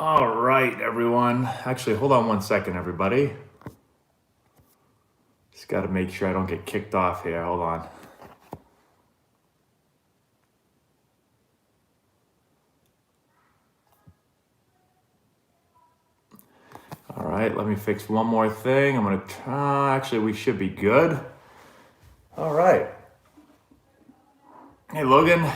All right, everyone. Actually, hold on one second, everybody. Just got to make sure I don't get kicked off here. Hold on. All right, let me fix one more thing. I'm going to try. Actually, we should be good. All right. Hey, Logan.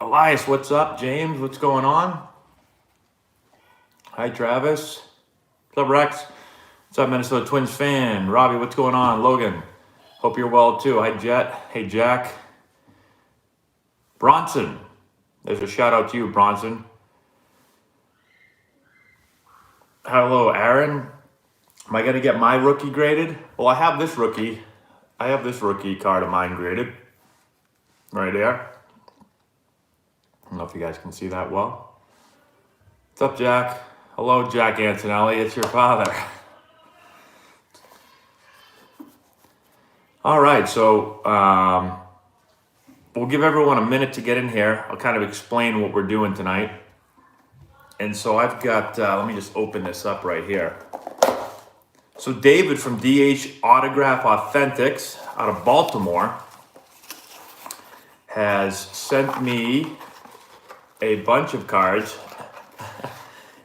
Elias, what's up? James, what's going on? Hi, Travis. What's up, Rex? What's up, Minnesota Twins fan? Robbie, what's going on? Logan, hope you're well too. Hi, Jet. Hey, Jack. Bronson. There's a shout out to you, Bronson. Hello, Aaron. Am I going to get my rookie graded? Well, I have this rookie. I have this rookie card of mine graded. Right there. I don't know if you guys can see that well. What's up, Jack? Hello, Jack Antonelli. It's your father. All right, so we'll give everyone a minute to get in here. I'll kind of explain what we're doing tonight. And so I've got, let me just open this up right here. So David from DH Autograph Authentics out of Baltimore has sent me a bunch of cards.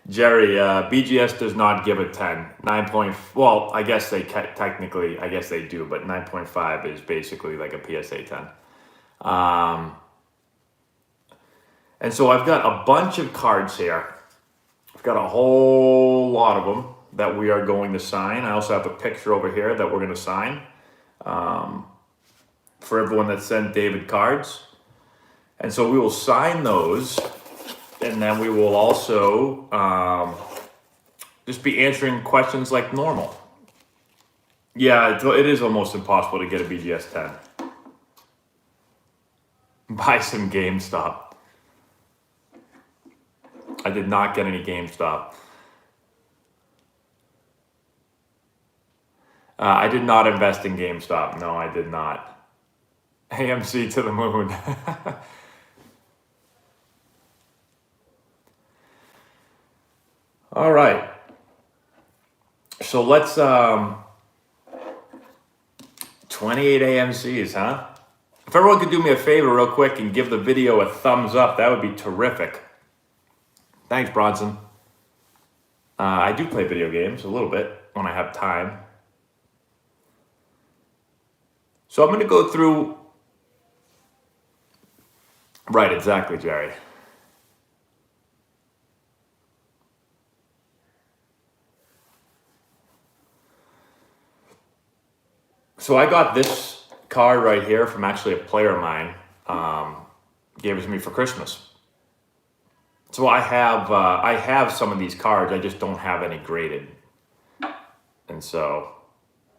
Jerry, BGS does not give a 10. 9. Well, I guess they technically, I guess they do, but 9.5 is basically like a PSA 10. And so I've got a bunch of cards here. I've got a whole lot of them that we are going to sign. I also have a picture over here that we're going to sign for everyone that sent David cards. And so we will sign those. And then we will also just be answering questions like normal. Yeah, it is almost impossible to get a BGS 10. Buy some GameStop. I did not get any GameStop. I did not invest in GameStop. No, I did not. AMC to the moon. All right. So let's 28 AMCs, huh? If everyone could do me a favor real quick and give the video a thumbs up, that would be terrific. Thanks, Bronson. I do play video games a little bit when I have time. So I'm going to go through... Right, exactly, Jerry. So I got this card right here from actually a player of mine. Gave it to me for Christmas. So I have some of these cards. I just don't have any graded. And so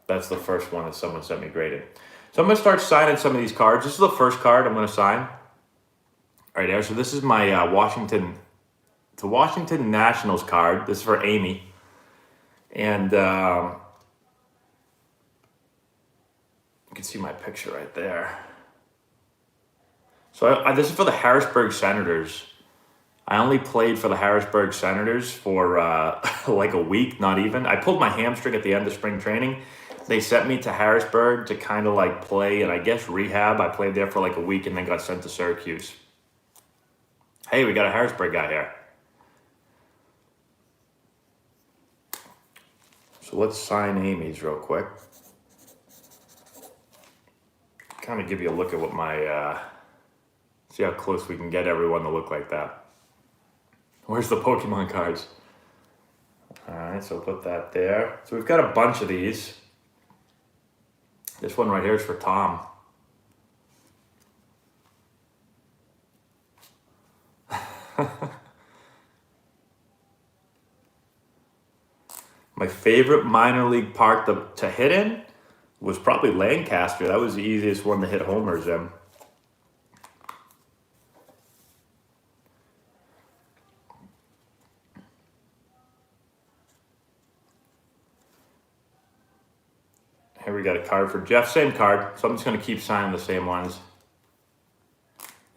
that's the first one that someone sent me graded. So I'm going to start signing some of these cards. This is the first card I'm going to sign. All right, there. So this is my Washington Nationals card. This is for Amy. And you can see my picture right there. So this is for the Harrisburg Senators. I only played for the Harrisburg Senators for like a week, not even. I pulled my hamstring at the end of spring training. They sent me to Harrisburg to kind of like play and I guess rehab. I played there for like a week and then got sent to Syracuse. Hey, we got a Harrisburg guy here. So let's sign Amy's real quick. Kind of give you a look at what my, see how close we can get everyone to look like that. Where's the Pokemon cards? All right, so put that there. So we've got a bunch of these. This one right here is for Tom. My favorite minor league park to hit in was probably Lancaster. That was the easiest one to hit homers in. Here we got a card for Jeff. Same card. So I'm just going to keep signing the same ones.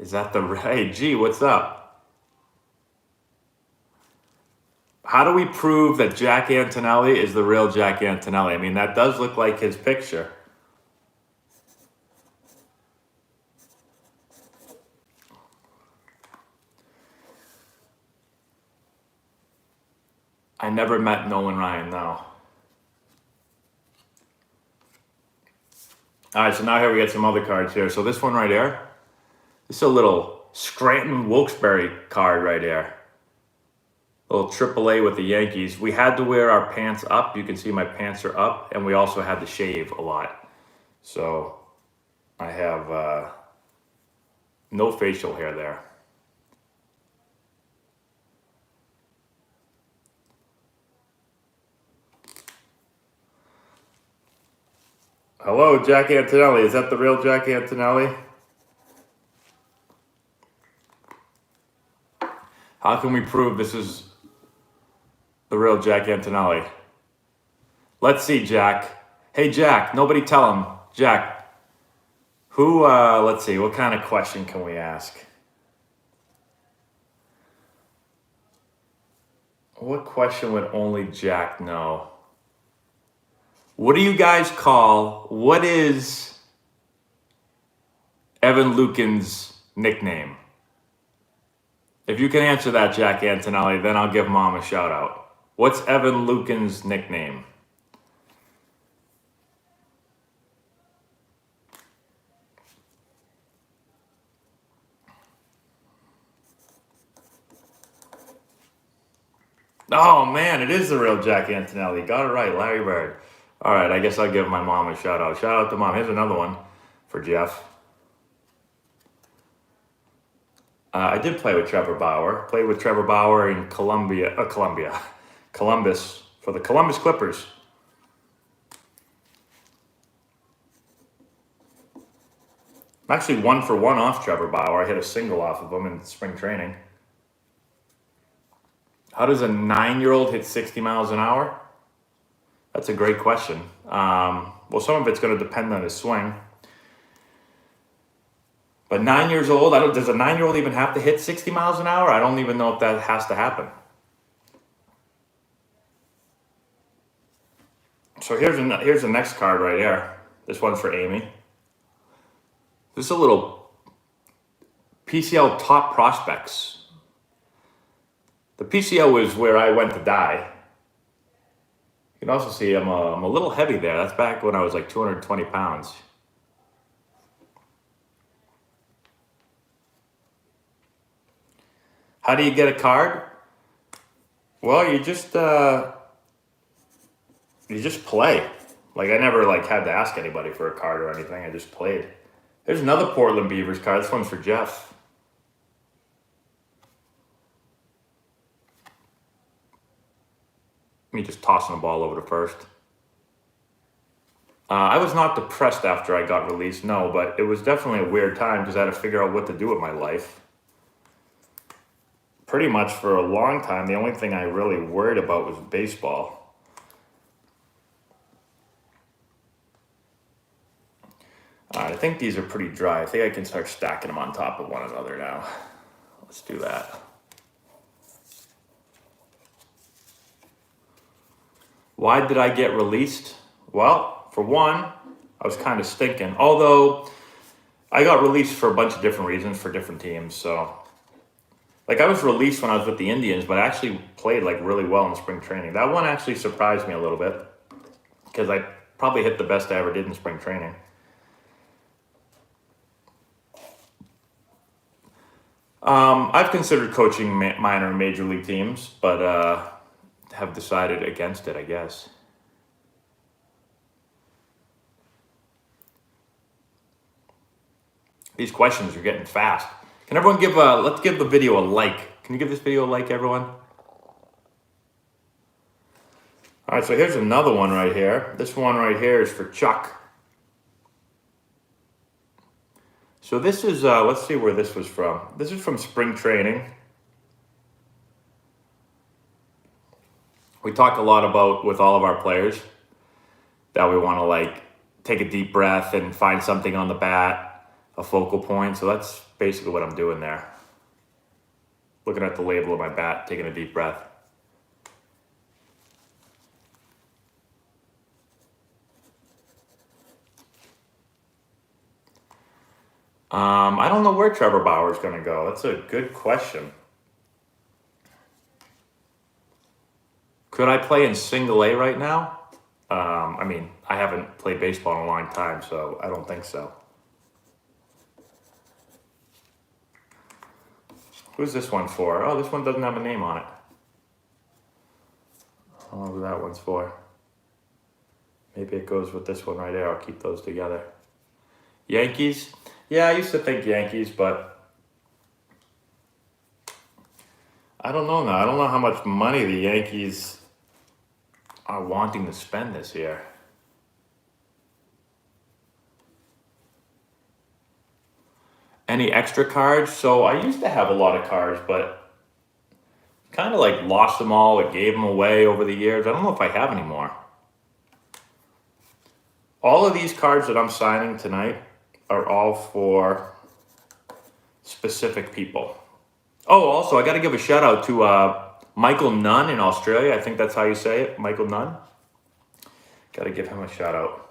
Is that the right? G, what's up? How do we prove that Jack Antonelli is the real Jack Antonelli? I mean, that does look like his picture. I never met Nolan Ryan, no. All right, so now here we get some other cards here. So this one right here, this is a little Scranton Wilkes-Barre card right here. A little AAA with the Yankees. We had to wear our pants up. You can see my pants are up, and we also had to shave a lot. So I have no facial hair there. Hello, Jack Antonelli. Is that the real Jack Antonelli? How can we prove this is the real Jack Antonelli? Let's see, Jack. Hey, Jack, nobody tell him. Jack, who, let's see, what kind of question can we ask? What question would only Jack know? What do you guys call, what is Evan Lucan's nickname? If you can answer that, Jack Antonelli, then I'll give Mom a shout out. What's Evan Lucan's nickname? Oh man, it is the real Jack Antonelli. Got it right, Larry Bird. All right, I guess I'll give my mom a shout out. Shout out to Mom. Here's another one for Jeff. I did play with Trevor Bauer. Played with Trevor Bauer in Columbus for the Columbus Clippers. I'm actually 1 for 1 off Trevor Bauer. I hit a single off of him in spring training. How does a 9-year-old hit 60 miles an hour? That's a great question. Well, some of it's going to depend on his swing. But 9 years old, does a 9-year-old even have to hit 60 miles an hour? I don't even know if that has to happen. So here's the next card right here. This one's for Amy. This is a little PCL top prospects. The PCL is where I went to die. You can also see I'm a little heavy there. That's back when I was like 220 pounds. How do you get a card? Well, you just play. Like I never had to ask anybody for a card or anything. I just played. There's another Portland Beavers card. This one's for Jeff. Me just tossing the ball over to first. I was not depressed after I got released, no, but it was definitely a weird time because I had to figure out what to do with my life. Pretty much for a long time, the only thing I really worried about was baseball. I think these are pretty dry. I think I can start stacking them on top of one another now. Let's do that. Why did I get released? Well, for one, I was kind of stinking. Although, I got released for a bunch of different reasons for different teams. So, I was released when I was with the Indians, but I actually played really well in spring training. That one actually surprised me a little bit because I probably hit the best I ever did in spring training. I've considered coaching minor and major league teams, but have decided against it, I guess. These questions are getting fast. Can everyone let's give the video a like. Can you give this video a like, everyone? All right, so here's another one right here. This one right here is for Chuck. So this is, let's see where this was from. This is from spring training. We talk a lot about, with all of our players, that we want to take a deep breath and find something on the bat. a focal point. So that's basically what I'm doing there. Looking at the label of my bat, taking a deep breath. I don't know where Trevor Bauer's going to go. That's a good question. Could I play in single A right now? I mean, I haven't played baseball in a long time, so I don't think so. Who's this one for? Oh, this one doesn't have a name on it. I don't know who that one's for. Maybe it goes with this one right there. I'll keep those together. Yankees? Yeah, I used to think Yankees, but I don't know now. I don't know how much money the Yankees are wanting to spend this year. Any extra cards? So I used to have a lot of cards, but kind of like lost them all or gave them away over the years. I don't know if I have any more. All of these cards that I'm signing tonight are all for specific people. Oh, also, I got to give a shout out to Michael Nunn in Australia. I think that's how you say it, Michael Nunn. Got to give him a shout out.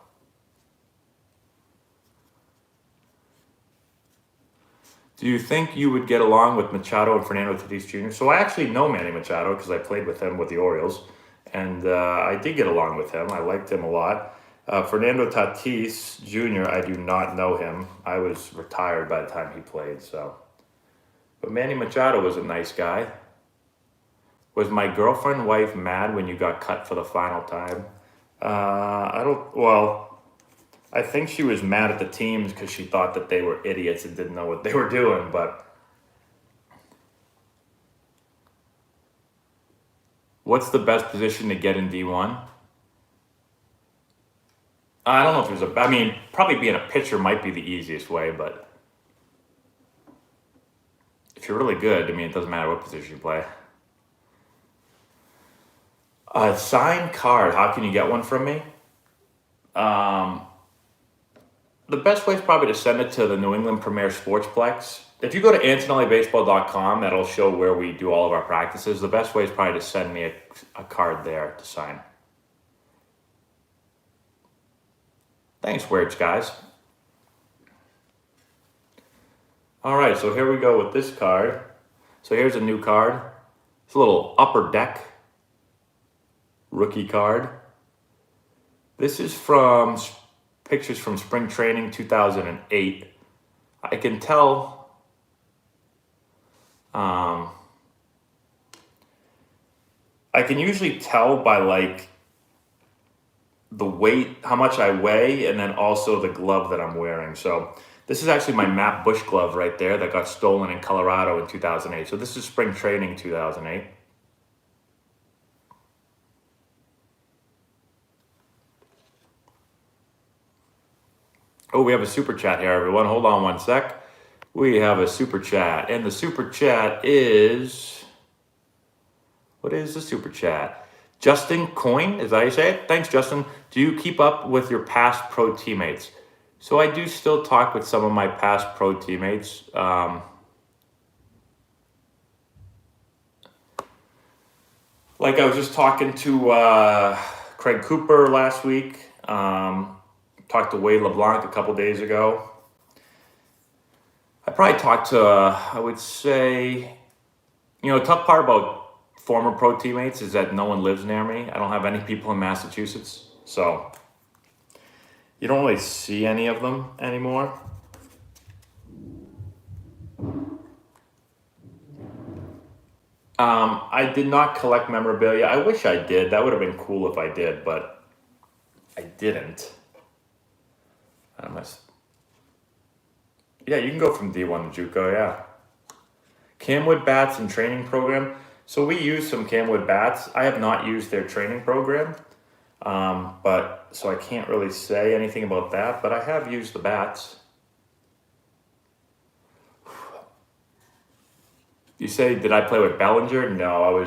Do you think you would get along with Machado and Fernando Tatis Jr.? So I actually know Manny Machado because I played with him with the Orioles. And I did get along with him. I liked him a lot. Fernando Tatis Jr., I do not know him. I was retired by the time he played, so. But Manny Machado was a nice guy. Was my girlfriend wife mad when you got cut for the final time? I think she was mad at the teams because she thought that they were idiots and didn't know what they were doing, but. What's the best position to get in D1? I don't know if there's I mean, probably being a pitcher might be the easiest way, but if you're really good, I mean, it doesn't matter what position you play. A signed card, how can you get one from me? The best way is probably to send it to the New England Premier Sportsplex. If you go to AntonelliBaseball.com, that'll show where we do all of our practices. The best way is probably to send me a card there to sign. Thanks, Weirds, guys. All right, so here we go with this card. So here's a new card. It's a little upper deck rookie card. This is from pictures from spring training 2008. I can tell I can usually tell by like the weight, how much I weigh, and then also the glove that I'm wearing. So this is actually my Matt Bush glove right there that got stolen in Colorado in 2008. So this is spring training 2008. Oh, we have a super chat here, everyone. Hold on one sec. We have a super chat, and the super chat is, what is the super chat? Justin Coyne, is that how you say it? Thanks, Justin. Do you keep up with your past pro teammates? So I do still talk with some of my past pro teammates. Like I was just talking to Craig Cooper last week. Talked to Whey LeBlanc a couple days ago. I probably talked to, I would say, the tough part about former pro teammates is that no one lives near me. I don't have any people in Massachusetts, so you don't really see any of them anymore. I did not collect memorabilia. I wish I did. That would have been cool if I did, but I didn't. Yeah, you can go from D1 to JUCO, yeah. Camwood bats and training program. So we use some Camwood bats. I have not used their training program, but so I can't really say anything about that, but I have used the bats. You say, did I play with Bellinger? No,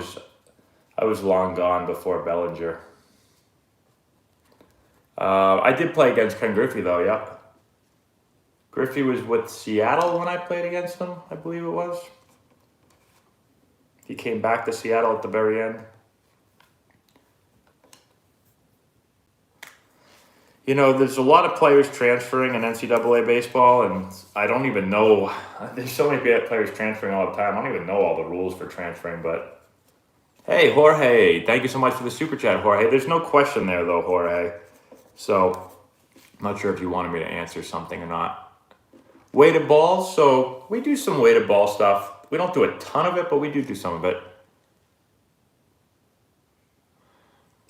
I was long gone before Bellinger. I did play against Ken Griffey though, yep. Griffey was with Seattle when I played against him, I believe it was. He came back to Seattle at the very end. You know, there's a lot of players transferring in NCAA baseball, and I don't even know. There's so many players transferring all the time. I don't even know all the rules for transferring, but hey, Jorge, thank you so much for the super chat, Jorge. There's no question there, though, Jorge. So, I'm not sure if you wanted me to answer something or not. Weighted balls. So, we do some weighted ball stuff. We don't do a ton of it, but we do some of it.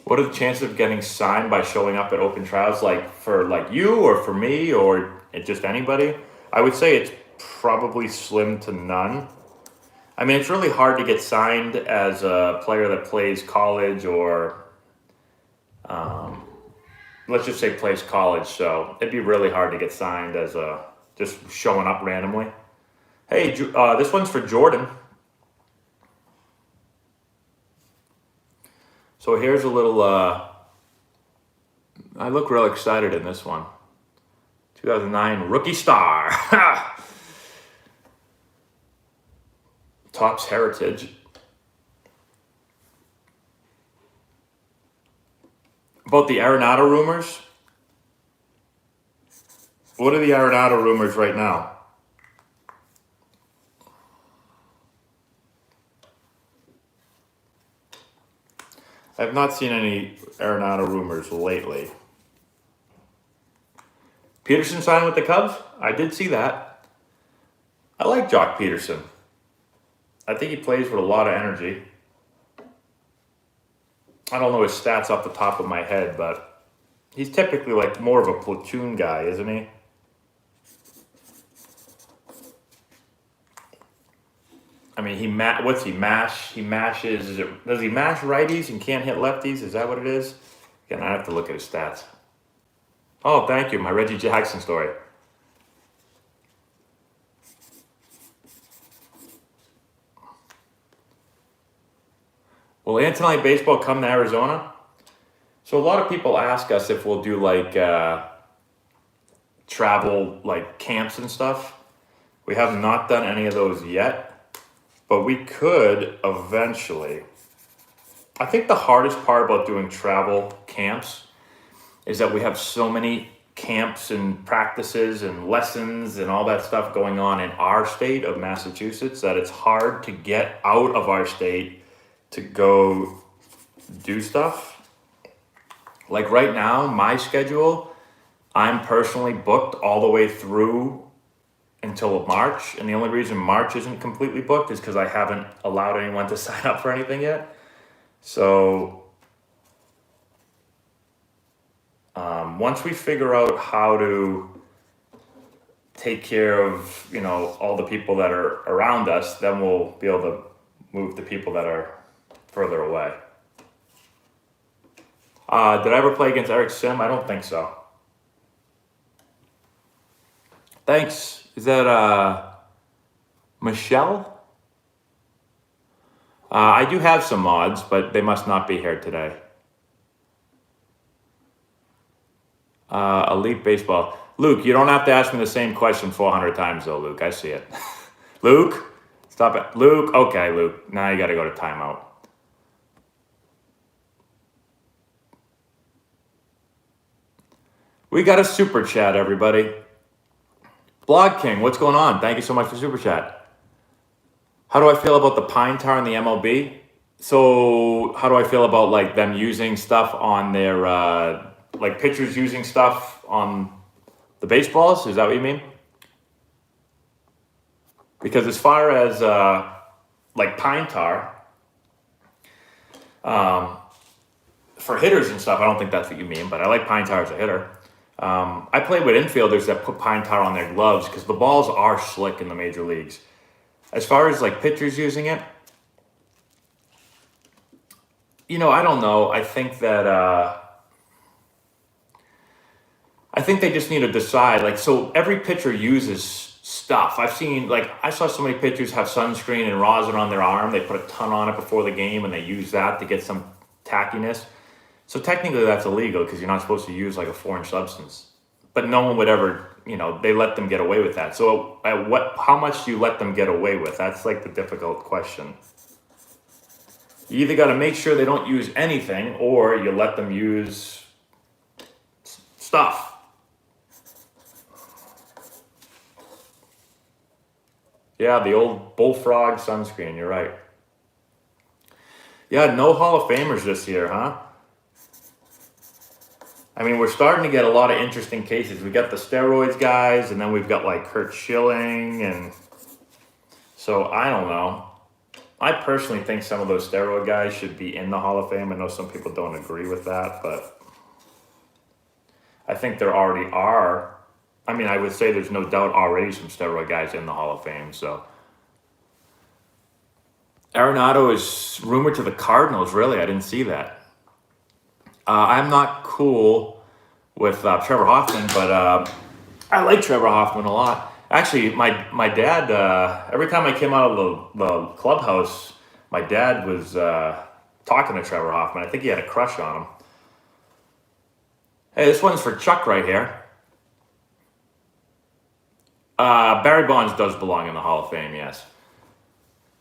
What are the chances of getting signed by showing up at open trials, like for like you or for me or just anybody? I would say it's probably slim to none. I mean, it's really hard to get signed as a player that plays college or, let's just say plays college. So it'd be really hard to get signed as just showing up randomly. Hey, this one's for Jordan. So here's a little, I look real excited in this one. 2009 Rookie Star. Topps Heritage. About the Arenado rumors. What are the Arenado rumors right now? I have not seen any Arenado rumors lately. Peterson signed with the Cubs? I did see that. I like Jock Peterson. I think he plays with a lot of energy. I don't know his stats off the top of my head, but he's typically like more of a platoon guy, isn't he? I mean, what's he mash? He mashes. Does he mash righties and can't hit lefties? Is that what it is? Again, I have to look at his stats. Oh, thank you. My Reggie Jackson story. Will Antonelli baseball come to Arizona? So a lot of people ask us if we'll do like travel like camps and stuff. We have not done any of those yet. But we could eventually. I think the hardest part about doing travel camps is that we have so many camps and practices and lessons and all that stuff going on in our state of Massachusetts that it's hard to get out of our state to go do stuff. Like right now, my schedule, I'm personally booked all the way through until March, and the only reason March isn't completely booked is because I haven't allowed anyone to sign up for anything yet. So once we figure out how to take care of, you know, all the people that are around us, then we'll be able to move the people that are further away. Did I ever play against Eric Sim? I don't think so. Thanks. Is that Michelle? I do have some mods, but they must not be here today. Elite Baseball. Luke, you don't have to ask me the same question 400 times though, Luke. I see it. Luke, stop it. Luke, okay, Luke. Now you got to go to timeout. We got a super chat, everybody. Blog King, what's going on? Thank you so much for super chat. How do I feel about the pine tar in the MLB? So how do I feel about like them using stuff on their like pitchers using stuff on the baseballs? Is that what you mean? Because as far as like pine tar for hitters and stuff, I don't think that's what you mean, but I like pine tar as a hitter. I play with infielders that put pine tar on their gloves because the balls are slick in the major leagues. As far as like pitchers using it, you know, I don't know. I think that I think they just need to decide. Like, so every pitcher uses stuff. I saw so many pitchers have sunscreen and rosin on their arm. They put a ton on it before the game and they use that to get some tackiness. So technically that's illegal because you're not supposed to use like a foreign substance. But no one would ever they let them get away with that. So how much do you let them get away with? That's like the difficult question. You either got to make sure they don't use anything, or you let them use stuff. Yeah, the old bullfrog sunscreen, you're right. Yeah, no Hall of Famers this year, huh? I mean, we're starting to get a lot of interesting cases. We got the steroids guys, and then we've got like Kurt Schilling, and so I don't know. I personally think some of those steroid guys should be in the Hall of Fame. I know some people don't agree with that, but I think there already are. I mean, I would say there's no doubt already some steroid guys in the Hall of Fame. So Arenado is rumored to the Cardinals. Really, I didn't see that. I'm not cool with Trevor Hoffman, but I like Trevor Hoffman a lot. Actually, my dad, every time I came out of the clubhouse, my dad was talking to Trevor Hoffman. I think he had a crush on him. Hey, this one's for Chuck right here. Barry Bonds does belong in the Hall of Fame, yes.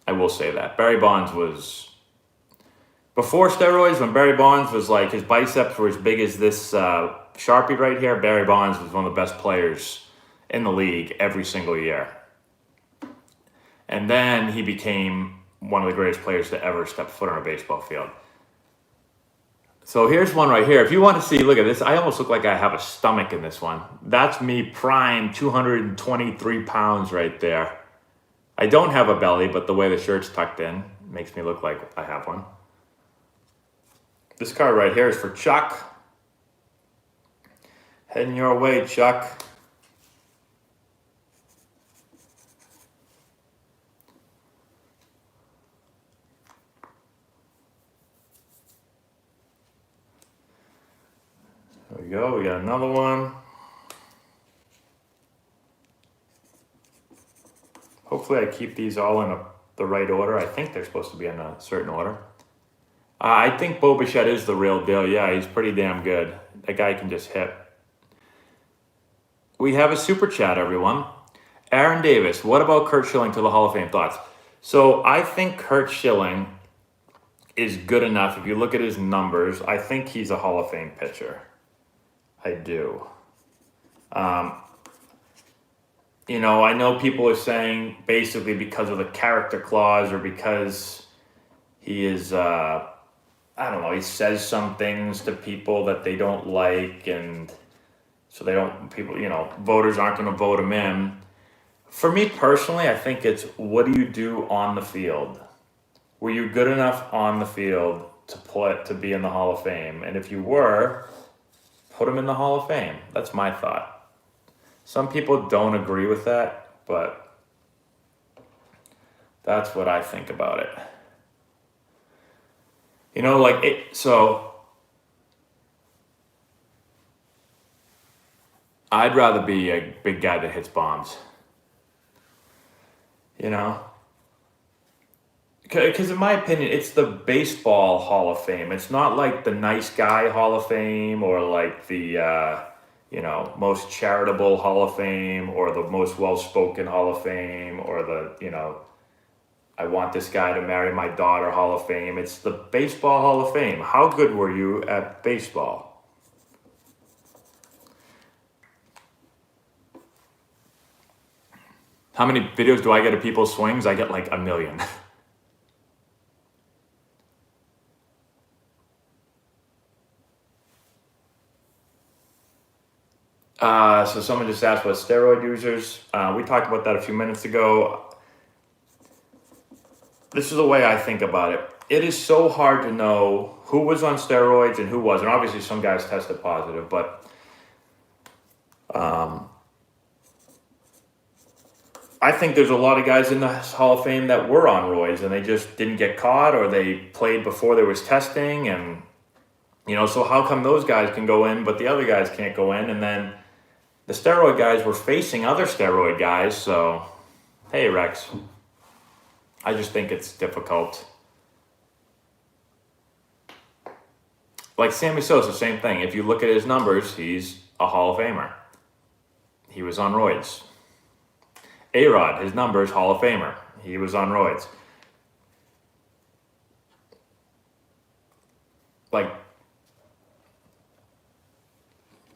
I will say that. Barry Bonds was... Before steroids, when Barry Bonds was like, his biceps were as big as this Sharpie right here, Barry Bonds was one of the best players in the league every single year. And then he became one of the greatest players to ever step foot on a baseball field. So here's one right here. If you want to see, look at this. I almost look like I have a stomach in this one. That's me prime 223 pounds right there. I don't have a belly, but the way the shirt's tucked in makes me look like I have one. This card right here is for Chuck. Heading your way, Chuck. There we go. We got another one. Hopefully I keep these all in the right order. I think they're supposed to be in a certain order. I think Bo Bichette is the real deal. Yeah, he's pretty damn good. That guy can just hit. We have a super chat, everyone. Aaron Davis, what about Kurt Schilling to the Hall of Fame? Thoughts? So I think Kurt Schilling is good enough. If you look at his numbers, I think he's a Hall of Fame pitcher. I do. I know people are saying basically because of the character clause or because he is, I don't know, he says some things to people that they don't like, and so voters aren't going to vote him in. For me personally, I think it's, what do you do on the field? Were you good enough on the field to be in the Hall of Fame? And if you were, put him in the Hall of Fame. That's my thought. Some people don't agree with that, but that's what I think about it. So I'd rather be a big guy that hits bombs. Because in my opinion, it's the baseball Hall of Fame. It's not like the nice guy Hall of Fame or like the, most charitable Hall of Fame or the most well-spoken Hall of Fame or the, I want this guy to marry my daughter Hall of Fame. It's the baseball Hall of Fame. How good were you at baseball? How many videos do I get of people's swings? I get like 1 million. So someone just asked about steroid users. We talked about that a few minutes ago. This is the way I think about it. It is so hard to know who was on steroids and who wasn't. Obviously, some guys tested positive, but I think there's a lot of guys in the Hall of Fame that were on roids and they just didn't get caught, or they played before there was testing, and so how come those guys can go in but the other guys can't go in? And then the steroid guys were facing other steroid guys. So hey, Rex, I just think it's difficult. Like Sammy Sosa, same thing. If you look at his numbers, he's a Hall of Famer. He was on roids. A-Rod, his numbers, Hall of Famer. He was on roids. Like,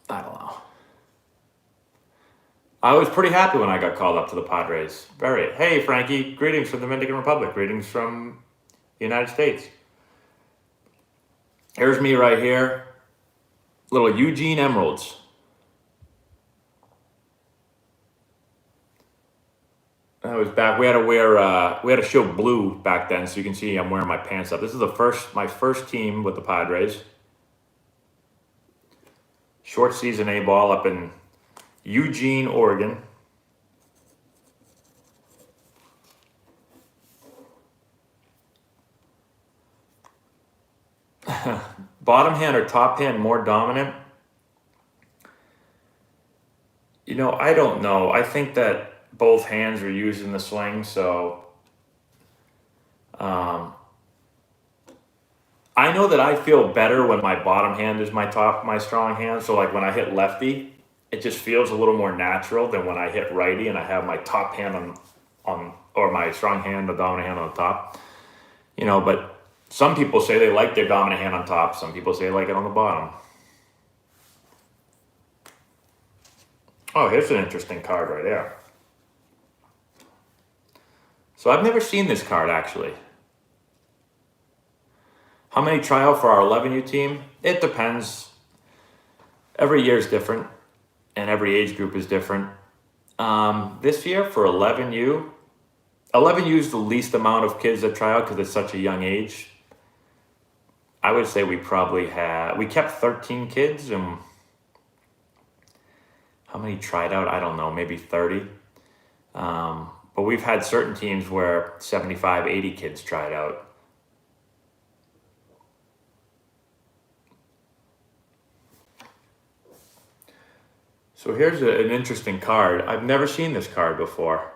I don't know. I was pretty happy when I got called up to the Padres. Hey, Frankie, greetings from the Dominican Republic. Greetings from the United States. Here's me right here. Little Eugene Emeralds. That was back. We had to show blue back then, so you can see I'm wearing my pants up. This is my first team with the Padres. Short season A-ball up in Eugene, Oregon. Bottom hand or top hand more dominant? I don't know. I think that both hands are used in the swing, so I know that I feel better when my bottom hand is my strong hand. So like when I hit lefty, it just feels a little more natural than when I hit righty and I have my top hand on or my strong hand, the dominant hand on the top. But some people say they like their dominant hand on top. Some people say they like it on the bottom. Oh, here's an interesting card right there. So I've never seen this card, actually. How many try out for our 11U team? It depends. Every year is different, and every age group is different. This year for 11U is the least amount of kids that try out because it's such a young age. I would say we kept 13 kids, and how many tried out? I don't know, maybe 30. But we've had certain teams where 75, 80 kids tried out. So here's an interesting card. I've never seen this card before.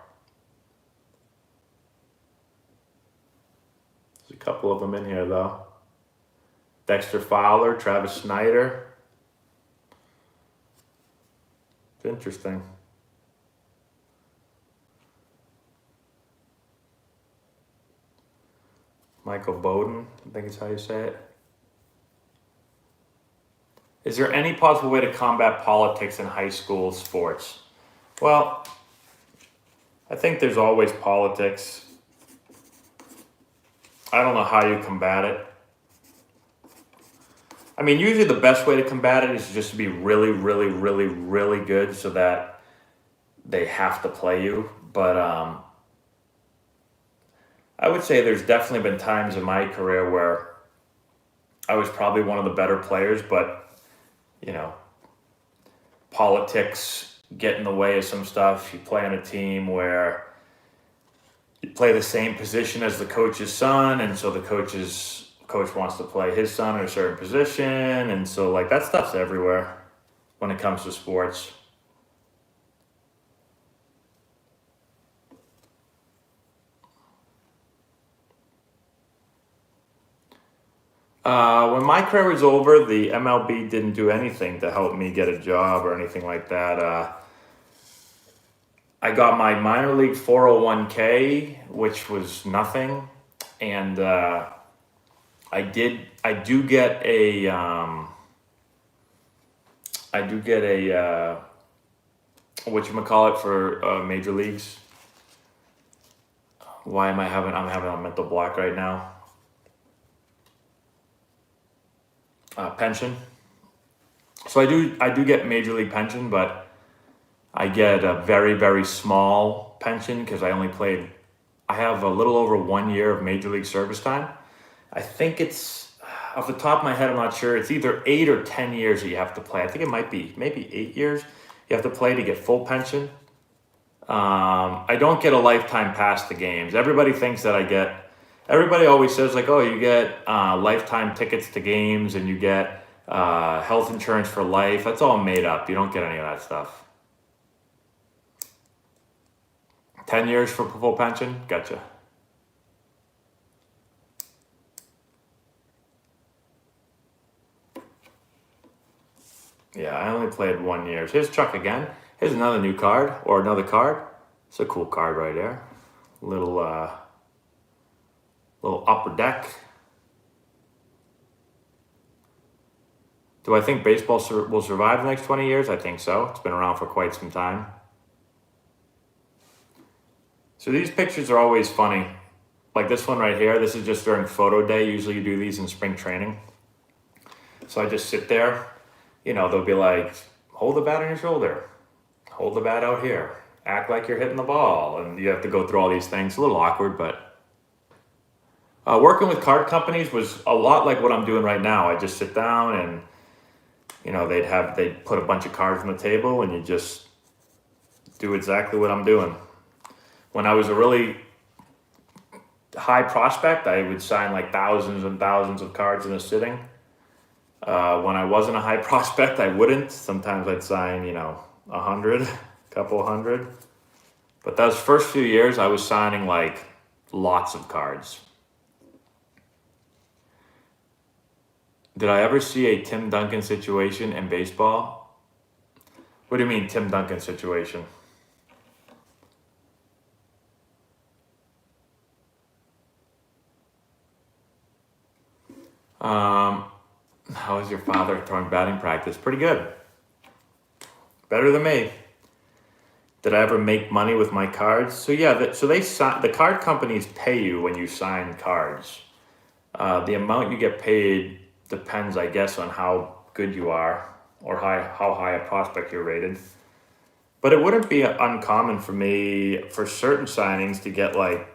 There's a couple of them in here, though. Dexter Fowler, Travis Snyder. It's interesting. Michael Bowden, I think is how you say it. Is there any possible way to combat politics in high school sports? Well, I think there's always politics. I don't know how you combat it. I mean, usually the best way to combat it is just to be really, really, really, really good so that they have to play you. But I would say there's definitely been times in my career where I was probably one of the better players, but politics get in the way of some stuff. You play on a team where you play the same position as the coach's son, and so the coach wants to play his son in a certain position, and so like that stuff's everywhere when it comes to sports. When my career was over, the MLB didn't do anything to help me get a job or anything like that. I got my minor league 401k, which was nothing, and I do get a whatchamacallit for major leagues. I'm having a mental block right now. Pension. So I do get major league pension, but I get a very, very small pension because I have a little over 1 year of major league service time. I think it's, off the top of my head, I'm not sure. It's either 8 or 10 years that you have to play. I think it might be maybe 8 years you have to play to get full pension. I don't get a lifetime pass to games. Everybody thinks that I get. Everybody always says like, oh, you get lifetime tickets to games and you get health insurance for life. That's all made up. You don't get any of that stuff. 10 years for full pension? Gotcha. Yeah, I only played 1 year. Here's Chuck again. Here's another new card, or another card. It's a cool card right there. Little upper deck. Do I think baseball will survive the next 20 years? I think so. It's been around for quite some time. So these pictures are always funny. Like this one right here, this is just during photo day. Usually you do these in spring training. So I just sit there, you know, they'll be like, hold the bat on your shoulder, hold the bat out here, act like you're hitting the ball. And you have to go through all these things. A little awkward, but working with card companies was a lot like what I'm doing right now. I just sit down and, you know, they'd put a bunch of cards on the table and you just do exactly what I'm doing. When I was a really high prospect, I would sign like thousands and thousands of cards in a sitting. When I wasn't a high prospect, I wouldn't. Sometimes I'd sign, you know, 100, a couple hundred. But those first few years, I was signing like lots of cards. Did I ever see a Tim Duncan situation in baseball? What do you mean, Tim Duncan situation? How is your father throwing batting practice? Pretty good. Better than me. Did I ever make money with my cards? So yeah, the card companies pay you when you sign cards. The amount you get paid depends, I guess, on how good you are or how high a prospect you're rated. But it wouldn't be uncommon for me for certain signings to get like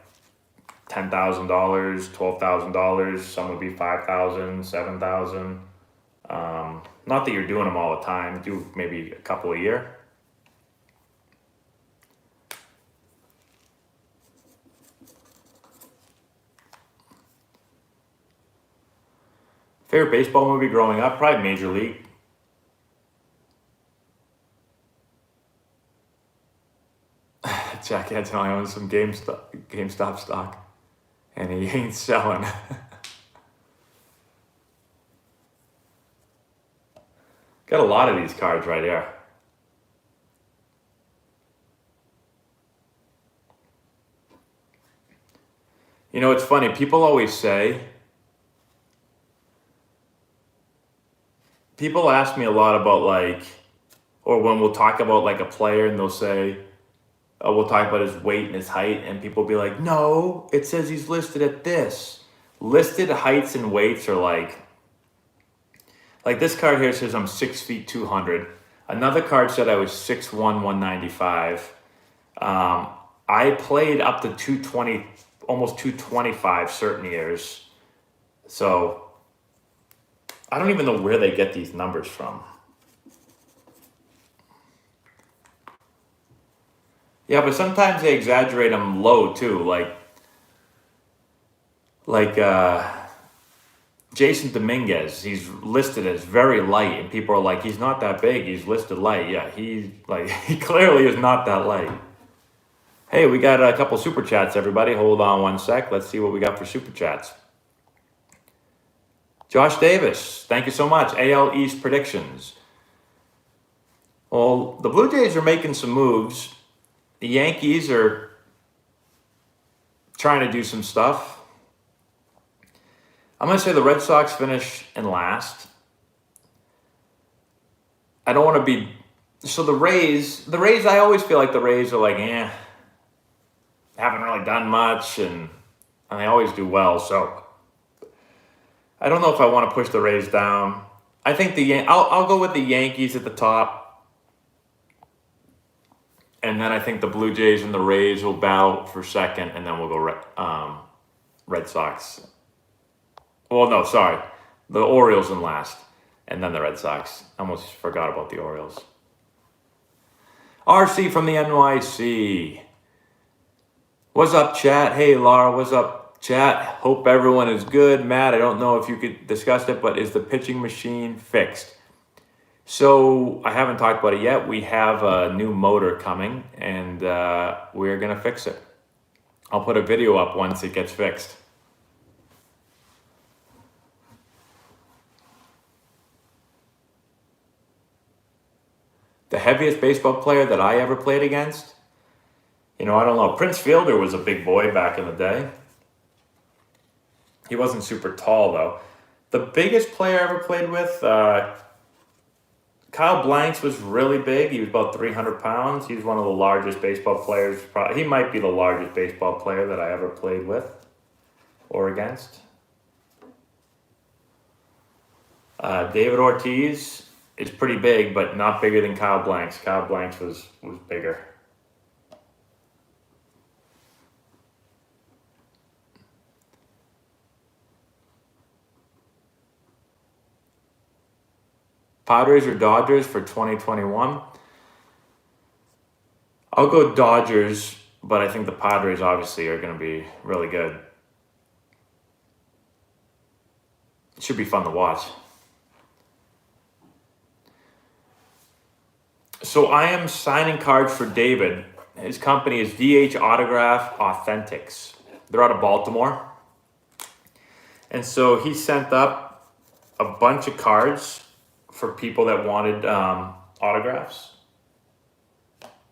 $10,000, $12,000. Some would be $5,000, $7,000. Not that you're doing them all the time. Do maybe a couple a year. Favorite baseball movie growing up? Probably Major League. Jack Antonelli owns some GameStop stock, and he ain't selling. Got a lot of these cards right here. You know, it's funny. People ask me a lot about like, or when we'll talk about like a player and they'll say, oh, we'll talk about his weight and his height, and people will be like, no, it says he's listed at this. Listed heights and weights are like this card here says I'm 6 feet 200. Another card said I was 6'1", 195. I played up to 220, almost 225 certain years. So I don't even know where they get these numbers from. Yeah, but sometimes they exaggerate them low too, like Jason Dominguez. He's listed as very light, and people are like, he's not that big. He's listed light. Yeah, he clearly is not that light. Hey, we got a couple super chats, everybody. Hold on one sec. Let's see what we got for super chats. Josh Davis, thank you so much. AL East predictions. Well, the Blue Jays are making some moves. The Yankees are trying to do some stuff. I'm going to say the Red Sox finish in last. I don't want to be... So the Rays, I always feel like the Rays are like, haven't really done much, and they always do well. So I don't know if I want to push the Rays down. I think I'll go with the Yankees at the top. And then I think the Blue Jays and the Rays will battle for second, and then we'll go Red Sox. Well, no, sorry. The Orioles in last, and then the Red Sox. I almost forgot about the Orioles. RC from the NYC. What's up, chat? Hey, Laura, what's up, chat? Hope everyone is good. Matt, I don't know if you could discuss it, but is the pitching machine fixed? So I haven't talked about it yet. We have a new motor coming, and we're going to fix it. I'll put a video up once it gets fixed. The heaviest baseball player that I ever played against, I don't know. Prince Fielder was a big boy back in the day. He wasn't super tall, though. The biggest player I ever played with, Kyle Blanks was really big. He was about 300 pounds. He was one of the largest baseball players. He might be the largest baseball player that I ever played with or against. David Ortiz is pretty big, but not bigger than Kyle Blanks. Kyle Blanks was bigger. Padres or Dodgers for 2021? I'll go Dodgers, but I think the Padres obviously are going to be really good. It should be fun to watch. So I am signing cards for David. His company is DH Autograph Authentics. They're out of Baltimore. And so he sent up a bunch of cards for people that wanted autographs.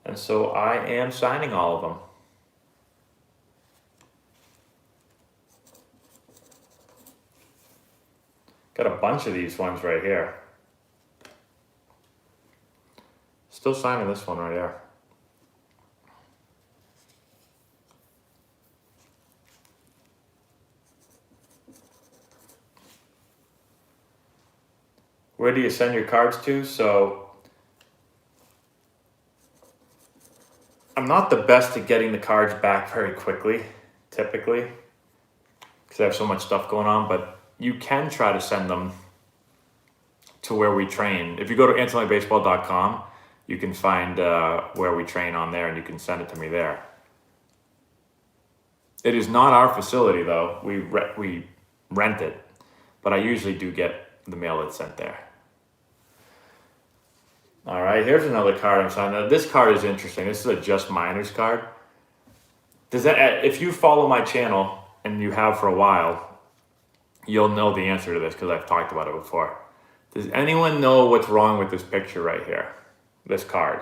And so I am signing all of them. Got a bunch of these ones right here. Still signing this one right here. Where do you send your cards to? So I'm not the best at getting the cards back very quickly, typically, because I have so much stuff going on, but you can try to send them to where we train. If you go to AntonelliBaseball.com, you can find where we train on there, and you can send it to me there. It is not our facility, though. We rent it, but I usually do get the mail that's sent there. All right, here's another card I'm signing. Now, this card is interesting. This is a Just Minors card. If you follow my channel, and you have for a while, you'll know the answer to this because I've talked about it before. Does anyone know what's wrong with this picture right here? This card.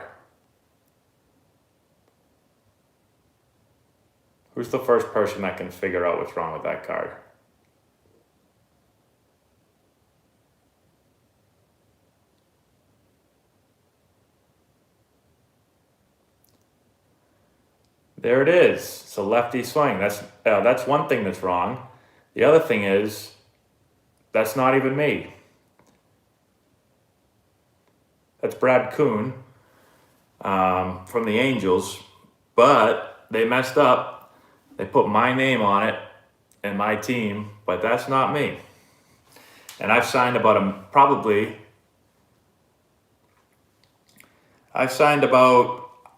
Who's the first person that can figure out what's wrong with that card? There it is. It's a lefty swing. That's one thing that's wrong. The other thing is, that's not even me. That's Brad Kuhn from the Angels, but they messed up. They put my name on it and my team, but that's not me. And I've signed about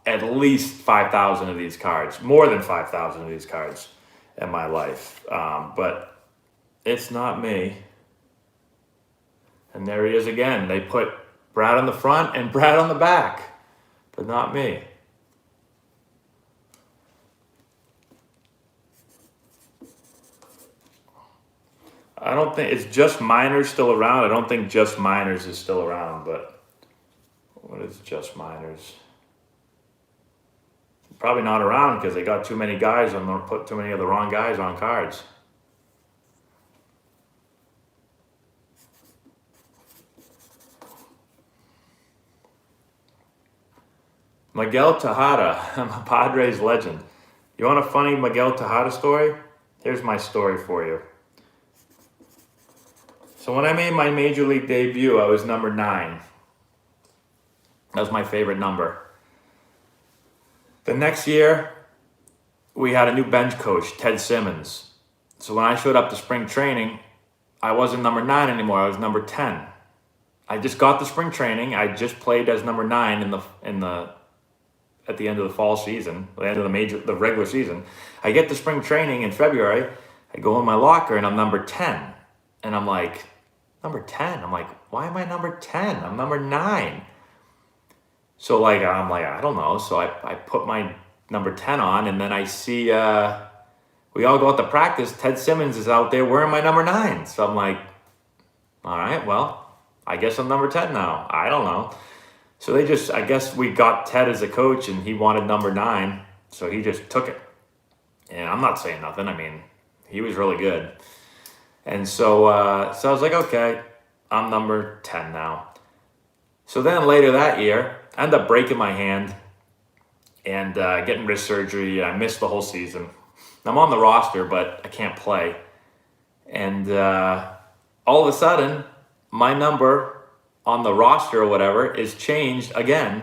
at least 5,000 of these cards, more than 5,000 of these cards in my life. But it's not me. And there he is again. They put Brad on the front and Brad on the back, but not me. I don't think it's Just Minors still around. I don't think Just Minors is still around, but what is Just Minors? Probably not around because they got too many guys on, or put too many of the wrong guys on cards. Miguel Tejada, I'm a Padres legend. You want a funny Miguel Tejada story? Here's my story for you. So when I made my major league debut, I was number 9. That was my favorite number. The next year, we had a new bench coach, Ted Simmons. So when I showed up to spring training, I wasn't number 9 anymore. I was number 10. I just got to spring training. I just played as number 9 at the end of the fall season, the end of the regular season. I get to spring training in February. I go in my locker and I'm number 10. And I'm like, number 10? I'm like, why am I number 10? I'm number 9. So I'm like, I don't know. So I put my number 10 on, and then I see we all go out to practice. Ted Simmons is out there wearing my number 9. So I'm like, all right, well, I guess I'm number 10 now. I don't know. So they just, I guess we got Ted as a coach and he wanted number 9. So he just took it. And I'm not saying nothing. I mean, he was really good. And so I was like, okay, I'm number 10 now. So then later that year, I ended up breaking my hand and getting wrist surgery. I missed the whole season. I'm on the roster, but I can't play. And all of a sudden, my number on the roster or whatever is changed again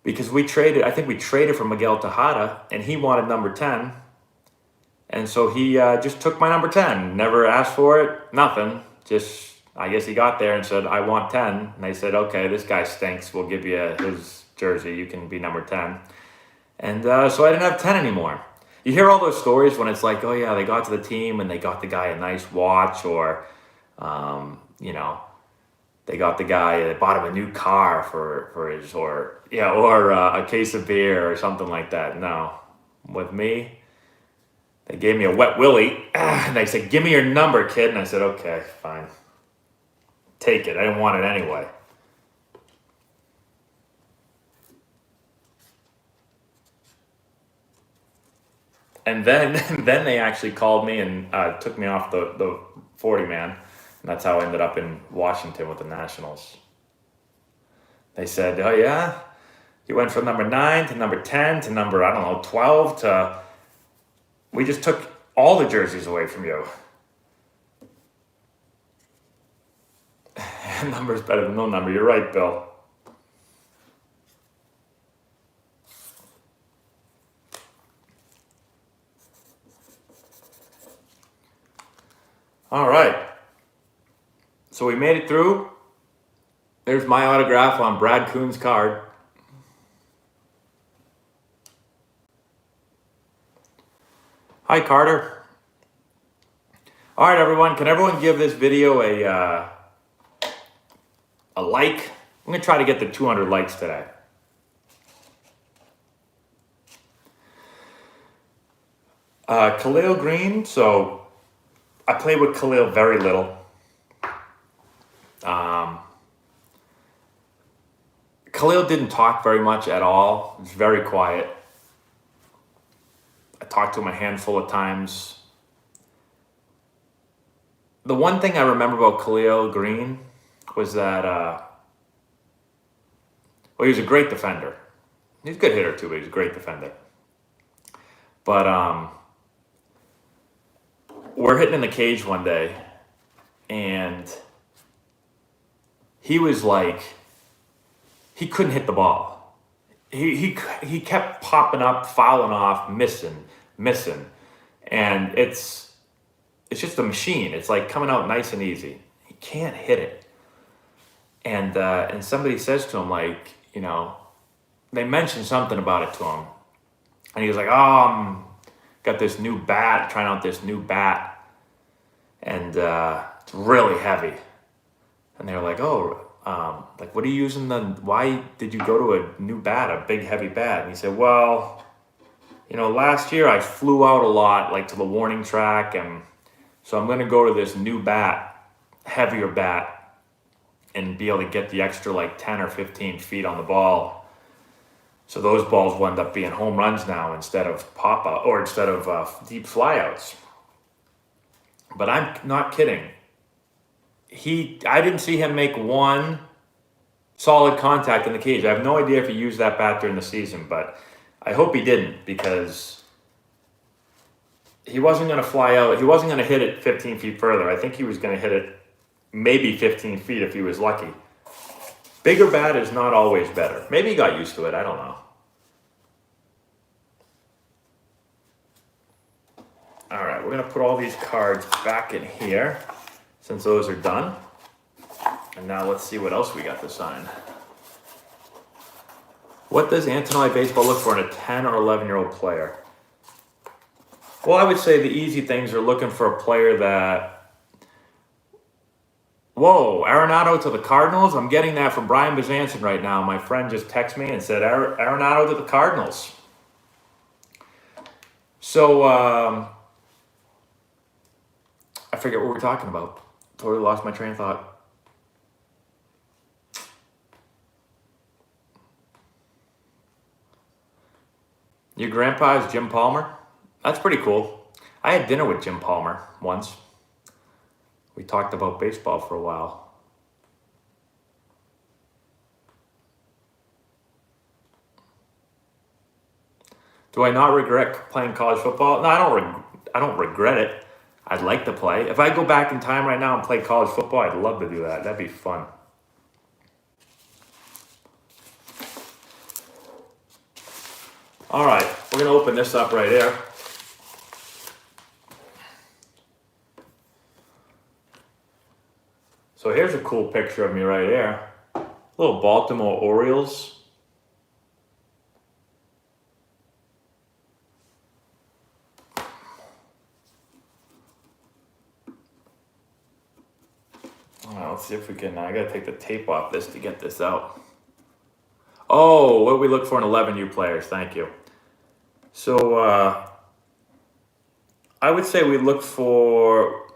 because I think we traded for Miguel Tejada, and he wanted number 10. And so he just took my number 10. Never asked for it, nothing. Just, I guess he got there and said, I want 10. And they said, okay, this guy stinks. We'll give you his jersey. You can be number 10. And so I didn't have 10 anymore. You hear all those stories when it's like, oh yeah, they got to the team and they got the guy a nice watch, or, they got the guy, they bought him a new car for his, or a case of beer or something like that. No, with me, they gave me a wet willy and they said, give me your number, kid. And I said, okay, fine. Take it. I didn't want it anyway. And then they actually called me and took me off the 40-man. And that's how I ended up in Washington with the Nationals. They said, oh yeah? You went from number 9 to number 10 to number, 12 to... We just took all the jerseys away from you. Number's better than no number. You're right, Bill. All right. So we made it through. There's my autograph on Brad Kuhn's card. Hi, Carter. All right, everyone. Can everyone give this video a like? I'm going to try to get to 200 likes today. Khalil Green. So I played with Khalil very little. Khalil didn't talk very much at all. He was very quiet. I talked to him a handful of times. The one thing I remember about Khalil Green was that, he was a great defender. He's a good hitter too, but he's a great defender. But we're hitting in the cage one day, and he was like, he couldn't hit the ball. He kept popping up, fouling off, missing. And it's just a machine. It's like coming out nice and easy. He can't hit it. And somebody says to him, like, they mentioned something about it to him. And he was like, got this new bat, trying out this new bat. And it's really heavy. And they were like, what are you using why did you go to a new bat, a big heavy bat? And he said, well, last year I flew out a lot, like to the warning track. And so I'm going to go to this new bat, heavier bat, and be able to get the extra like 10 or 15 feet on the ball. So those balls will end up being home runs now instead of pop-out, or instead of deep flyouts. But I'm not kidding. I didn't see him make one solid contact in the cage. I have no idea if he used that bat during the season, but I hope he didn't, because he wasn't going to fly out. He wasn't going to hit it 15 feet further. I think he was going to hit it maybe 15 feet if he was lucky. Bigger bat is not always better. Maybe he got used to it. I don't know. All right, we're going to put all these cards back in here since those are done. And now let's see what else we got to sign. What does Antonelli Baseball look for in a 10 or 11-year-old player? Well, I would say the easy things are looking for a player that... Whoa, Arenado to the Cardinals? I'm getting that from Brian Bezanson right now. My friend just texted me and said, Arenado to the Cardinals. So, I forget what we're talking about. Totally lost my train of thought. Your grandpa is Jim Palmer? That's pretty cool. I had dinner with Jim Palmer once. We talked about baseball for a while. Do I not regret playing college football? No, I don't regret it. I'd like to play. If I go back in time right now and play college football, I'd love to do that. That'd be fun. All right, we're gonna open this up right here. So here's a cool picture of me right here. Little Baltimore Orioles. Let's see if we can, I gotta take the tape off this to get this out. Oh, what do we look for in 11U players? Thank you. So, I would say we look for,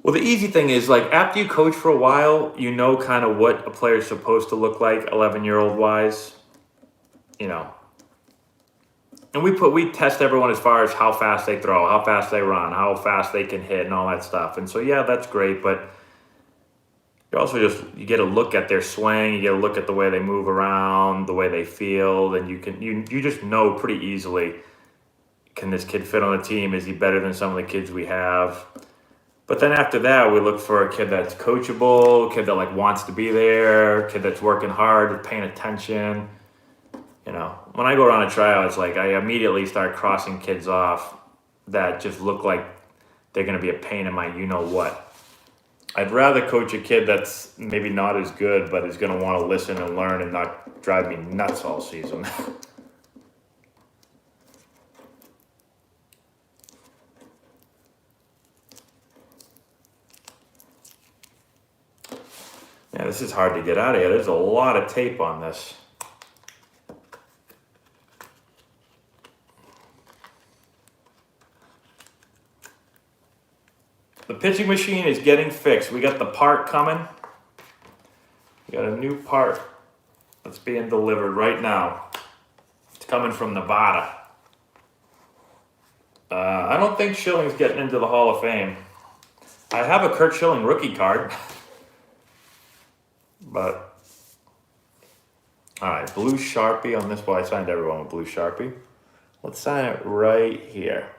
well, the easy thing is, like, after you coach for a while, you know kind of what a player is supposed to look like 11-year-old wise, you know. And we test everyone as far as how fast they throw, how fast they run, how fast they can hit and all that stuff. And so, yeah, that's great, but you also you get a look at their swing, you get a look at the way they move around, the way they feel, and you just know pretty easily, can this kid fit on the team? Is he better than some of the kids we have? But then after that, we look for a kid that's coachable, a kid that like wants to be there, a kid that's working hard, paying attention. You know, when I go around a tryout, it's like I immediately start crossing kids off that just look like they're going to be a pain in my you-know-what. I'd rather coach a kid that's maybe not as good, but is going to want to listen and learn and not drive me nuts all season. Yeah, this is hard to get out of here. There's a lot of tape on this. The pitching machine is getting fixed. We got the part coming. We got a new part that's being delivered right now. It's coming from Nevada. I don't think Schilling's getting into the Hall of Fame. I have a Kurt Schilling rookie card. But, all right, blue Sharpie on this. Well, I signed everyone with blue Sharpie. Let's sign it right here.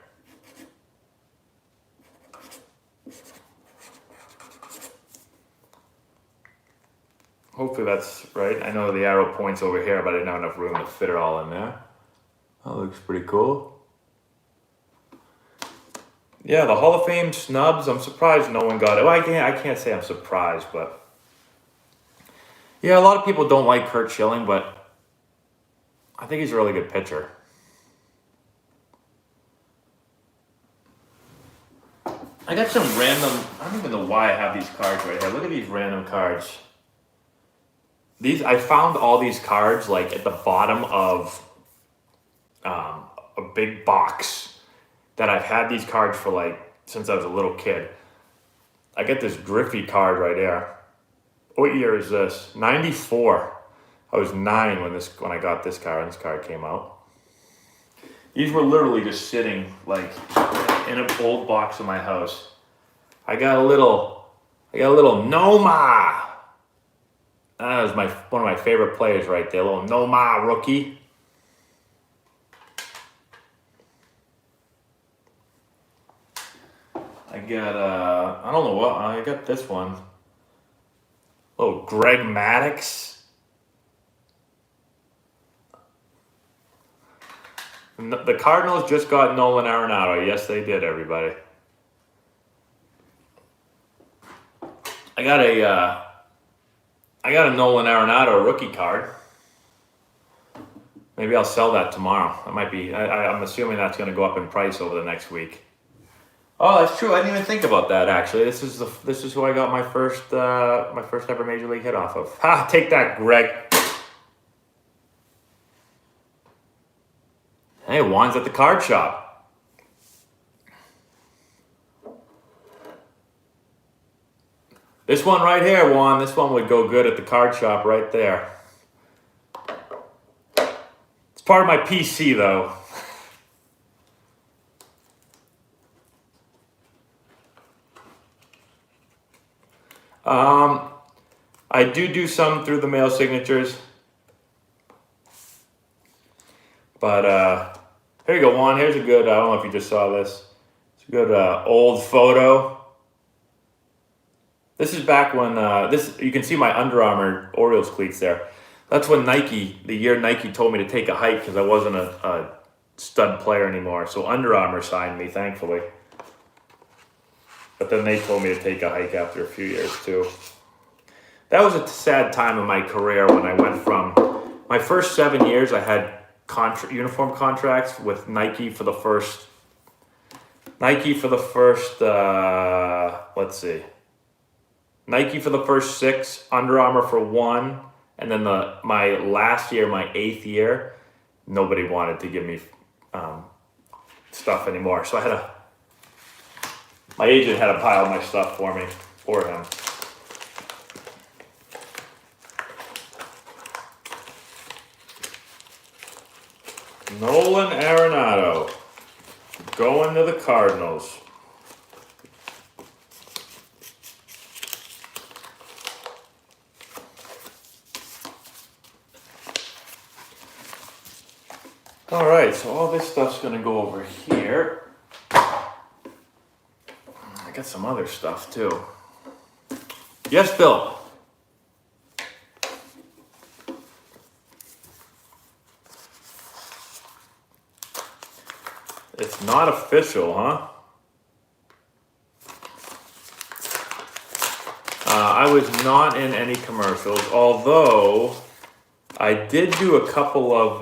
Hopefully that's right. I know the arrow points over here, but I didn't have enough room to fit it all in there. That looks pretty cool. Yeah, the Hall of Fame snubs. I'm surprised no one got it. Well, I can't say I'm surprised, but yeah, a lot of people don't like Kurt Schilling, but I think he's a really good pitcher. I got some random, I don't even know why I have these cards right here. Look at these random cards. I found all these cards like at the bottom of a big box that I've had these cards for like since I was a little kid. I got this Griffey card right here. What year is this? 94. I was 9 when I got this card and this card came out. These were literally just sitting like in an old box in my house. I got a little Noma. That was one of my favorite players right there. Little Noma rookie. I got I don't know what I got this one. Oh, Greg Maddux. The Cardinals just got Nolan Arenado. Yes, they did, everybody. I got a Nolan Arenado rookie card. Maybe I'll sell that tomorrow. That might be. I'm assuming that's going to go up in price over the next week. Oh, that's true. I didn't even think about that. Actually, this is who I got my first ever major league hit off of. Ha! Take that, Greg. Hey, Juan's at the card shop. This one right here, Juan. This one would go good at the card shop right there. It's part of my PC though. I do some through the mail signatures. But here you go, Juan. Here's a good, I don't know if you just saw this. It's a good old photo. This is back when, you can see my Under Armour Orioles cleats there. That's when Nike, the year Nike told me to take a hike because I wasn't a stud player anymore. So Under Armour signed me, thankfully. But then they told me to take a hike after a few years too. That was a sad time in my career when I went from, my first 7 years I had uniform contracts with Nike for the first, Nike for the first 6, Under Armour for 1, and then my last year, my 8th year, nobody wanted to give me stuff anymore. So my agent had to pile my stuff for me, for him. Nolan Arenado going to the Cardinals. All right, so all this stuff's gonna go over here. I got some other stuff too. Yes, Bill. It's not official, huh? I was not in any commercials, although I did do a couple of,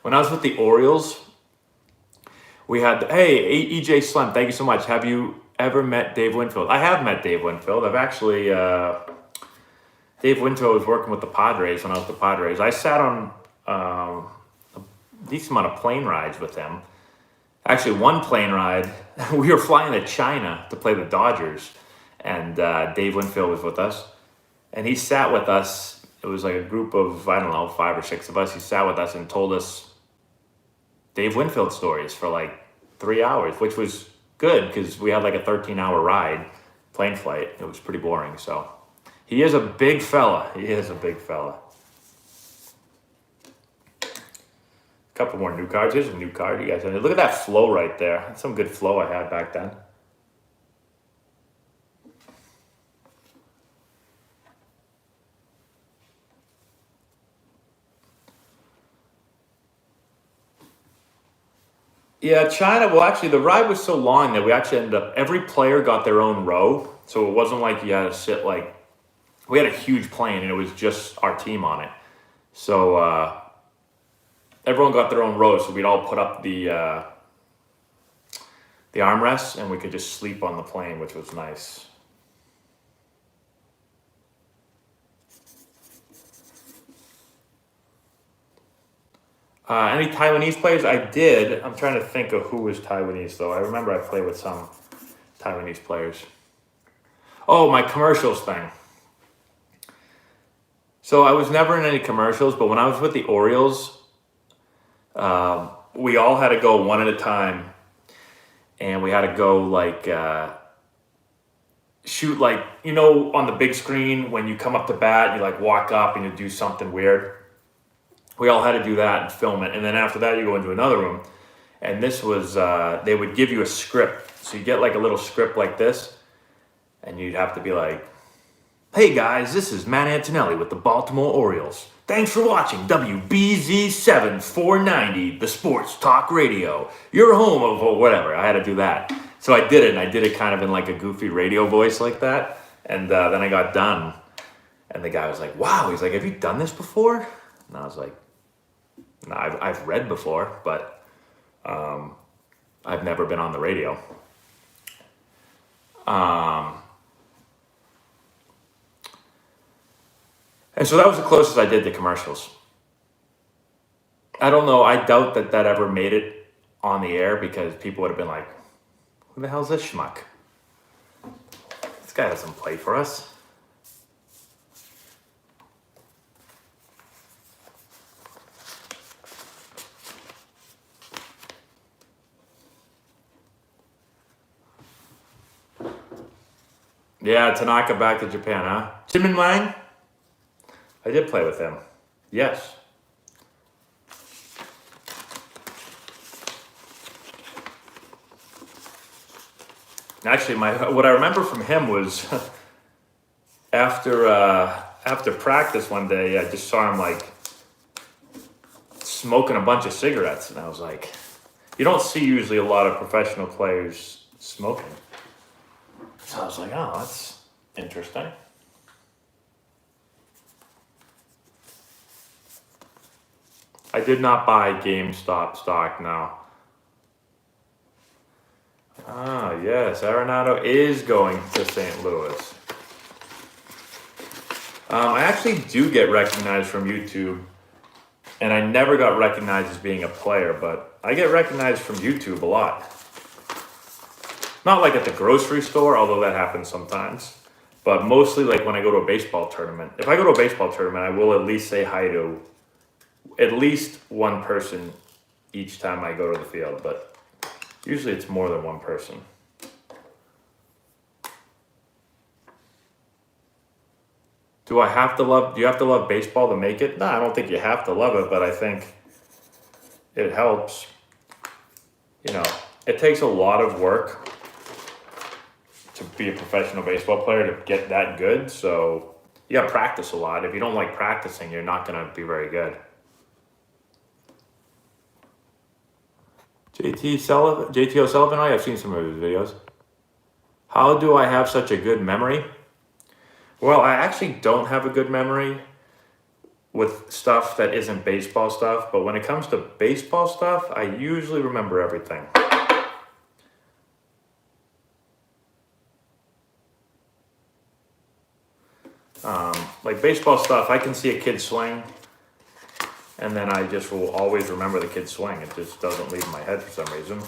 when I was with the Orioles, we had, hey, EJ Slim, thank you so much. Have you ever met Dave Winfield? I have met Dave Winfield. I've actually, Dave Winfield was working with the Padres when I was with the Padres. I sat on a decent amount of plane rides with him. Actually, one plane ride, we were flying to China to play the Dodgers, and Dave Winfield was with us. And he sat with us. It was like a group of, I don't know, 5 or 6 of us. He sat with us and told us Dave Winfield stories for like 3 hours, which was good because we had like a 13-hour ride, plane flight. It was pretty boring. So he is a big fella. He is a big fella. A couple more new cards. Here's a new card you guys have. Look at that flow right there. That's some good flow I had back then. Yeah, China, well, actually, the ride was so long that we actually ended up, every player got their own row. So it wasn't like you had to sit like, we had a huge plane and it was just our team on it. So everyone got their own row. So we'd all put up the armrests and we could just sleep on the plane, which was nice. Any Taiwanese players? I did. I'm trying to think of who was Taiwanese, though. I remember I played with some Taiwanese players. Oh, my commercials thing. So I was never in any commercials, but when I was with the Orioles, we all had to go one at a time. And we had to go, like, shoot, like, you know, on the big screen, when you come up to bat, you, like, walk up and you do something weird. We all had to do that and film it. And then after that, you go into another room. And this was, they would give you a script. So you get like a little script like this. And you'd have to be like, hey guys, this is Matt Antonelli with the Baltimore Orioles. Thanks for watching WBZ7 490, the Sports Talk Radio. Your home of whatever. I had to do that. So I did it. And I did it kind of in like a goofy radio voice like that. And then I got done. And the guy was like, wow. He's like, have you done this before? And I was like, no, I've read before, but I've never been on the radio. And so that was the closest I did to commercials. I don't know. I doubt that ever made it on the air because people would have been like, who the hell's this schmuck? This guy doesn't play for us. Yeah, Tanaka back to Japan, huh? Jimin Wang? I did play with him. Yes. Actually, what I remember from him was after practice one day, I just saw him like smoking a bunch of cigarettes, and I was like, you don't see usually a lot of professional players smoking. So I was like, oh, that's interesting. I did not buy GameStop stock now. Ah, yes, Arenado is going to St. Louis. I actually do get recognized from YouTube, and I never got recognized as being a player, but I get recognized from YouTube a lot. Not like at the grocery store, although that happens sometimes, but mostly like when I go to a baseball tournament. If I go to a baseball tournament, I will at least say hi to at least one person each time I go to the field, but usually it's more than one person. Do you have to love baseball to make it? No, I don't think you have to love it, but I think it helps. You know, it takes a lot of work to be a professional baseball player to get that good, so you gotta practice a lot. If you don't like practicing, you're not gonna be very good. JT O'Sullivan, I've seen some of his videos. How do I have such a good memory? Well, I actually don't have a good memory with stuff that isn't baseball stuff, but when it comes to baseball stuff, I usually remember everything. Like baseball stuff, I can see a kid swing, and then I just will always remember the kid swing. It just doesn't leave my head for some reason.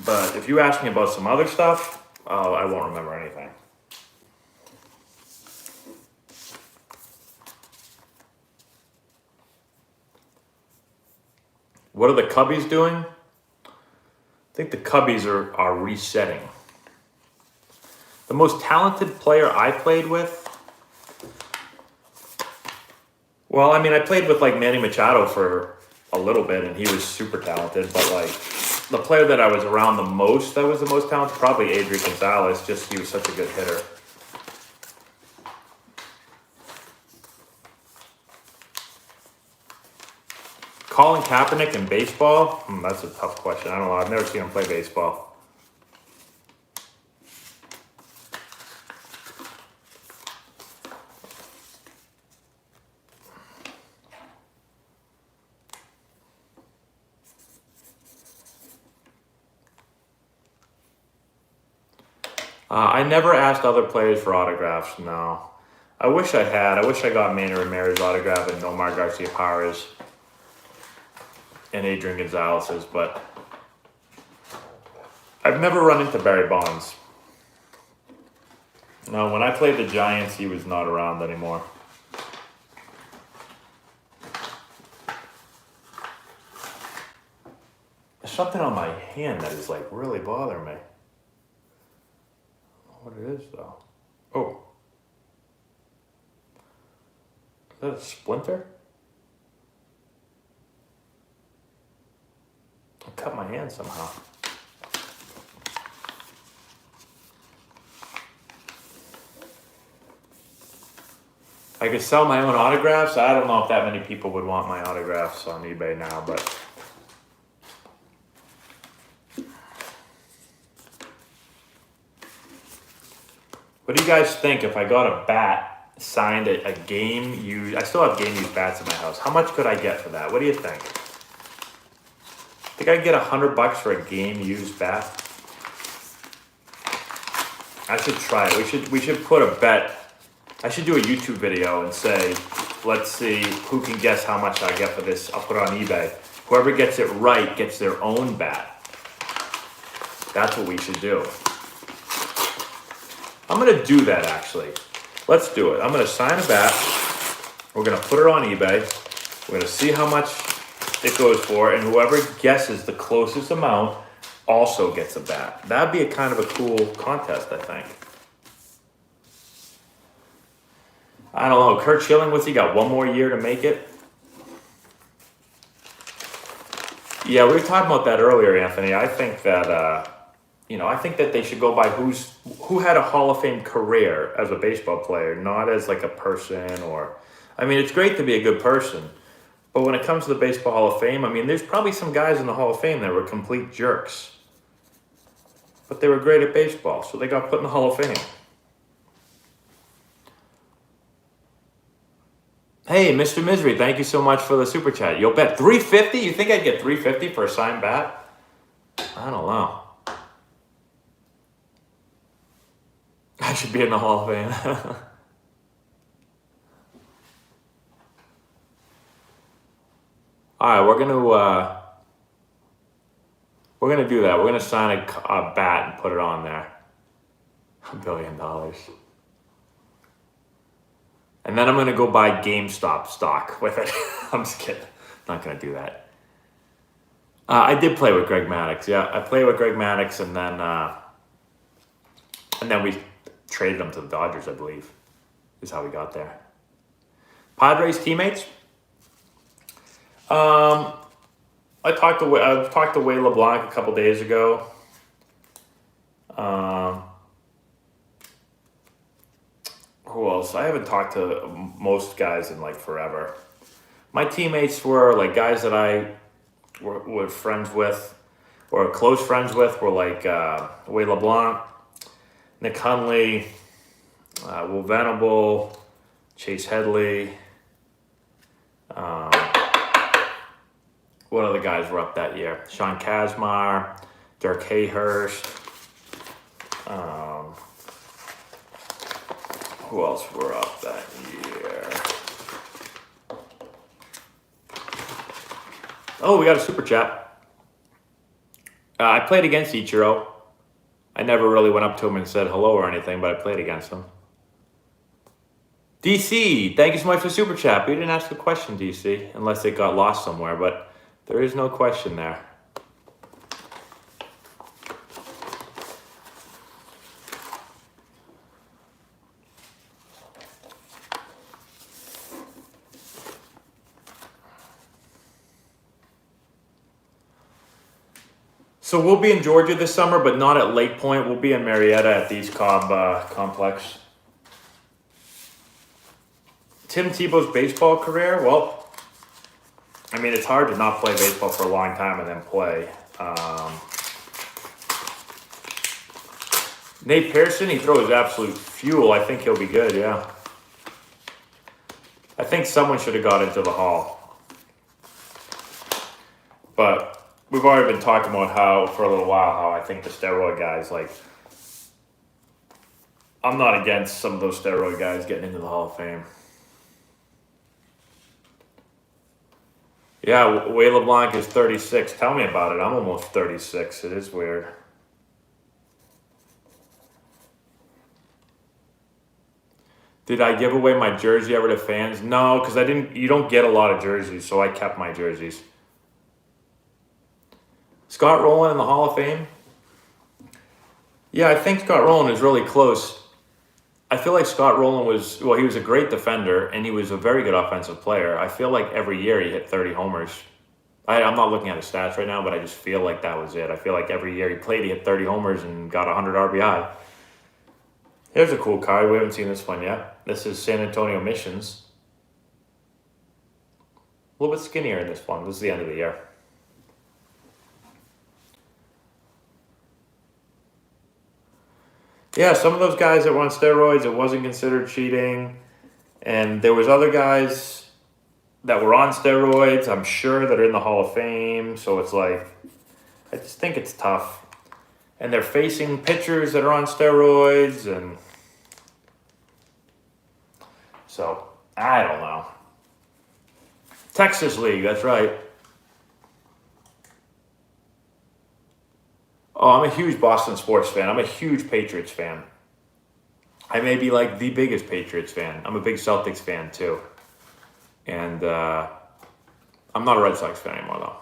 But if you ask me about some other stuff, I won't remember anything. What are the Cubbies doing? I think the Cubbies are resetting. The most talented player I played with, well, I mean, I played with like Manny Machado for a little bit, and he was super talented, but like the player that I was around the most that was the most talented, probably Adrian Gonzalez, just he was such a good hitter. Colin Kaepernick in baseball? That's a tough question. I don't know. I've never seen him play baseball. I never asked other players for autographs, no. I wish I had. I wish I got Manny Ramirez's autograph and Nomar Garciaparra's and Adrian Gonzalez's, but I've never run into Barry Bonds. No, when I played the Giants, he was not around anymore. There's something on my hand that is like really bothering me. What it is though. Oh. Is that a splinter? I cut my hand somehow. I could sell my own autographs. I don't know if that many people would want my autographs on eBay now, but what do you guys think if I got a bat signed at a game used? I still have game used bats in my house. How much could I get for that? What do you think? Think I could get $100 for a game used bat? I should try it. We should put a bet. I should do a YouTube video and say, let's see who can guess how much I get for this. I'll put it on eBay. Whoever gets it right gets their own bat. That's what we should do. I'm going to do that, actually. Let's do it. I'm going to sign a bat. We're going to put it on eBay. We're going to see how much it goes for, and whoever guesses the closest amount also gets a bat. That'd be a kind of a cool contest, I think. I don't know. Kurt Schilling, what's he got? One more year to make it? Yeah, we were talking about that earlier, Anthony. I think that, I think that they should go by who had a Hall of Fame career as a baseball player, not as like a person or, I mean, it's great to be a good person, but when it comes to the Baseball Hall of Fame, I mean, there's probably some guys in the Hall of Fame that were complete jerks, but they were great at baseball, so they got put in the Hall of Fame. Hey, Mr. Misery, thank you so much for the super chat. You'll bet $350? You think I'd get $350 for a signed bat? I don't know. I should be in the Hall of Fame. All right, we're gonna do that. We're gonna sign a bat and put it on there. $1 billion. And then I'm going to go buy GameStop stock with it. I'm just kidding. Not going to do that. I did play with Greg Maddux. Yeah, I played with Greg Maddux, and then we traded him to the Dodgers, I believe, is how we got there. Padres teammates? I talked to Whey LeBlanc a couple days ago. Who else? I haven't talked to most guys in like forever. My teammates were like guys that I were friends with or close friends with were like Whey LeBlanc, Nick Hundley, Will Venable, Chase Headley. What other guys were up that year? Sean Kazmar, Dirk Hayhurst. Who else were up that year? Oh, we got a super chat. I played against Ichiro. I never really went up to him and said hello or anything, but I played against him. DC, thank you so much for super chat. We didn't ask a question, DC, unless it got lost somewhere, but there is no question there. So we'll be in Georgia this summer, but not at Lake Point. We'll be in Marietta at the East Cobb complex. Tim Tebow's baseball career? Well, I mean, it's hard to not play baseball for a long time and then play. Nate Pearson, he throws absolute fuel. I think he'll be good, yeah. I think someone should have got into the Hall. But we've already been talking about how, for a little while, how I think the steroid guys, like, I'm not against some of those steroid guys getting into the Hall of Fame. Yeah, Whey LeBlanc is 36. Tell me about it. I'm almost 36. It is weird. Did I give away my jersey ever to fans? No, because you don't get a lot of jerseys, so I kept my jerseys. Scott Rowland in the Hall of Fame? Yeah, I think Scott Rowland is really close. I feel like Scott Rowland he was a great defender, and he was a very good offensive player. I feel like every year he hit 30 homers. I'm not looking at his stats right now, but I just feel like that was it. I feel like every year he played, he hit 30 homers and got 100 RBI. Here's a cool card. We haven't seen this one yet. This is San Antonio Missions. A little bit skinnier in this one. This is the end of the year. Yeah, some of those guys that were on steroids, it wasn't considered cheating. And there was other guys that were on steroids, I'm sure, that are in the Hall of Fame. So it's like, I just think it's tough. And they're facing pitchers that are on steroids. And so, I don't know. Texas League, that's right. Oh, I'm a huge Boston sports fan. I'm a huge Patriots fan. I may be like the biggest Patriots fan. I'm a big Celtics fan too. And I'm not a Red Sox fan anymore though.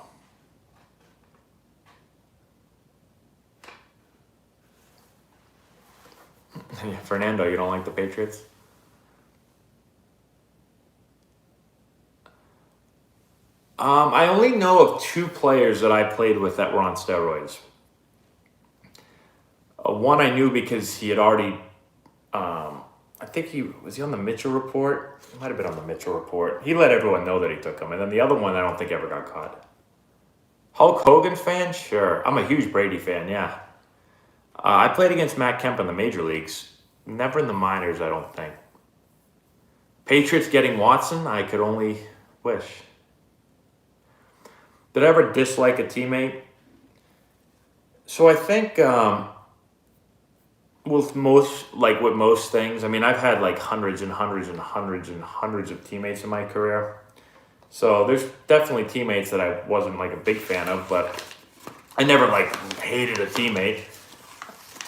Fernando, you don't like the Patriots? I only know of 2 players that I played with that were on steroids. One I knew because he had already, I think he on the Mitchell report? He might have been on the Mitchell report. He let everyone know that he took them. And then the other one I don't think ever got caught. Hulk Hogan fan? Sure. I'm a huge Brady fan, yeah. I played against Matt Kemp in the major leagues. Never in the minors, I don't think. Patriots getting Watson? I could only wish. Did I ever dislike a teammate? So I think with most things, I mean, I've had like hundreds and hundreds and hundreds and hundreds of teammates in my career. So there's definitely teammates that I wasn't like a big fan of, but I never like hated a teammate.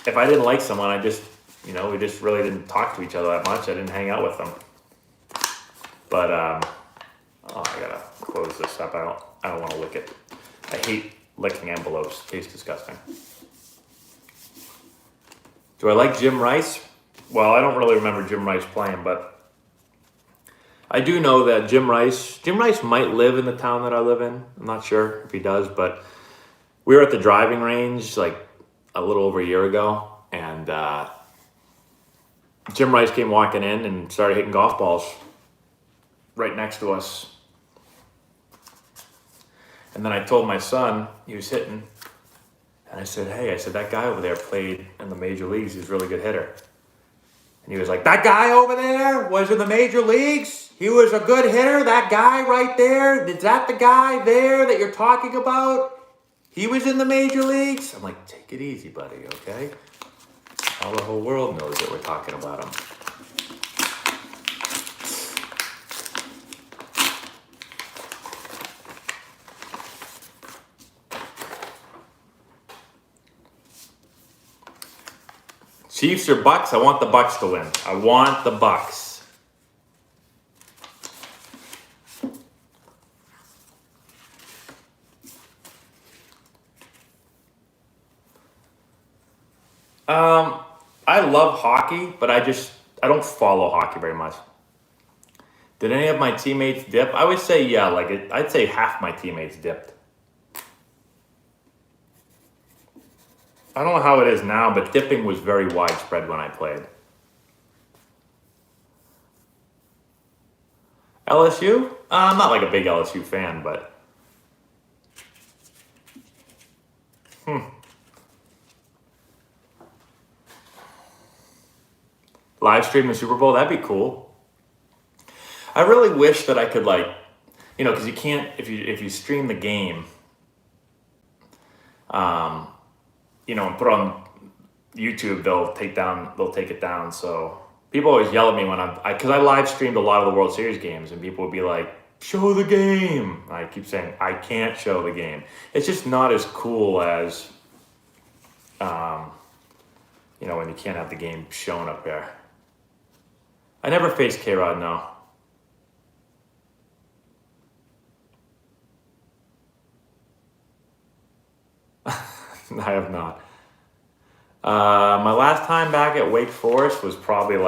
If I didn't like someone, I just, we just really didn't talk to each other that much. I didn't hang out with them. But, I gotta close this up. I don't want to lick it. I hate licking envelopes. It tastes disgusting. Do I like Jim Rice? Well, I don't really remember Jim Rice playing, but I do know that Jim Rice might live in the town that I live in. I'm not sure if he does, but we were at the driving range like a little over a year ago, and Jim Rice came walking in and started hitting golf balls right next to us. And then I told my son he was hitting, and I said, hey, that guy over there played in the major leagues. He's a really good hitter. And he was like, that guy over there was in the major leagues? He was a good hitter? That guy right there? Is that the guy there that you're talking about? He was in the major leagues? I'm like, take it easy, buddy, okay? Now the whole world knows that we're talking about him. Chiefs or Bucks? I want the Bucks to win. I want the Bucks. I love hockey, but I don't follow hockey very much. Did any of my teammates dip? I would say yeah, I'd say half my teammates dipped. I don't know how it is now, but dipping was very widespread when I played. LSU? I'm not like a big LSU fan, but... Live stream the Super Bowl? That'd be cool. I really wish that I could because you can't, if you stream the game, and put on YouTube, they'll take it down. So people always yell at me because I live streamed a lot of the World Series games, and people would be like, show the game. I keep saying, I can't show the game. It's just not as cool as, when you can't have the game shown up there. I never faced K-Rod, no. I have not. My last time back at Wake Forest was probably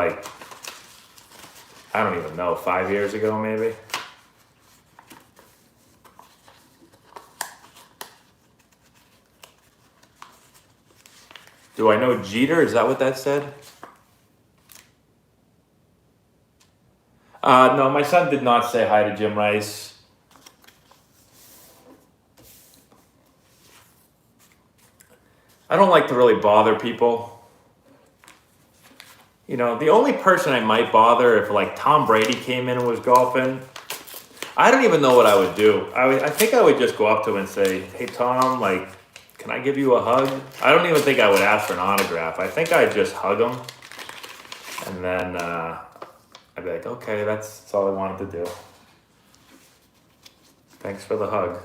I don't even know, 5 years ago maybe. Do I know Jeter? Is that what that said? No, my son did not say hi to Jim Rice. I don't like to really bother people. The only person I might bother if Tom Brady came in and was golfing, I don't even know what I would do. I think I would just go up to him and say, hey Tom, can I give you a hug? I don't even think I would ask for an autograph. I think I'd just hug him. And then I'd be like, okay, that's all I wanted to do. Thanks for the hug.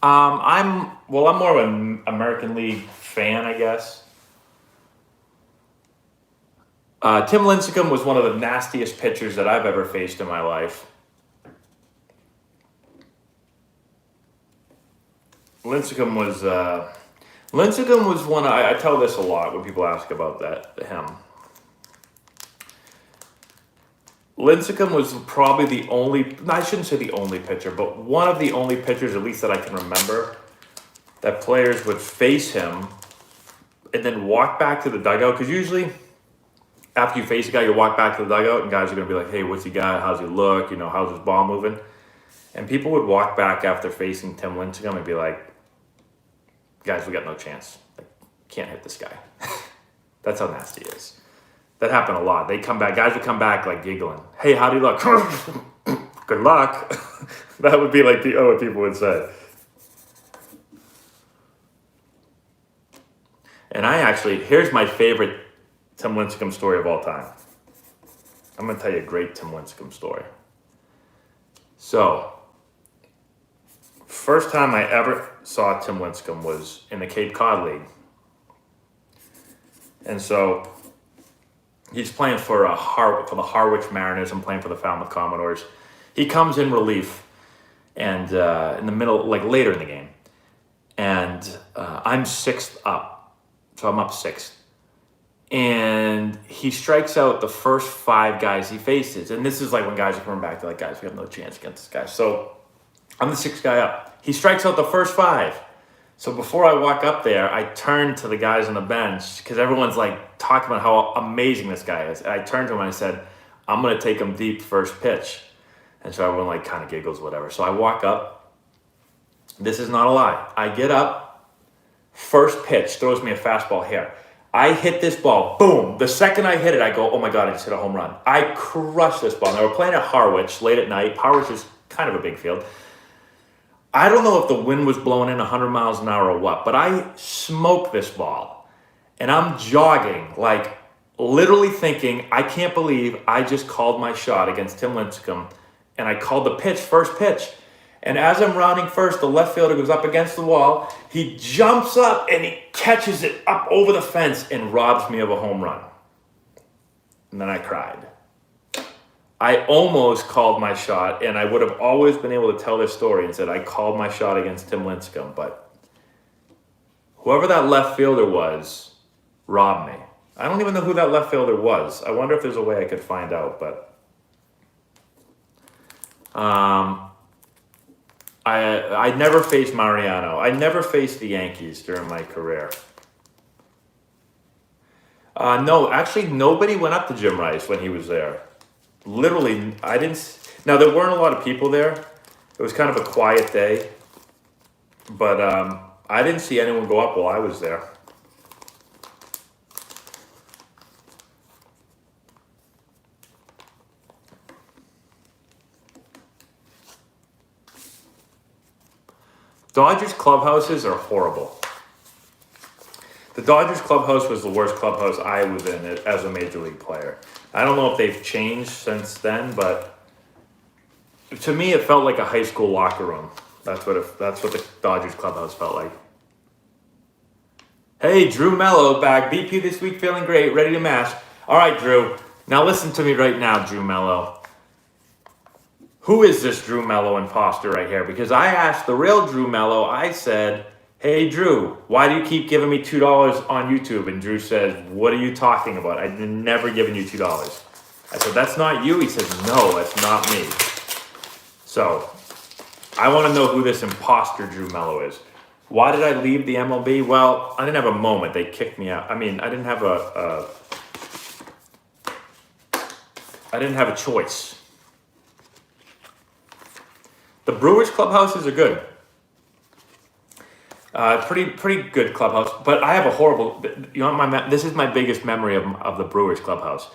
I'm more of an American League fan, I guess. Tim Lincecum was one of the nastiest pitchers that I've ever faced in my life. Lincecum was one. I tell this a lot when people ask about him. Lincecum was probably the only, I shouldn't say the only pitcher, but one of the only pitchers, at least that I can remember, that players would face him and then walk back to the dugout. Because usually after you face a guy, you walk back to the dugout and guys are going to be like, hey, what's he got? How's he look? How's his ball moving? And people would walk back after facing Tim Lincecum and be like, guys, we got no chance. Like, can't hit this guy. That's how nasty he is. That happened a lot. They come back, guys would come back like giggling. Hey, how do you look? Good luck. That would be like what people would say. And here's my favorite Tim Lincecum story of all time. I'm going to tell you a great Tim Lincecum story. So, first time I ever saw Tim Lincecum was in the Cape Cod League. And so, he's playing for the Harwich Mariners. I'm playing for the Falmouth Commodores. He comes in relief, and in the middle, like later in the game, and I'm sixth up, so I'm up sixth, and he strikes out the first 5 guys he faces, and this is like when guys are coming back, they're like, guys, we have no chance against this guy. So I'm the 6th guy up. He strikes out the first 5. So before I walk up there, I turn to the guys on the bench because everyone's like talking about how amazing this guy is. And I turned to him and I said, I'm going to take him deep first pitch. And so everyone like kind of giggles, whatever. So I walk up. This is not a lie. I get up, first pitch, throws me a fastball here. I hit this ball, boom. The second I hit it, I go, oh my God, I just hit a home run. I crushed this ball. Now we're playing at Harwich late at night. Harwich is kind of a big field. I don't know if the wind was blowing in 100 miles an hour or what, but I smoked this ball. And I'm jogging, like literally thinking, I can't believe I just called my shot against Tim Lincecum. And I called the pitch, first pitch. And as I'm rounding first, the left fielder goes up against the wall. He jumps up and he catches it up over the fence and robs me of a home run. And then I cried. I almost called my shot, and I would have always been able to tell this story and said I called my shot against Tim Lincecum, but whoever that left fielder was robbed me. I don't even know who that left fielder was. I wonder if there's a way I could find out, but I never faced Mariano. I never faced the Yankees during my career. No, actually, nobody went up to Jim Rice when he was there. Literally, I didn't. Now, there weren't a lot of people there. It was kind of a quiet day. But I didn't see anyone go up while I was there. Dodgers clubhouses are horrible. The Dodgers clubhouse was the worst clubhouse I was in as a major league player. I don't know if they've changed since then, but to me it felt like a high school locker room. That's what the Dodgers clubhouse felt like. Hey, Drew Mello back. BP this week feeling great, ready to mash. All right, Drew. Now listen to me right now, Drew Mello. Who is this Drew Mello imposter right here? Because I asked the real Drew Mello, I said, hey, Drew, why do you keep giving me $2 on YouTube? And Drew says, what are you talking about? I've never given you $2. I said, that's not you? He says, no, that's not me. So I want to know who this imposter Drew Mello is. Why did I leave the MLB? Well, I didn't have a moment. They kicked me out. I mean, I didn't have a choice. The Brewers clubhouses are good. Pretty good clubhouse, but I have a horrible. This is my biggest memory of the Brewers clubhouse.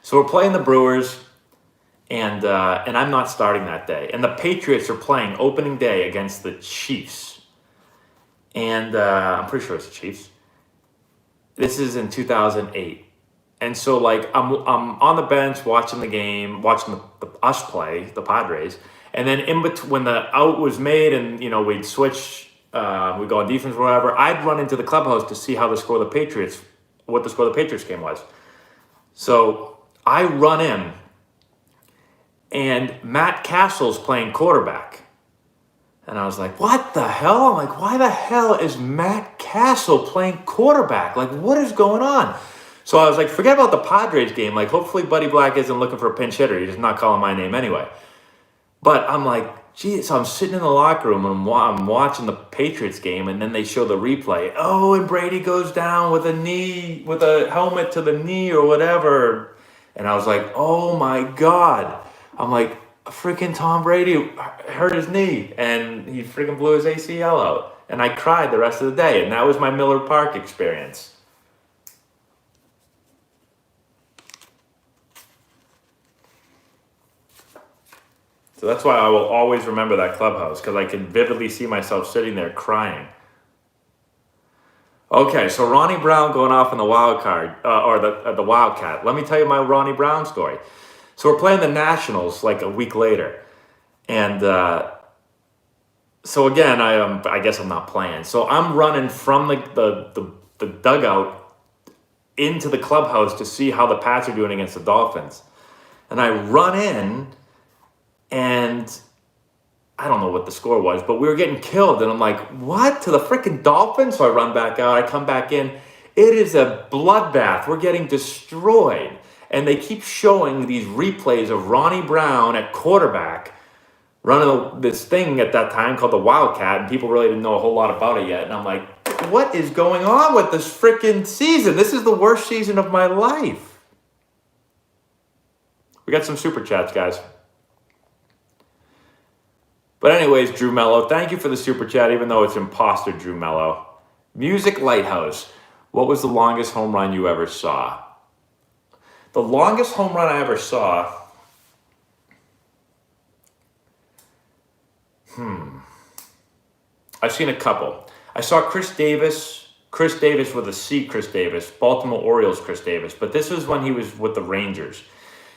So we're playing the Brewers, and I'm not starting that day. And the Patriots are playing opening day against the Chiefs, and I'm pretty sure it's the Chiefs. This is in 2008, and so like I'm on the bench watching the game, watching us play the Padres, and then in between when the out was made, and we'd switch. We go on defense or whatever, I'd run into the clubhouse to see what the score of the Patriots game was. So I run in, and Matt Castle's playing quarterback. And I was like, what the hell? I'm like, why the hell is Matt Castle playing quarterback? Like, what is going on? So I was like, forget about the Padres game. Like, hopefully Buddy Black isn't looking for a pinch hitter. He's not calling my name anyway. But I'm like, geez, so I'm sitting in the locker room and I'm watching the Patriots game, and then they show the replay. Oh, and Brady goes down with a helmet to the knee or whatever. And I was like, oh my God. I'm like, freaking Tom Brady hurt his knee and he freaking blew his ACL out. And I cried the rest of the day. And that was my Miller Park experience. So that's why I will always remember that clubhouse, because I can vividly see myself sitting there crying. Okay, so Ronnie Brown going off in the wild card, or the Wildcat. Let me tell you my Ronnie Brown story. So we're playing the Nationals like a week later. And so again, I guess I'm not playing. So I'm running from the dugout into the clubhouse to see how the Pats are doing against the Dolphins. And I run in, and I don't know what the score was, but we were getting killed. And I'm like, what? To the freaking Dolphins? So I run back out. I come back in. It is a bloodbath. We're getting destroyed. And they keep showing these replays of Ronnie Brown at quarterback running this thing at that time called the Wildcat. And people really didn't know a whole lot about it yet. And I'm like, what is going on with this freaking season? This is the worst season of my life. We got some super chats, guys. But anyways, Drew Mello, thank you for the super chat, even though it's imposter Drew Mello. Music Lighthouse, what was the longest home run you ever saw? The longest home run I ever saw, I've seen a couple. I saw Chris Davis with a C, Chris Davis, Baltimore Orioles Chris Davis, but this was when he was with the Rangers.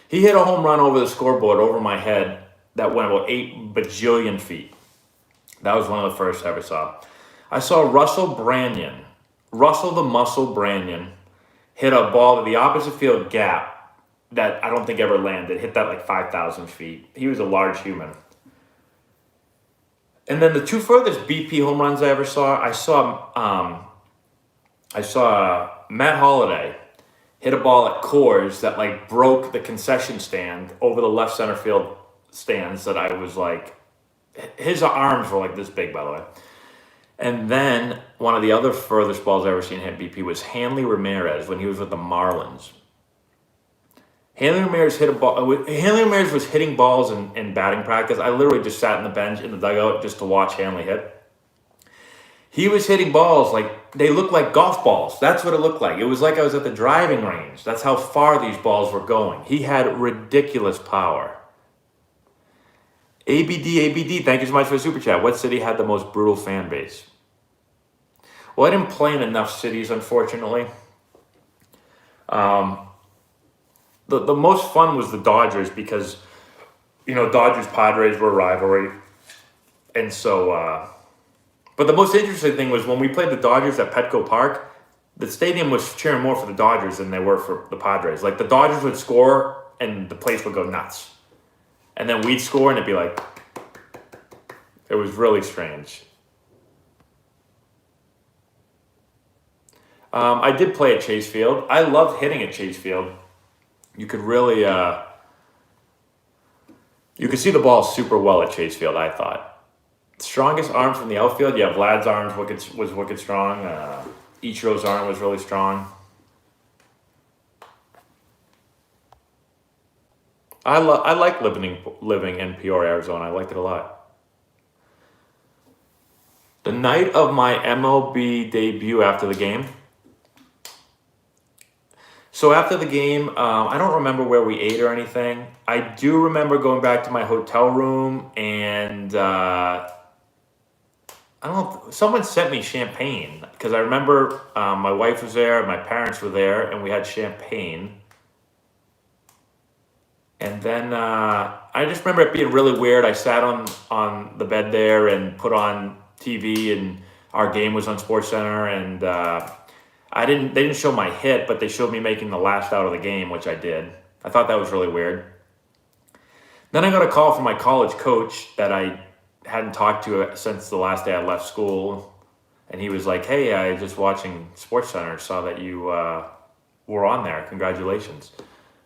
He hit a home run over the scoreboard over my head that went about 8 bajillion feet. That was one of the first I ever saw. I saw Russell the Muscle Branyan, hit a ball to the opposite field gap that I don't think ever landed. Hit that like 5,000 feet. He was a large human. And then the two furthest BP home runs I ever saw, I saw Matt Holliday hit a ball at Coors that like broke the concession stand over the left center field stands that I was like, his arms were like this big, by the way. And then one of the other furthest balls I ever seen hit BP was Hanley Ramirez when he was with the Marlins. Hanley Ramirez was hitting balls in batting practice. I literally just sat in the bench in the dugout just to watch Hanley hit. He was hitting balls like they looked like golf balls. That's what it looked like. It was like I was at the driving range. That's how far these balls were going. He had ridiculous power. ABD, thank you so much for the super chat. What city had the most brutal fan base? Well, I didn't play in enough cities, unfortunately. The most fun was the Dodgers because, Dodgers-Padres were a rivalry. And so, but the most interesting thing was when we played the Dodgers at Petco Park, the stadium was cheering more for the Dodgers than they were for the Padres. Like, the Dodgers would score and the place would go nuts. And then we'd score and it'd be like, it was really strange. I did play at Chase Field. I loved hitting at Chase Field. You could really, you could see the ball super well at Chase Field, I thought. Strongest arm from the outfield? Yeah, Vlad's arm was wicked strong. Ichiro's arm was really strong. I like living in Peoria, Arizona. I liked it a lot. The night of my MLB debut after the game. So after the game, I don't remember where we ate or anything. I do remember going back to my hotel room and I don't know, someone sent me champagne because I remember my wife was there, my parents were there, and we had champagne. And then I just remember it being really weird. I sat on the bed there and put on TV, and our game was on SportsCenter, and they didn't show my hit, but they showed me making the last out of the game, which I did. I thought that was really weird. Then I got a call from my college coach that I hadn't talked to since the last day I left school. And he was like, hey, I was just watching SportsCenter, saw that you were on there. Congratulations.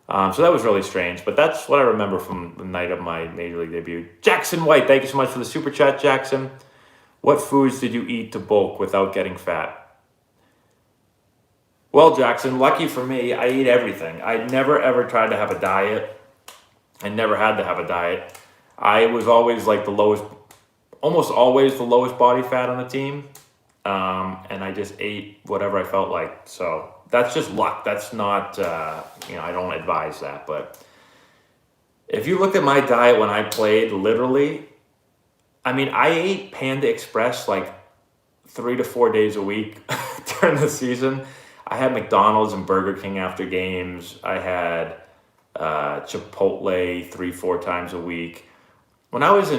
So that was really strange, but that's what I remember from the night of my Major League debut. Jackson White, thank you so much for the super chat, Jackson. What foods did you eat to bulk without getting fat? Well, Jackson, lucky for me, I eat everything. I never ever tried to have a diet. I never had to have a diet. I was always like almost always the lowest body fat on the team. And I just ate whatever I felt like. So that's just luck. That's not, I don't advise that. But if you look at my diet when I played, literally, I ate Panda Express like 3 to 4 days a week during the season. I had McDonald's and Burger King after games. I had Chipotle 3-4 times a week. When I was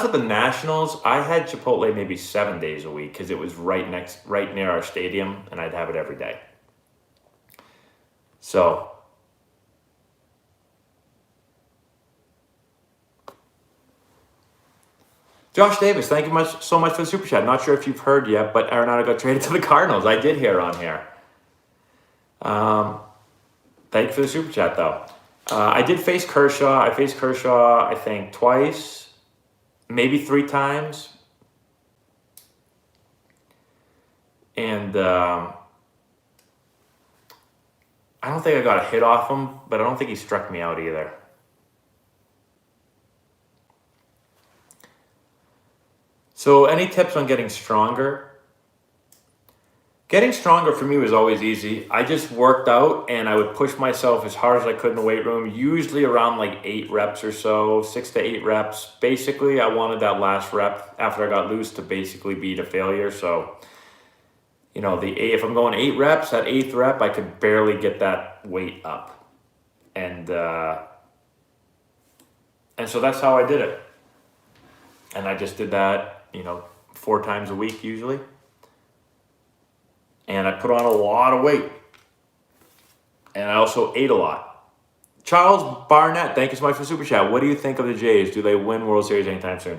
at the Nationals, I had Chipotle maybe 7 days a week because it was right near our stadium, and I'd have it every day. So, Josh Davis, thank you so much for the super chat. Not sure if you've heard yet, but Arenado got traded to the Cardinals. I did hear on here. Thank you for the super chat, though. I did face Kershaw. I faced Kershaw, I think, twice, maybe 3 times. And I don't think I got a hit off him, but I don't think he struck me out either. So any tips on getting stronger? Getting stronger for me was always easy. I just worked out and I would push myself as hard as I could in the weight room, usually around like 8 reps or so, 6 to 8 reps. Basically, I wanted that last rep after I got loose to basically beat a failure. So, if I'm going 8 reps, that 8th rep, I could barely get that weight up. And so that's how I did it. And I just did that, 4 times a week usually. And I put on a lot of weight. And I also ate a lot. Charles Barnett, thank you so much for Super Chat. What do you think of the Jays? Do they win World Series anytime soon?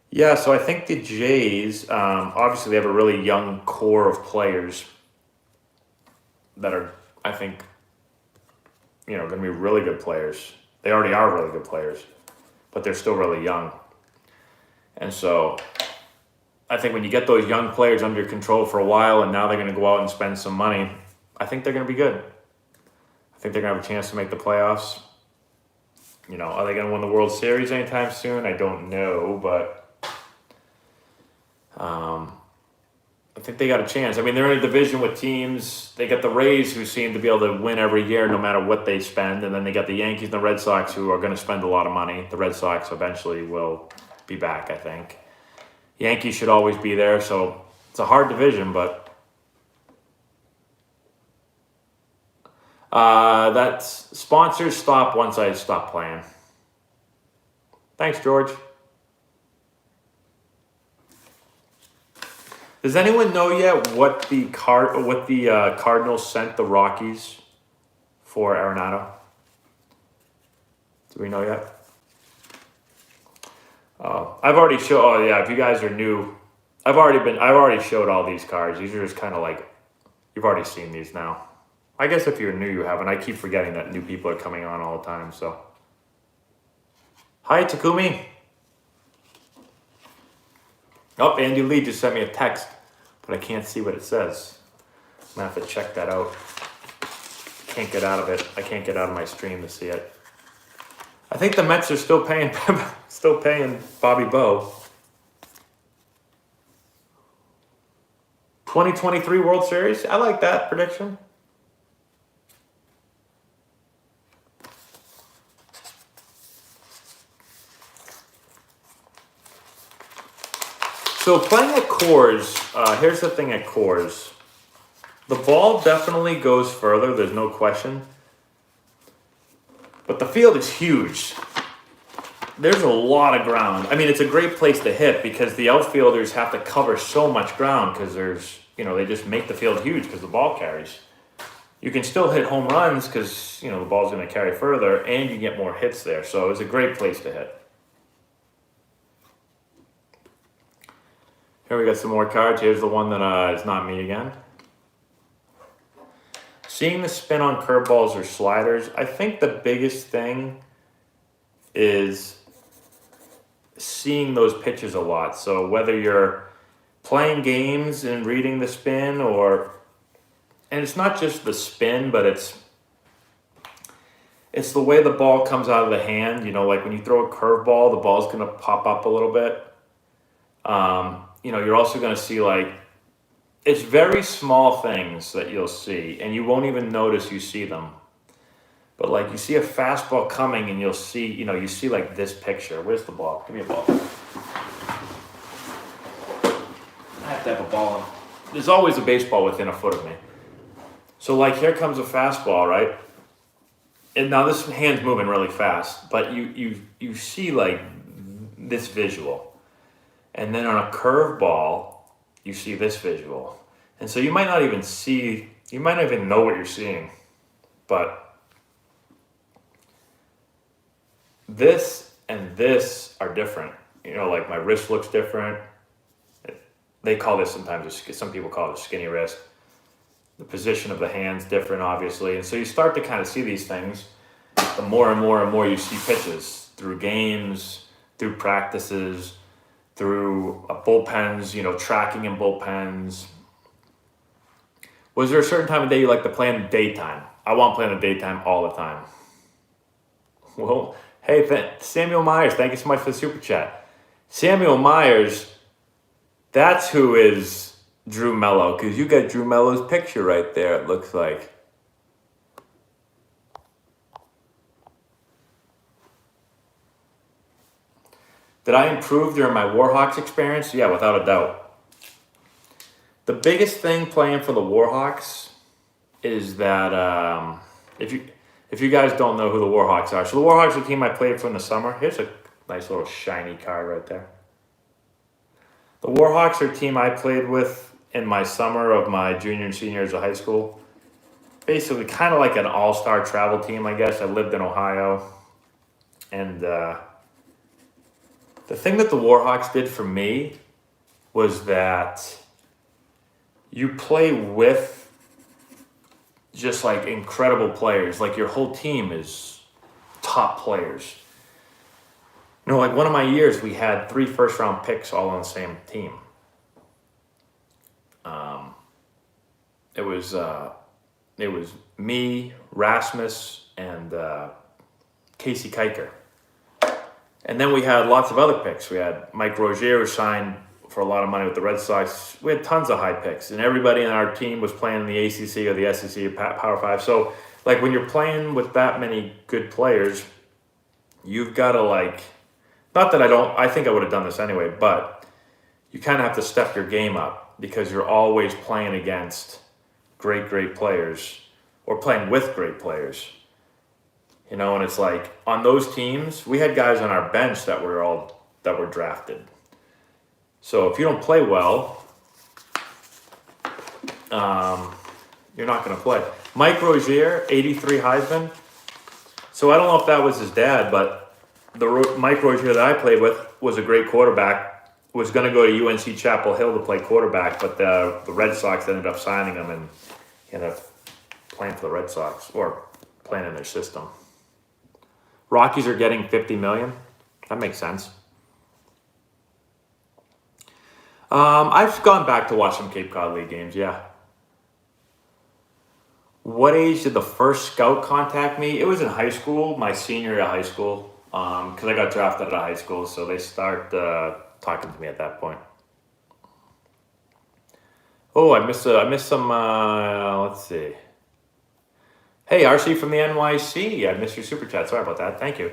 Yeah, so I think the Jays, obviously they have a really young core of players that are, I think, going to be really good players. They already are really good players, but they're still really young. And so I think when you get those young players under control for a while and now they're going to go out and spend some money, I think they're going to be good. I think they're going to have a chance to make the playoffs. Are they going to win the World Series anytime soon? I don't know, but I think they got a chance. They're in a division with teams. They got the Rays, who seem to be able to win every year no matter what they spend. And then they got the Yankees and the Red Sox, who are going to spend a lot of money. The Red Sox eventually will be back, I think. Yankees should always be there, so it's a hard division, but that's sponsors stop once I stop playing. Thanks, George. Does anyone know yet what the Cardinals sent the Rockies for Arenado? Do we know yet? I've already showed. Oh yeah, if you guys are new, I've already showed all these cards. These are just kind of like, you've already seen these now. I guess if you're new, you haven't. I keep forgetting that new people are coming on all the time. So, hi Takumi. Oh, Andy Lee just sent me a text, but I can't see what it says. I'm gonna have to check that out. Can't get out of it. I can't get out of my stream to see it. I think the Mets are still paying Bobby Bowe. 2023 World Series. I like that prediction. So playing at Coors, here's the thing at Coors. The ball definitely goes further, there's no question. But the field is huge. There's a lot of ground. It's a great place to hit because the outfielders have to cover so much ground because they just make the field huge because the ball carries. You can still hit home runs because, the ball's going to carry further and you get more hits there. So it's a great place to hit. Here we got some more cards. Here's the one that is not me again. Seeing the spin on curveballs or sliders, I think the biggest thing is seeing those pitches a lot. So whether you're playing games and reading the spin, and it's not just the spin, but it's the way the ball comes out of the hand. You know, like when you throw a curveball, the ball's gonna pop up a little bit. You know, you're also gonna see like, it's very small things that you'll see, and you won't even notice you see them. But like you see a fastball coming, and you'll see, you know, you see like this picture. Where's the ball? Give me a ball. I have to have a ball. There's always a baseball within a foot of me. So like here comes a fastball, right? And now this hand's moving really fast, but you see like this visual. And then on a curveball, you see this visual. And so you might not even know what you're seeing. But this and this are different. You know, like my wrist looks different. They call this sometimes, some people call it a skinny wrist. The position of the hand's different, obviously. And so you start to kind of see these things. The more and more and more you see pitches through games, through practices, through bullpens, you know, tracking in bullpens. Was there a certain time of day you like to play in the daytime? I want to play in the daytime all the time. Well, hey, Samuel Myers, thank you so much for the super chat. Samuel Myers, that's who is Drew Mello, because you got Drew Mello's picture right there, it looks like. Did I improve during my Warhawks experience? Yeah, without a doubt. The biggest thing playing for the Warhawks is that if you guys don't know who the Warhawks are, so the Warhawks are a team I played for in the summer. Here's a nice little shiny card right there. The Warhawks are a team I played with in my summer of my junior and senior years of high school. Basically kind of like an all-star travel team, I guess. I lived in Ohio. And the thing that the Warhawks did for me was that you play with just like incredible players. Like your whole team is top players. You know, like one of my years, we had 3 first-round picks all on the same team. It was me, Rasmus, and Casey Kiker. And then we had lots of other picks. We had Mike Rozier, who signed for a lot of money with the Red Sox. We had tons of high picks, and everybody in our team was playing in the ACC or the SEC or Power 5. So, like, when you're playing with that many good players, you've got to, like, not that I think I would have done this anyway, but you kind of have to step your game up because you're always playing against great players or playing with great players. You know, and it's like on those teams, we had guys on our bench that were drafted. So if you don't play well, you're not going to play. Mike Rozier, 83 Heisman. So I don't know if that was his dad, but Mike Rozier that I played with was a great quarterback. Was going to go to UNC Chapel Hill to play quarterback, but the Red Sox ended up signing him, and he ended up playing for the Red Sox or playing in their system. Rockies are getting $50 million. That makes sense. I've gone back to watch some Cape Cod League games, yeah. What age did the first scout contact me? It was in high school, my senior year of high school, because I got drafted out of high school, so they start talking to me at that point. Oh, I missed some, let's see. Hey, RC from the NYC. I missed your super chat. Sorry about that. Thank you.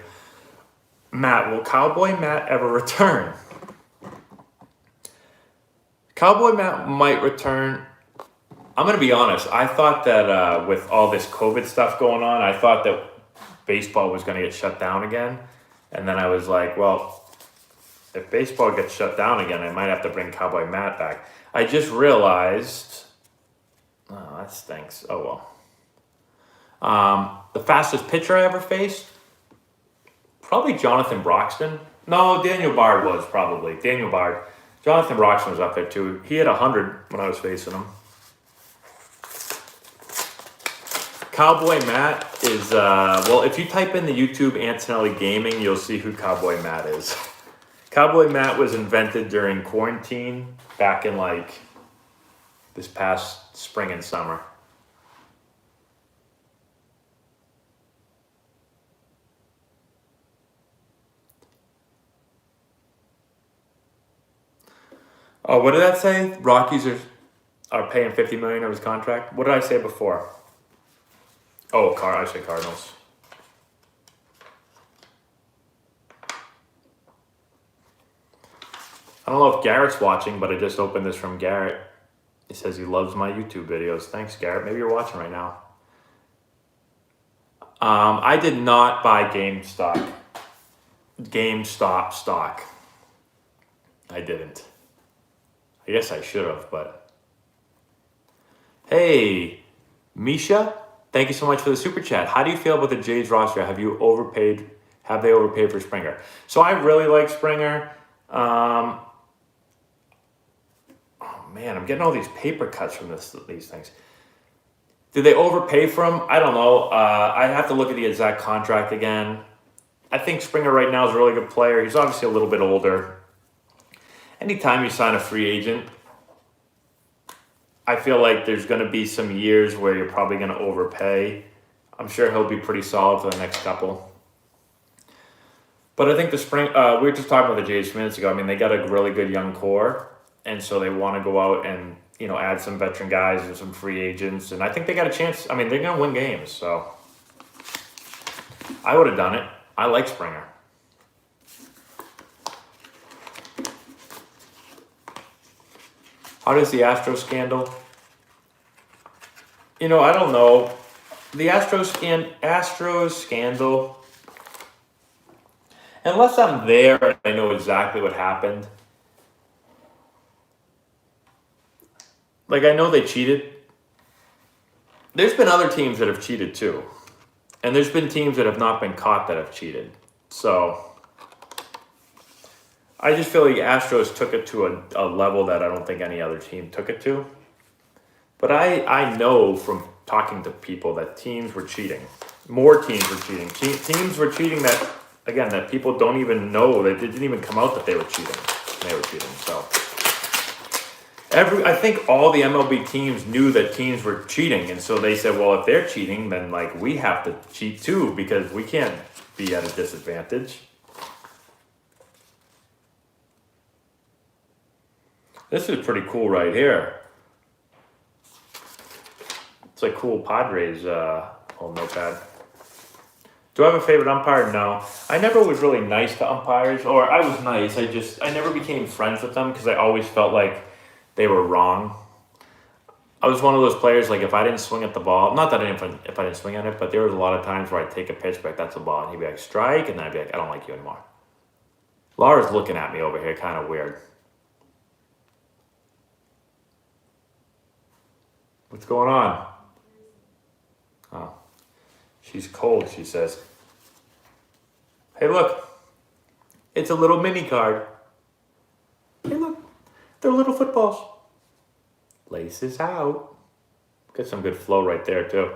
Matt, will Cowboy Matt ever return? Cowboy Matt might return. I'm going to be honest. I thought that with all this COVID stuff going on, I thought that baseball was going to get shut down again. And then I was like, well, if baseball gets shut down again, I might have to bring Cowboy Matt back. I just realized, oh, that stinks. Oh, well. The fastest pitcher I ever faced? Probably Jonathan Broxton. No, Daniel Bard was probably. Daniel Bard. Jonathan Roxon was up there too. He had 100 when I was facing him. Cowboy Matt is, well, if you type in the YouTube Antonelli Gaming, you'll see who Cowboy Matt is. Cowboy Matt was invented during quarantine back in like this past spring and summer. Oh, what did that say? Rockies are paying $50 million of his contract. What did I say before? Oh, I say Cardinals. I don't know if Garrett's watching, but I just opened this from Garrett. He says he loves my YouTube videos. Thanks, Garrett. Maybe you're watching right now. I did not buy GameStop stock. I didn't. I guess I should have, but... Hey, Misha, thank you so much for the super chat. How do you feel about the Jays roster? Have they overpaid for Springer? So I really like Springer. Oh man, I'm getting all these paper cuts from these things. Did they overpay for him? I don't know. I'd have to look at the exact contract again. I think Springer right now is a really good player. He's obviously a little bit older. Anytime you sign a free agent, I feel like there's going to be some years where you're probably going to overpay. I'm sure he'll be pretty solid for the next couple. But I think we were just talking about the Jays a few minutes ago. I mean, they got a really good young core, and so they want to go out and, add some veteran guys and some free agents. And I think they got a chance. I mean, they're going to win games, so I would have done it. I like Springer. How does the Astros scandal? I don't know. The Astros scandal, unless I'm there and I know exactly what happened. Like, I know they cheated. There's been other teams that have cheated too. And there's been teams that have not been caught that have cheated. So I just feel like Astros took it to a level that I don't think any other team took it to. But I know from talking to people that teams were cheating. More teams were cheating. Teams were cheating that people don't even know. That it didn't even come out that they were cheating. They were cheating. So I think all the MLB teams knew that teams were cheating. And so they said, well, if they're cheating, then we have to cheat too because we can't be at a disadvantage. This is pretty cool right here. It's like cool Padres little notepad. Do I have a favorite umpire? No. I never was really nice to umpires, or I was nice. I never became friends with them because I always felt like they were wrong. I was one of those players, like if I didn't swing at the ball, not that if I didn't swing at it, but there was a lot of times where I'd take a pitch back, that's a ball, and he'd be like, strike, and then I'd be like, I don't like you anymore. Laura's looking at me over here, kind of weird. What's going on? Oh, she's cold, she says. Hey, look. It's a little mini card. Hey, look. They're little footballs. Laces out. Get some good flow right there, too.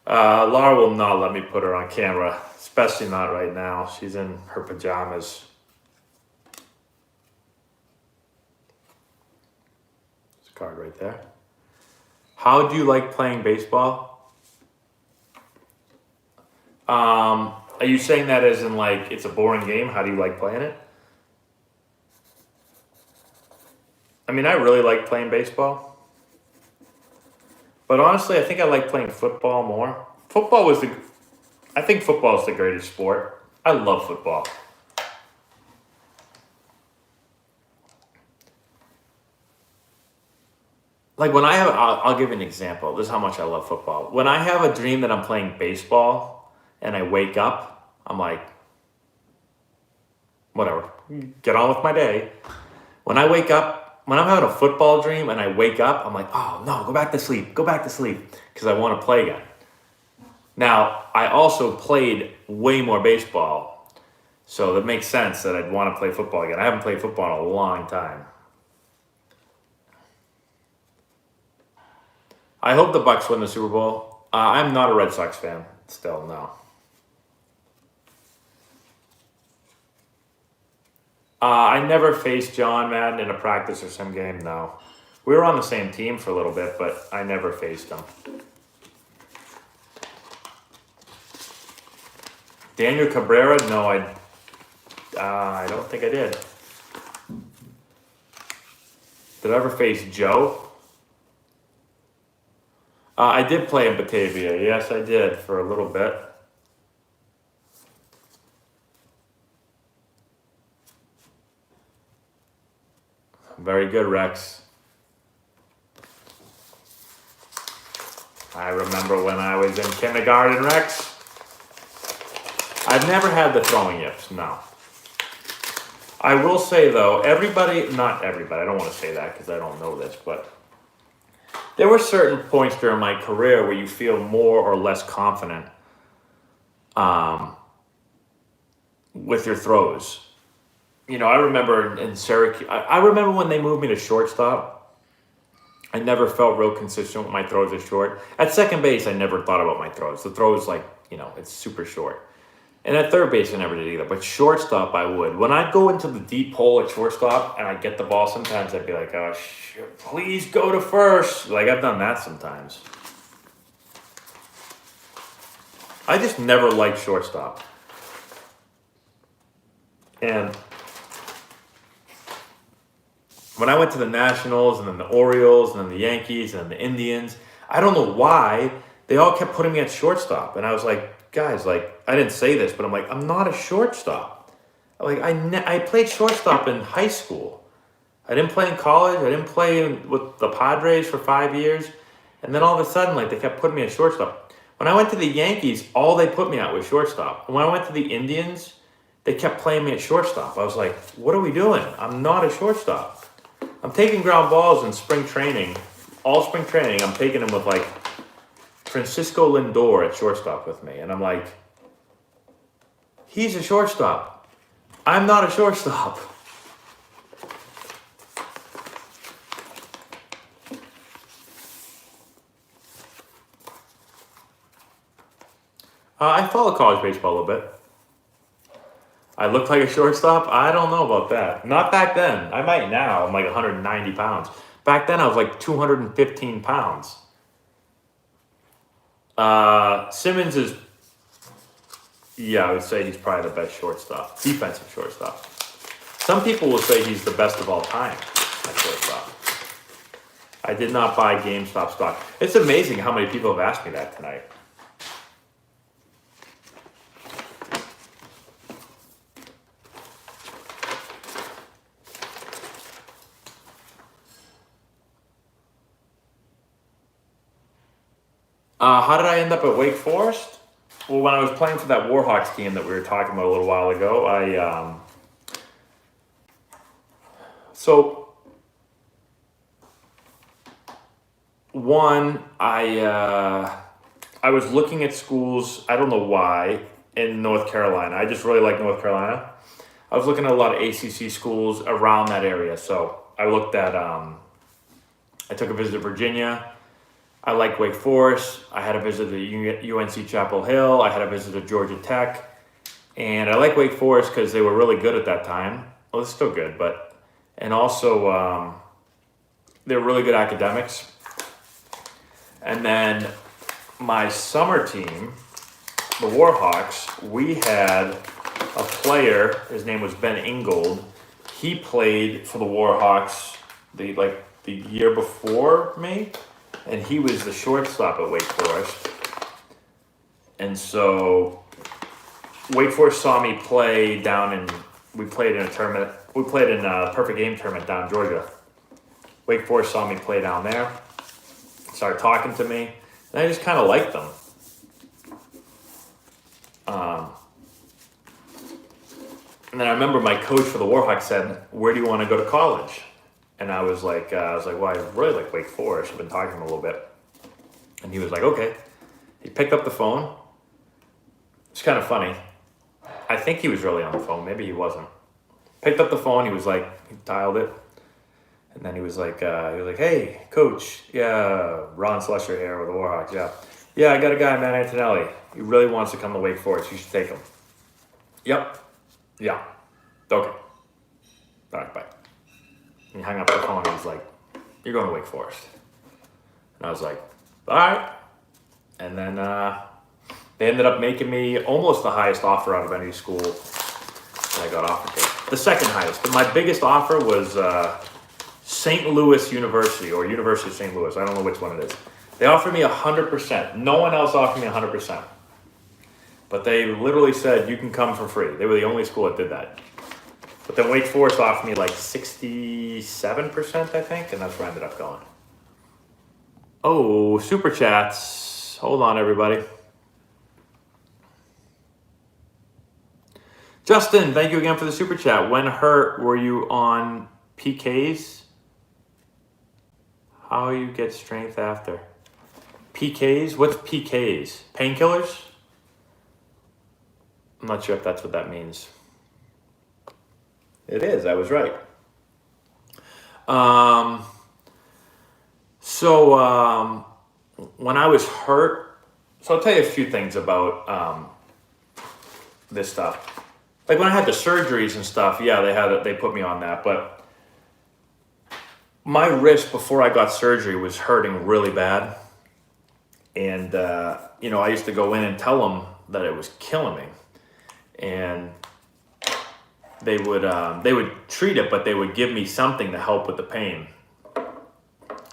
Laura will not let me put her on camera, especially not right now. She's in her pajamas. There's a card right there. How do you like playing baseball? Are you saying that as in like it's a boring game? How do you like playing it? I mean, I really like playing baseball. But honestly, I think I like playing football more. I think football is the greatest sport. I love football. Like when I'll give you an example. This is how much I love football. When I have a dream that I'm playing baseball and I wake up, I'm like, whatever, get on with my day. When I'm having a football dream and I wake up, I'm like, oh no, go back to sleep, because I want to play again. Now, I also played way more baseball. So that makes sense that I'd want to play football again. I haven't played football in a long time. I hope the Bucks win the Super Bowl. I'm not a Red Sox fan still, no. I never faced John Madden in a practice or some game, no. We were on the same team for a little bit, but I never faced him. Daniel Cabrera? No, I don't think I did. Did I ever face Joe? I did play in Batavia. Yes, I did for a little bit. Very good, Rex. I remember when I was in kindergarten, Rex. I've never had the throwing yips, no. I will say though, not everybody, I don't want to say that because I don't know this, but there were certain points during my career where you feel more or less confident with your throws. You know, I remember in Syracuse, I remember when they moved me to shortstop, I never felt real consistent with my throws are short. At second base, I never thought about my throws. The throws, like, you know, it's super short. And at third base, I never did either. But shortstop, I would. When I'd go into the deep hole at shortstop and I'd get the ball, sometimes I'd be like, oh, shit, please go to first. Like, I've done that sometimes. I just never liked shortstop. And when I went to the Nationals and then the Orioles and then the Yankees and then the Indians, I don't know why, they all kept putting me at shortstop. And I was like, guys, like, I didn't say this, but I'm like, I'm not a shortstop. Like, I played shortstop in high school. I didn't play in college. I didn't play with the Padres for 5 years. And then all of a sudden, like, they kept putting me at shortstop. When I went to the Yankees, all they put me at was shortstop. And when I went to the Indians, they kept playing me at shortstop. I was like, what are we doing? I'm not a shortstop. I'm taking ground balls in spring training. All spring training, I'm taking them with, like, Francisco Lindor at shortstop with me. And I'm like, he's a shortstop. I'm not a shortstop. I follow college baseball a little bit. I look like a shortstop? I don't know about that. Not back then. I might now. I'm like 190 pounds. Back then, I was like 215 pounds. Simmons is, yeah, I would say he's probably the best shortstop, defensive shortstop. Some people will say he's the best of all time at shortstop. I did not buy GameStop stock. It's amazing how many people have asked me that tonight. How did I end up at Wake Forest? Well, when I was playing for that Warhawks team that we were talking about a little while ago, I was looking at schools, I don't know why, in North Carolina. I just really like North Carolina. I was looking at a lot of ACC schools around that area. So I looked at, I took a visit to Virginia. I like Wake Forest. I had a visit to UNC Chapel Hill. I had a visit to Georgia Tech. And I like Wake Forest because they were really good at that time. Well, it's still good, but... And also, they were really good academics. And then my summer team, the Warhawks, we had a player, his name was Ben Ingold. He played for the Warhawks the year before me. And he was the shortstop at Wake Forest. And so Wake Forest saw me play we played in a tournament. We played in a perfect game tournament down in Georgia. Wake Forest saw me play down there. Started talking to me. And I just kind of liked them. And then I remember my coach for the Warhawks said, where do you want to go to college? And I was like, well, I really like Wake Forest. I've been talking to him a little bit. And he was like, okay. He picked up the phone. It's kind of funny. I think he was really on the phone. Maybe he wasn't. Picked up the phone. He dialed it. And then he was like, hey, coach. Yeah, Ron Slusher here with the Warhawks. Yeah. Yeah, I got a guy, man, Antonelli. He really wants to come to Wake Forest. You should take him. Yep. Yeah. Okay. All right, bye. And he hung up the phone and he's like, you're going to Wake Forest. And I was like, all right. And then they ended up making me almost the highest offer out of any school that I got offered to. The second highest. But my biggest offer was St. Louis University or University of St. Louis. I don't know which one it is. They offered me 100%. No one else offered me 100%. But they literally said, you can come for free. They were the only school that did that. But then Wake Forest offered me like 67%, I think, and that's where I ended up going. Oh, super chats. Hold on, everybody. Justin, thank you again for the super chat. When hurt, were you on PKs? How you get strength after? PKs? What's PKs? Painkillers? I'm not sure if that's what that means. It is, I was right. When I was hurt, so I'll tell you a few things about this stuff. Like when I had the surgeries and stuff, yeah, they put me on that, but my wrist before I got surgery was hurting really bad. And, I used to go in and tell them that it was killing me. And they would treat it, but they would give me something to help with the pain.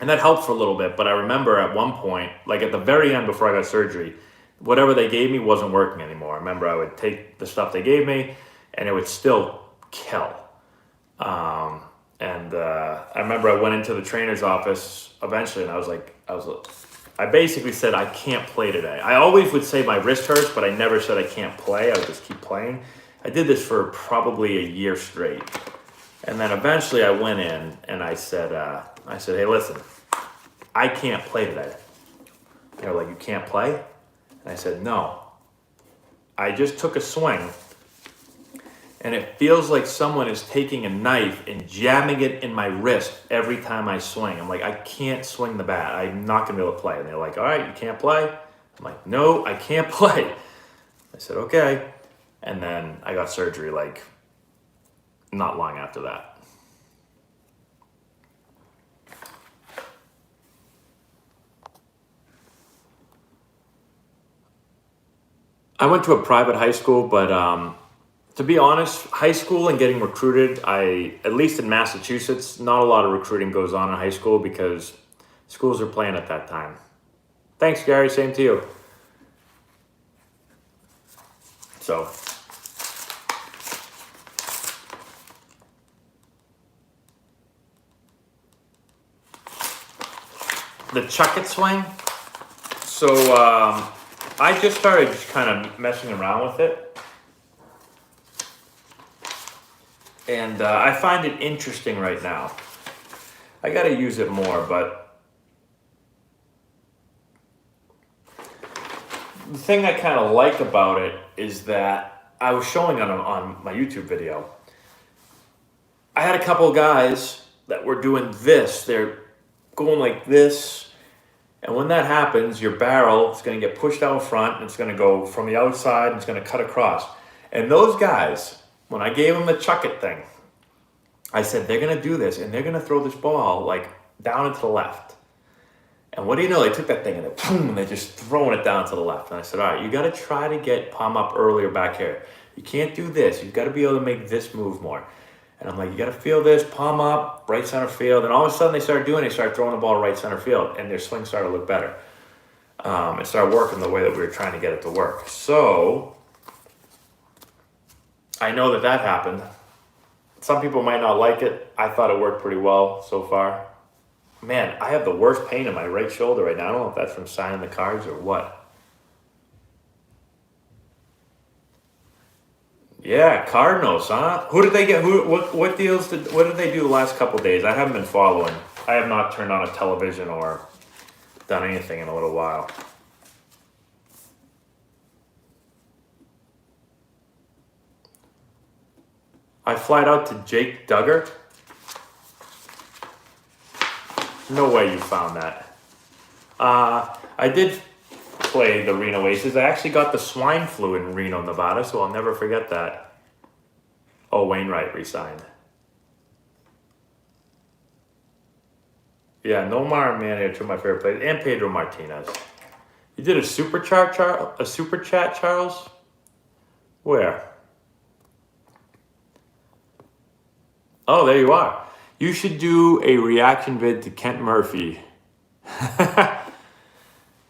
And that helped for a little bit, but I remember at one point, like at the very end before I got surgery, whatever they gave me wasn't working anymore. I remember I would take the stuff they gave me, and it would still kill. I remember I went into the trainer's office eventually, and I basically said, I can't play today. I always would say my wrist hurts, but I never said I can't play. I would just keep playing. I did this for probably a year straight. And then eventually I went in and I said, hey, listen, I can't play today. They were like, you can't play? And I said, no. I just took a swing and it feels like someone is taking a knife and jamming it in my wrist every time I swing. I'm like, I can't swing the bat. I'm not going to be able to play. And they're like, all right, you can't play? I'm like, no, I can't play. I said, okay. And then I got surgery like not long after that. I went to a private high school, but to be honest, high school and getting recruited, at least in Massachusetts, not a lot of recruiting goes on in high school because schools are playing at that time. Thanks, Gary. Same to you. So, the chuck it swing. So, I just started kind of messing around with it. And I find it interesting right now. I got to use it more, but the thing I kind of like about it is that I was showing on my YouTube video. I had a couple of guys that were doing this. They're going like this. And when that happens, your barrel is going to get pushed out front, and it's going to go from the outside, and it's going to cut across. And those guys, when I gave them the chuck it thing, I said, they're going to do this, and they're going to throw this ball like down and to the left. And what do you know? They took that thing, and boom, and they're just throwing it down to the left. And I said, all right, you got to try to get palm up earlier back here. You can't do this. You've got to be able to make this move more. And I'm like, you got to feel this, palm up, right center field. And all of a sudden they started throwing the ball right center field, and their swing started to look better. It started working the way that we were trying to get it to work. So I know that happened. Some people might not like it. I thought it worked pretty well so far. Man, I have the worst pain in my right shoulder right now. I don't know if that's from signing the cards or what. Yeah, Cardinals, huh? Who did they get? What deals what did they do the last couple of days? I haven't been following. I have not turned on a television or done anything in a little while. I flied out to Jake Duggar. No way you found that. I did play the Reno Aces. I actually got the swine flu in Reno, Nevada, so I'll never forget that. Oh, Wainwright resigned. Yeah, Nomar and Manny are two of my favorite players, and Pedro Martinez. You did a super chat, Charles? Where? Oh, there you are. You should do a reaction vid to Kent Murphy. I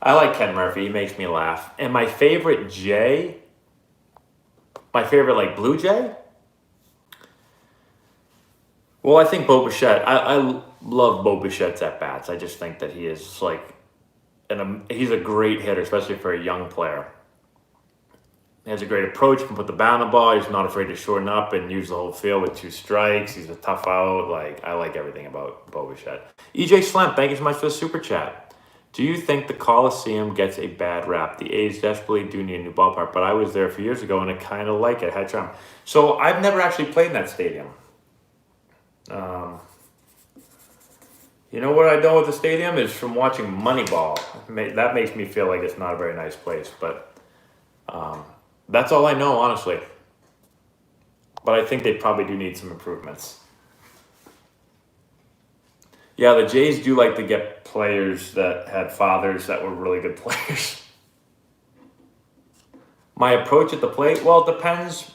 like Kent Murphy. He makes me laugh. And my favorite Jay, my favorite like Blue Jay. Well, I think Bo Bichette. I love Bo Bichette's at bats. I just think that he is like, he's a great hitter, especially for a young player. He has a great approach. He can put the bat on the ball. He's not afraid to shorten up and use the whole field with 2 strikes. He's a tough out. Like, I like everything about Bo Bichette. EJ Slem, thank you so much for the super chat. Do you think the Coliseum gets a bad rap? The A's desperately do need a new ballpark, but I was there a few years ago and I kind of like it. Had charm. So I've never actually played in that stadium. You know what I know with the stadium is from watching Moneyball. That makes me feel like it's not a very nice place, but that's all I know, honestly. But I think they probably do need some improvements. Yeah, the Jays do like to get players that had fathers that were really good players. My approach at the plate, well, it depends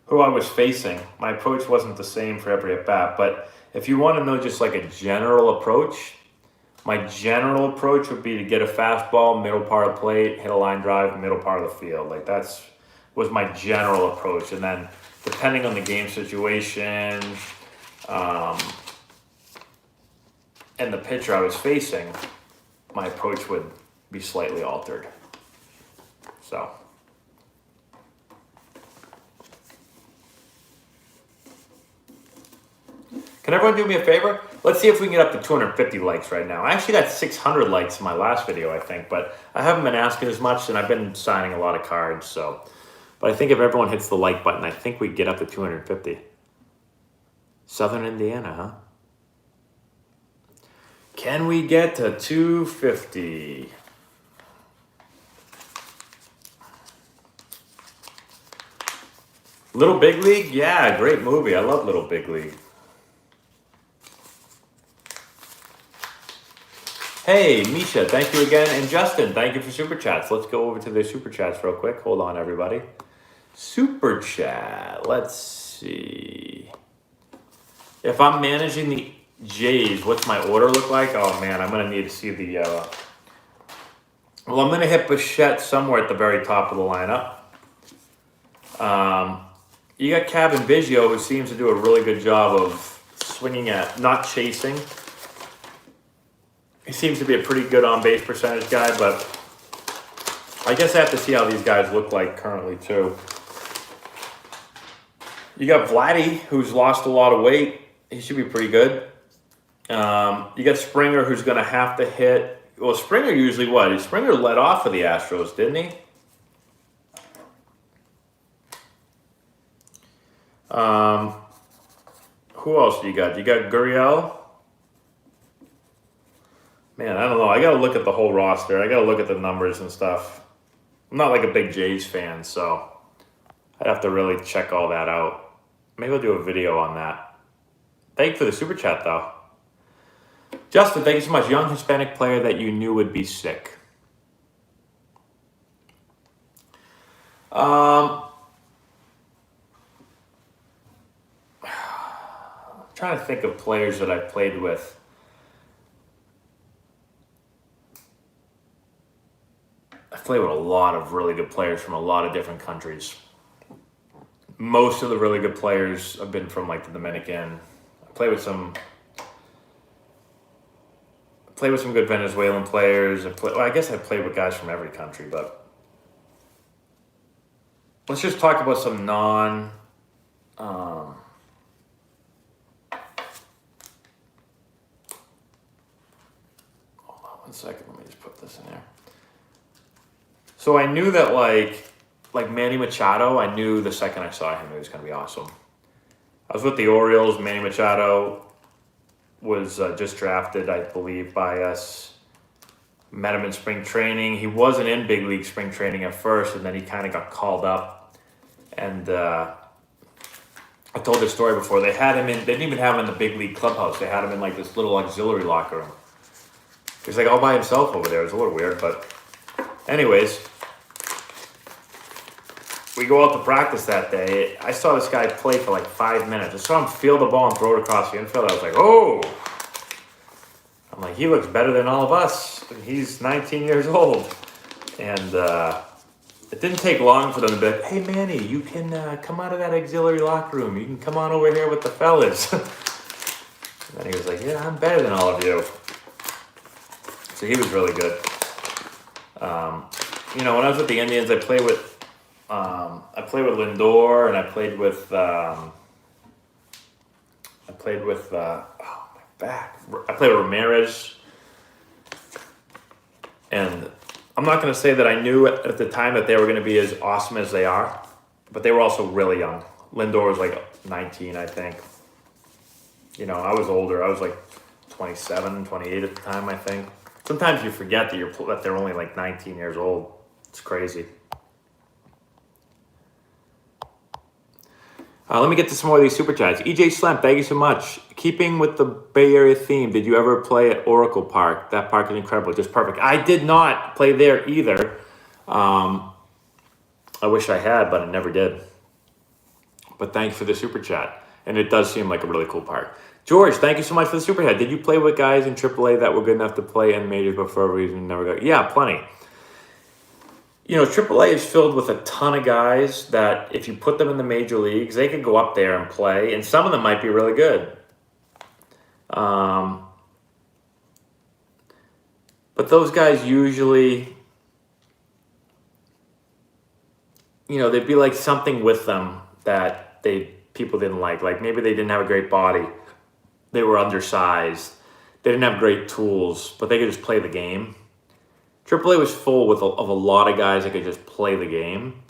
who I was facing. My approach wasn't the same for every at-bat, but if you want to know just like a general approach, my general approach would be to get a fastball, middle part of the plate, hit a line drive, middle part of the field. Like was my general approach. And then depending on the game situation and the pitcher I was facing, my approach would be slightly altered. So. Can everyone do me a favor? Let's see if we can get up to 250 likes right now. I actually got 600 likes in my last video, I think, but I haven't been asking as much, and I've been signing a lot of cards, so. But I think if everyone hits the like button, I think we get up to 250. Southern Indiana, huh? Can we get to 250? Little Big League? Yeah, great movie. I love Little Big League. Hey, Misha, thank you again. And Justin, thank you for Super Chats. Let's go over to the Super Chats real quick. Hold on, everybody. Super Chat. Let's see. If I'm managing the Jays, what's my order look like? Oh, man, I'm going to need to see the... Well, I'm going to hit Bichette somewhere at the very top of the lineup. You got Cabin Biggio, who seems to do a really good job of swinging at, not chasing. He seems to be a pretty good on-base percentage guy, but I guess I have to see how these guys look like currently, too. You got Vladdy, who's lost a lot of weight. He should be pretty good. You got Springer, who's going to have to hit... Well, Springer usually what? Springer led off for the Astros, didn't he? Who else do you got? You got Gurriel. Man, I don't know. I got to look at the whole roster. I got to look at the numbers and stuff. I'm not like a big Jays fan, so I'd have to really check all that out. Maybe I'll do a video on that. Thank you for the super chat, though. Justin, thank you so much. Young Hispanic player that you knew would be sick. I'm trying to think of players that I've played with. I've played with a lot of really good players from a lot of different countries. Most of the really good players have been from like the Dominican. I played with some good Venezuelan players. I guess I played with guys from every country, but let's just talk about some hold on 1 second. Let me just put this in there. So I knew that like like Manny Machado, I knew the second I saw him, it was going to be awesome. I was with the Orioles. Manny Machado was just drafted, I believe, by us. Met him in spring training. He wasn't in big league spring training at first, and then he kind of got called up. And I told this story before. They had him in. They didn't even have him in the big league clubhouse. They had him in like this little auxiliary locker room. He's like all by himself over there. It was a little weird, but anyways, we go out to practice that day. I saw this guy play for like 5 minutes. I saw him field the ball and throw it across the infield. I was like, oh. I'm like, he looks better than all of us. He's 19 years old. And it didn't take long for them to be like, hey, Manny, you can come out of that auxiliary locker room. You can come on over here with the fellas. And then he was like, yeah, I'm better than all of you. So he was really good. When I was with the Indians, I played with Lindor, and I played with Ramirez. And I'm not going to say that I knew at the time that they were going to be as awesome as they are, but they were also really young. Lindor was like 19, I think. I was older. I was like 27, 28 at the time, I think. Sometimes you forget that they're only like 19 years old. It's crazy. Let me get to some more of these super chats. EJ Slamp, thank you so much. Keeping with the Bay Area theme, did you ever play at Oracle Park? That park is incredible, just perfect. I did not play there either. I wish I had, but I never did. But thanks for the super chat. And it does seem like a really cool park. George, thank you so much for the super chat. Did you play with guys in AAA that were good enough to play in majors but for a reason never got? Yeah, plenty. AAA is filled with a ton of guys that if you put them in the major leagues, they could go up there and play, and some of them might be really good. But those guys usually, there'd be like something with them that people didn't like. Like maybe they didn't have a great body. They were undersized. They didn't have great tools, but they could just play the game. AAA was full of a lot of guys that could just play the game.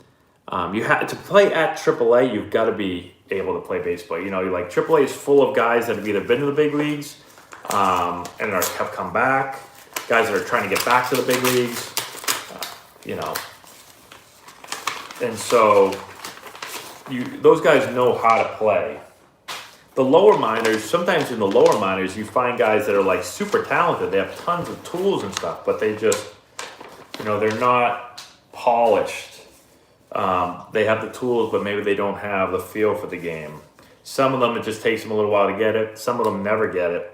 You had to play at AAA. You've got to be able to play baseball. Like AAA is full of guys that have either been to the big leagues and have come back. Guys that are trying to get back to the big leagues. And so those guys know how to play. The lower minors, sometimes in the lower minors, you find guys that are like super talented. They have tons of tools and stuff, but they just, they're not polished. They have the tools, but maybe they don't have the feel for the game. Some of them, it just takes them a little while to get it. Some of them never get it.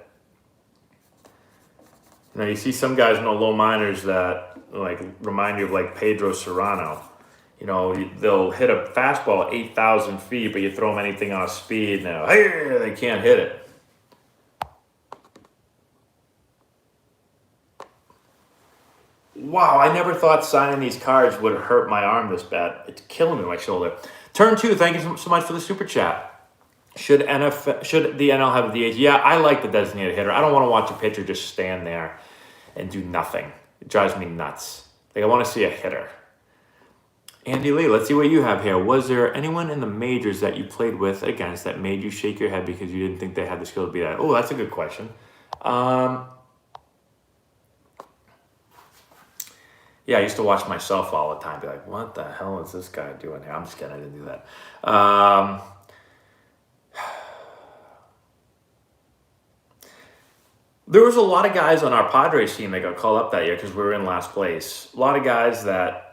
You see some guys in the low minors that like remind you of like Pedro Serrano. They'll hit a fastball 8,000 feet, but you throw them anything off speed, and they can't hit it. Wow, I never thought signing these cards would hurt my arm this bad. It's killing me, my shoulder. Turn 2, thank you so much for the super chat. Should the NL have a DH? Yeah, I like the designated hitter. I don't want to watch a pitcher just stand there and do nothing. It drives me nuts. Like, I want to see a hitter. Andy Lee, let's see what you have here. Was there anyone in the majors that you played with against that made you shake your head because you didn't think they had the skill to be that? Oh, that's a good question. Yeah, I used to watch myself all the time. Be like, what the hell is this guy doing here? I'm just kidding. I didn't do that. There was a lot of guys on our Padres team that got called up that year because we were in last place. A lot of guys that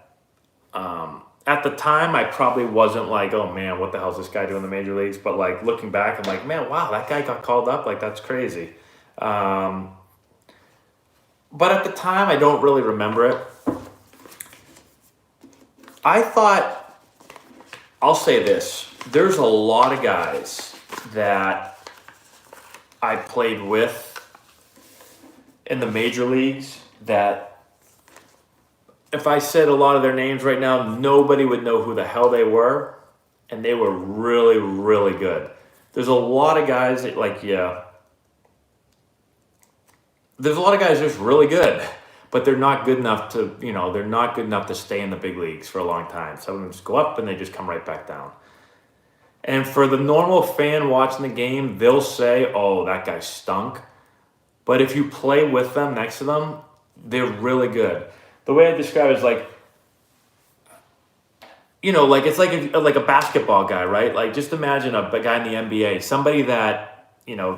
at the time I probably wasn't like, oh man, what the hell is this guy doing in the major leagues? But like looking back, I'm like, man, wow, that guy got called up. Like that's crazy. But at the time, I don't really remember it. I'll say this. There's a lot of guys that I played with in the major leagues that if I said a lot of their names right now, nobody would know who the hell they were, and they were really, really good. There's a lot of guys that there's a lot of guys just really good, but they're not good enough to, they're not good enough to stay in the big leagues for a long time. Some of them just go up and they just come right back down. And for the normal fan watching the game, they'll say, oh, that guy stunk. But if you play with them, next to them, they're really good. The way I describe it is like, it's like a basketball guy, right? Like, just imagine a guy in the NBA, somebody that,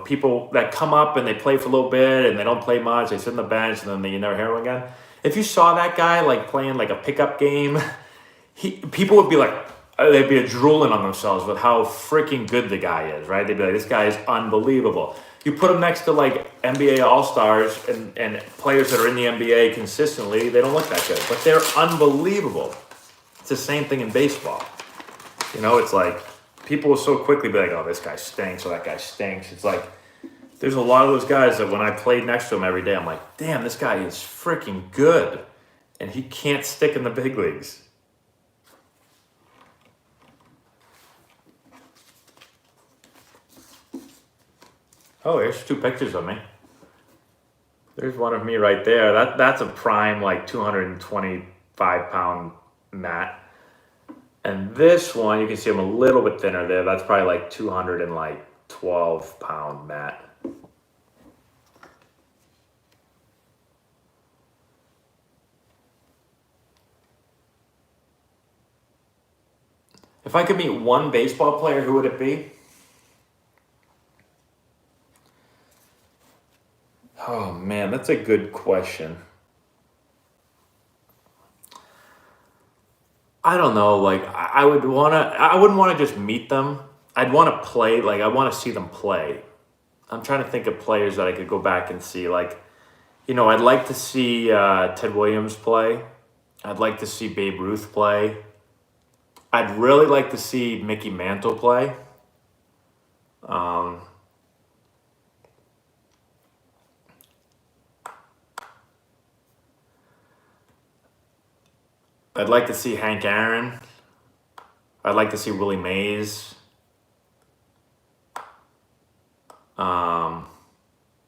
people that come up and they play for a little bit and they don't play much, they sit on the bench and then you never hear them again. If you saw that guy like playing like a pickup game, people would be like, they'd be drooling on themselves with how freaking good the guy is, right? They'd be like, this guy is unbelievable. You put him next to like NBA All-Stars and players that are in the NBA consistently, they don't look that good, but they're unbelievable. It's the same thing in baseball. It's like people will so quickly be like, oh, this guy stinks or that guy stinks. It's like there's a lot of those guys that when I played next to him every day, I'm like, damn, this guy is freaking good. And he can't stick in the big leagues. Oh, here's 2 pictures of me. There's one of me right there. That's a prime like 225-pound Matt. And this one, you can see I'm a little bit thinner there. That's probably like 212-pound Matt. If I could meet one baseball player, who would it be? Oh man, that's a good question. I don't know, like I wouldn't want to just meet them. I'd want to play, like I want to see them play. I'm trying to think of players that I could go back and see. Like, I'd like to see Ted Williams play. I'd like to see Babe Ruth play. I'd really like to see Mickey Mantle play. I'd like to see Hank Aaron. I'd like to see Willie Mays.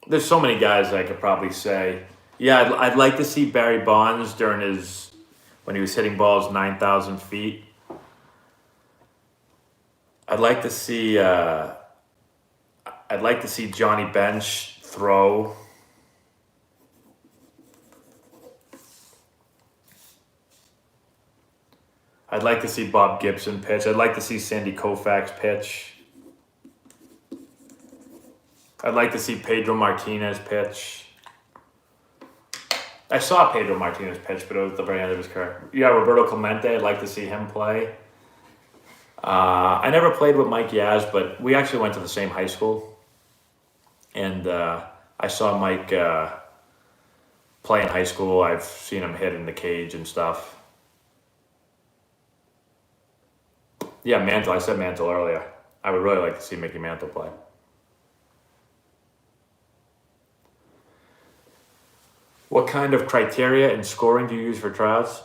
There's so many guys I could probably say. Yeah, I'd like to see Barry Bonds when he was hitting balls 9,000 feet. I'd like to see Johnny Bench throw. I'd like to see Bob Gibson pitch. I'd like to see Sandy Koufax pitch. I'd like to see Pedro Martinez pitch. I saw Pedro Martinez pitch, but it was at the very end of his career. Yeah, Roberto Clemente, I'd like to see him play. I never played with Mike Yaz, but we actually went to the same high school. And I saw Mike play in high school. I've seen him hit in the cage and stuff. Yeah, Mantle. I said Mantle earlier. I would really like to see Mickey Mantle play. What kind of criteria and scoring do you use for tryouts?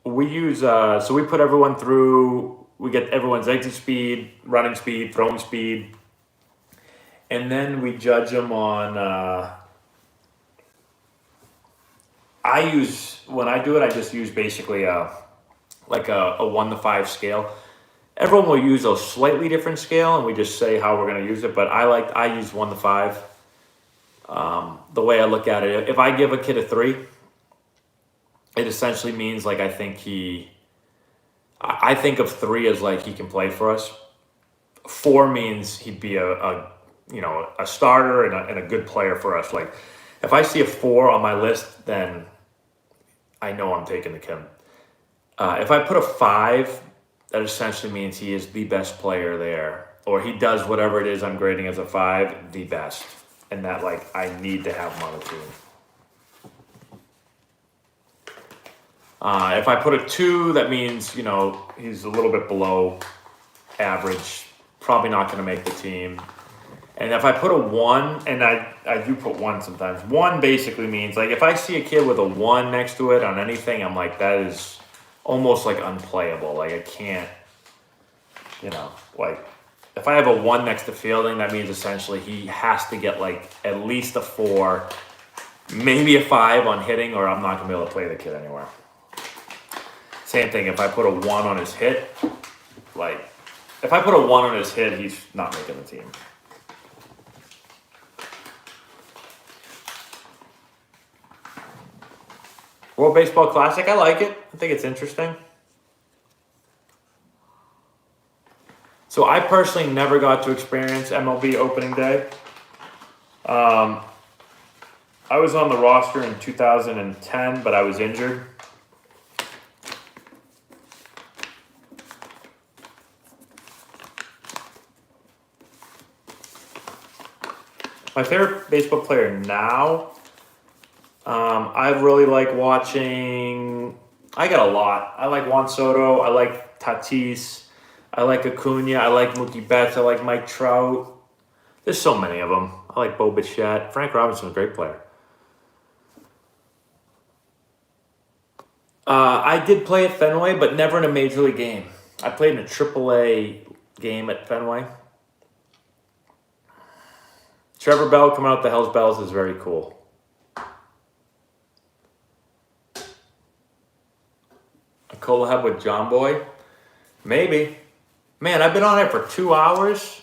We use, so we put everyone through, we get everyone's exit speed, running speed, throwing speed, and then we judge them on, when I do it, I just use basically a 1 to 5 scale. Everyone will use a slightly different scale, and we just say how we're going to use it, but I use 1 to 5. The way I look at it, if I give a kid a 3, it essentially means like I think of 3 as like he can play for us. 4 means he'd be a starter and a good player for us. Like if I see a 4 on my list, then I know I'm taking the kid. If I put a 5, that essentially means he is the best player there, or he does whatever it is I'm grading as a 5 the best. And that, like, I need to have him on the team. If I put a 2, that means, he's a little bit below average, probably not going to make the team. And if I put a 1, and I do put 1 sometimes, 1 basically means, like, if I see a kid with a 1 next to it on anything, I'm like, that is almost, like, unplayable. Like, I can't, like... If I have a 1 next to fielding, that means essentially he has to get like at least a 4 maybe a 5 on hitting, or I'm not going to be able to play the kid anywhere. Same thing, if I put a 1 on his hit, like, if I put a 1 on his hit, he's not making the team. World Baseball Classic, I like it. I think it's interesting. So I personally never got to experience MLB opening day. I was on the roster in 2010, but I was injured. My favorite baseball player now, I really like watching, I got a lot. I like Juan Soto, I like Tatis, I like Acuna, I like Mookie Betts, I like Mike Trout. There's so many of them. I like Bo Bichette. Frank Robinson's a great player. I did play at Fenway, but never in a major league game. I played in a AAA game at Fenway. Trevor Bell coming out the Hells Bells is very cool. A collab with John Boy? Maybe. Man, I've been on it for 2 hours.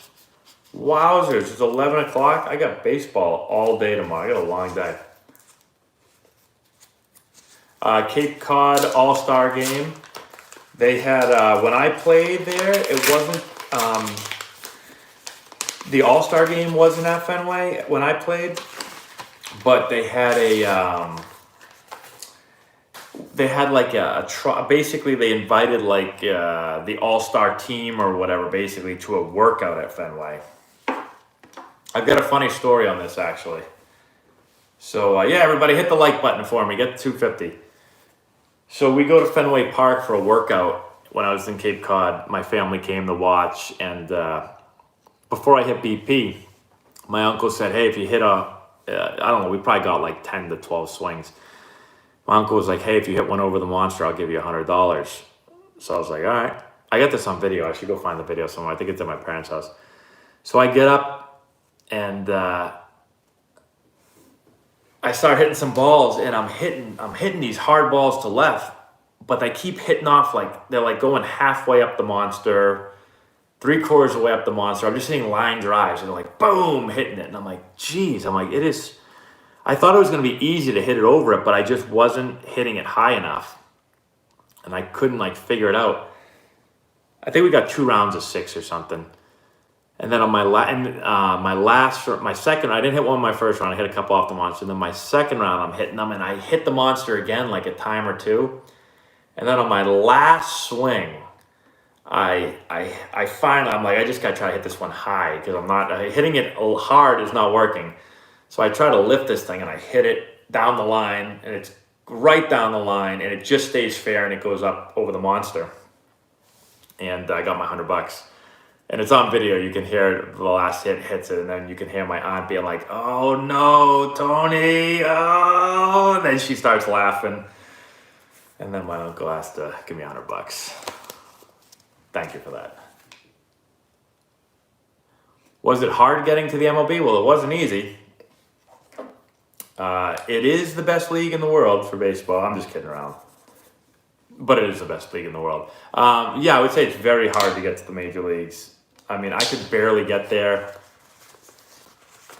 Wowzers, it's 11 o'clock. I got baseball all day tomorrow. I got a long day. Cape Cod All-Star Game. They had, when I played there, it wasn't, the All-Star Game wasn't at Fenway when I played, but they had basically they invited like the All-Star team or whatever basically to a workout at Fenway. I've got a funny story on this actually. So yeah, everybody hit the like button for me, get to 250. So we go to Fenway Park for a workout when I was in Cape Cod. My family came to watch, and before I hit BP, my uncle said, hey, if you hit I don't know, we probably got like 10 to 12 swings. My uncle was like, hey, if you hit one over the monster, I'll give you $100. So I was like, all right. I got this on video. I should go find the video somewhere. I think it's at my parents' house. So I get up and I start hitting some balls, and I'm hitting these hard balls to left, but they keep hitting off like they're like going halfway up the monster, 3/4 of the way up the monster. I'm just hitting line drives, and they're like boom, hitting it, and I'm like, geez, it is. I thought it was going to be easy to hit it over it, but I just wasn't hitting it high enough, and I couldn't like figure it out. I think we got 2 rounds of 6 or something. And then on my second, I didn't hit one in my first round. I hit a couple off the monster. And then my second round, I'm hitting them, and I hit the monster again like a time or 2. And then on my last swing, I finally, I'm like, I just got to try to hit this one high because I'm not, hitting it hard is not working. So I try to lift this thing, and I hit it down the line, and it's right down the line, and it just stays fair, and it goes up over the monster. And I got my $100. And it's on video. You can hear the last hit hits it, and then you can hear my aunt being like, oh no, Tony, oh. And then she starts laughing. And then my uncle has to give me $100. Thank you for that. Was it hard getting to the MLB? Well, it wasn't easy. It is the best league in the world for baseball. I'm just kidding around. But it is the best league in the world. Yeah, I would say it's very hard to get to the major leagues. I mean, I could barely get there.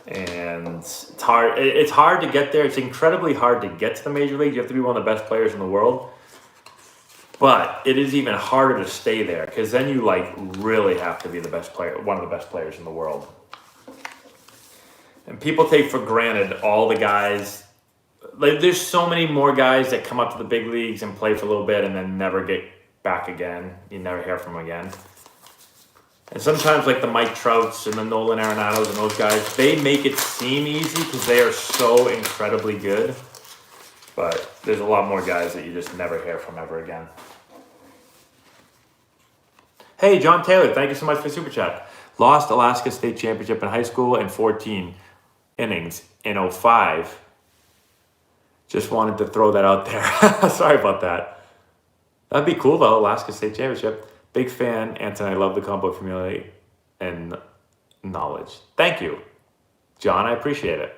And it's hard. It's hard to get there. It's incredibly hard to get to the major leagues. You have to be one of the best players in the world. But it is even harder to stay there because then you like really have to be the best player, one of the best players in the world. And people take for granted all the guys. Like, there's so many more guys that come up to the big leagues and play for a little bit and then never get back again. You never hear from them again. And sometimes like the Mike Trouts and the Nolan Arenados and those guys, they make it seem easy because they are so incredibly good. But there's a lot more guys that you just never hear from ever again. Hey, John Taylor, thank you so much for the super chat. Lost Alaska State Championship in high school in 14 innings in 05. Just wanted to throw that out there. Sorry about that. That'd be cool though, Alaska State Championship. Big fan, Antonelli. I love the combo community and knowledge. Thank you, John. I appreciate it.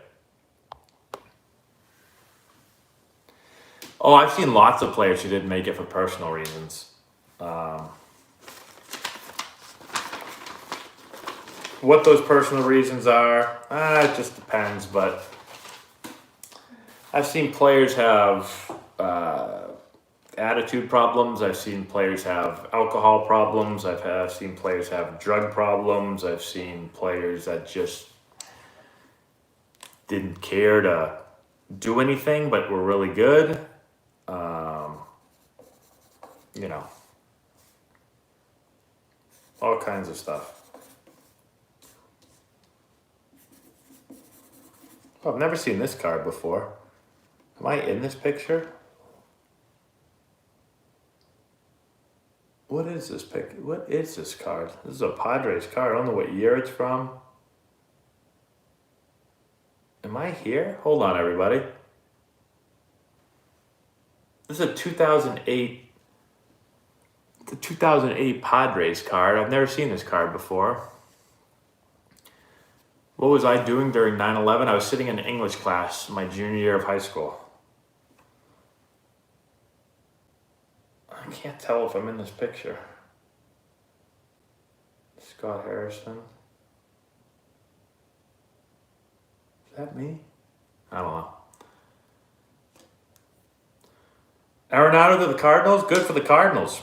Oh, I've seen lots of players who didn't make it for personal reasons. What those personal reasons are, it just depends. But I've seen players have attitude problems. I've seen players have alcohol problems. I've seen players have drug problems. I've seen players that just didn't care to do anything but were really good. You know, all kinds of stuff. Oh, I've never seen this card before. Am I in this picture? What is this pic? What is this card? This is a Padres card. I don't know what year it's from. Am I here? Hold on, everybody. This is a 2008. The 2008 Padres card. I've never seen this card before. What was I doing during 9/11? I was sitting in English class my junior year of high school. I can't tell if I'm in this picture. Scott Harrison. Is that me? I don't know. Arenado to the Cardinals? Good for the Cardinals.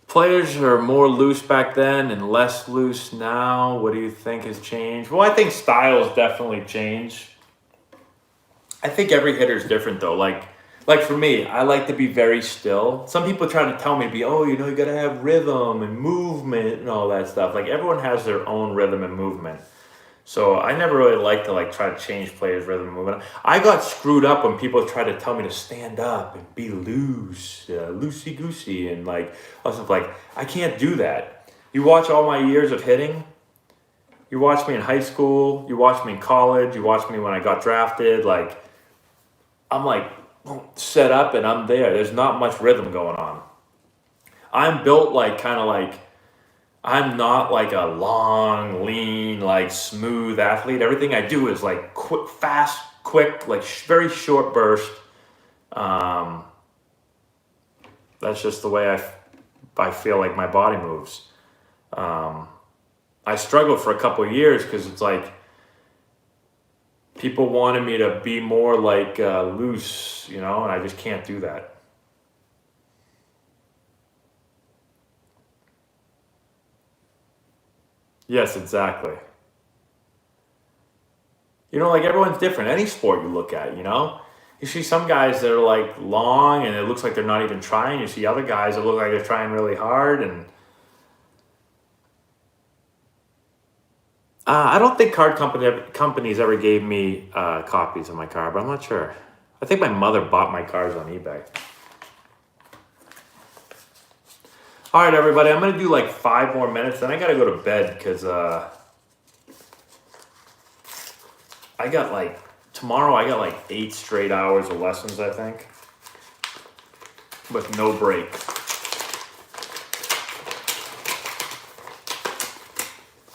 Players are more loose back then and less loose now. What do you think has changed? Well, I think styles definitely change. I think every hitter is different though. Like for me, I like to be very still. Some people try to tell me to be, you gotta have rhythm and movement and all that stuff. Like everyone has their own rhythm and movement. So I never really like to try to change players' rhythm and movement. I got screwed up when people tried to tell me to stand up and be loose, loosey-goosey, and all stuff. I can't do that. You watch all my years of hitting. You watch me in high school. You watch me in college. You watch me when I got drafted. I'm set up and I'm there. There's not much rhythm going on. I'm built I'm not like a long, lean, smooth athlete. Everything I do is quick, fast, quick, very short burst. That's just the way I feel like my body moves. I struggled for a couple of years because it's people wanted me to be more loose, and I just can't do that. Yes, exactly. Everyone's different. Any sport you look at, you see some guys that are long and it looks like they're not even trying. You see other guys that look like they're trying really hard. And I don't think companies ever gave me copies of my card, but I'm not sure. I think my mother bought my cards on eBay. All right, everybody, I'm going to do 5 more minutes, then I got to go to bed because tomorrow I got 8 straight hours of lessons, I think, with no break.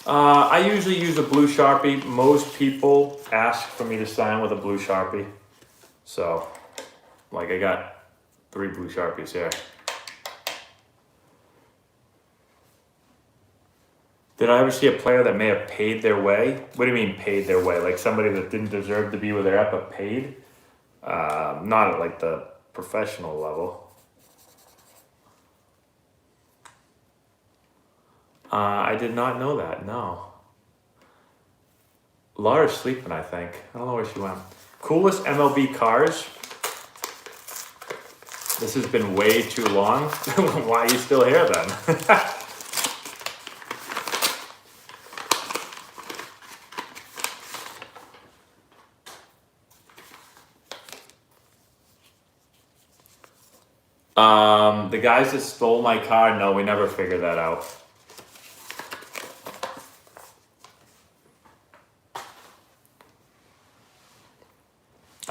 I usually use a blue Sharpie. Most people ask for me to sign with a blue Sharpie. So, I got 3 blue Sharpies here. Did I ever see a player that may have paid their way? What do you mean paid their way? Somebody that didn't deserve to be where they're at but paid? Not at the professional level. I did not know that, no. Laura's sleeping, I think. I don't know where she went. Coolest MLB cars. This has been way too long. Why are you still here then? The guys that stole my car, no, we never figured that out.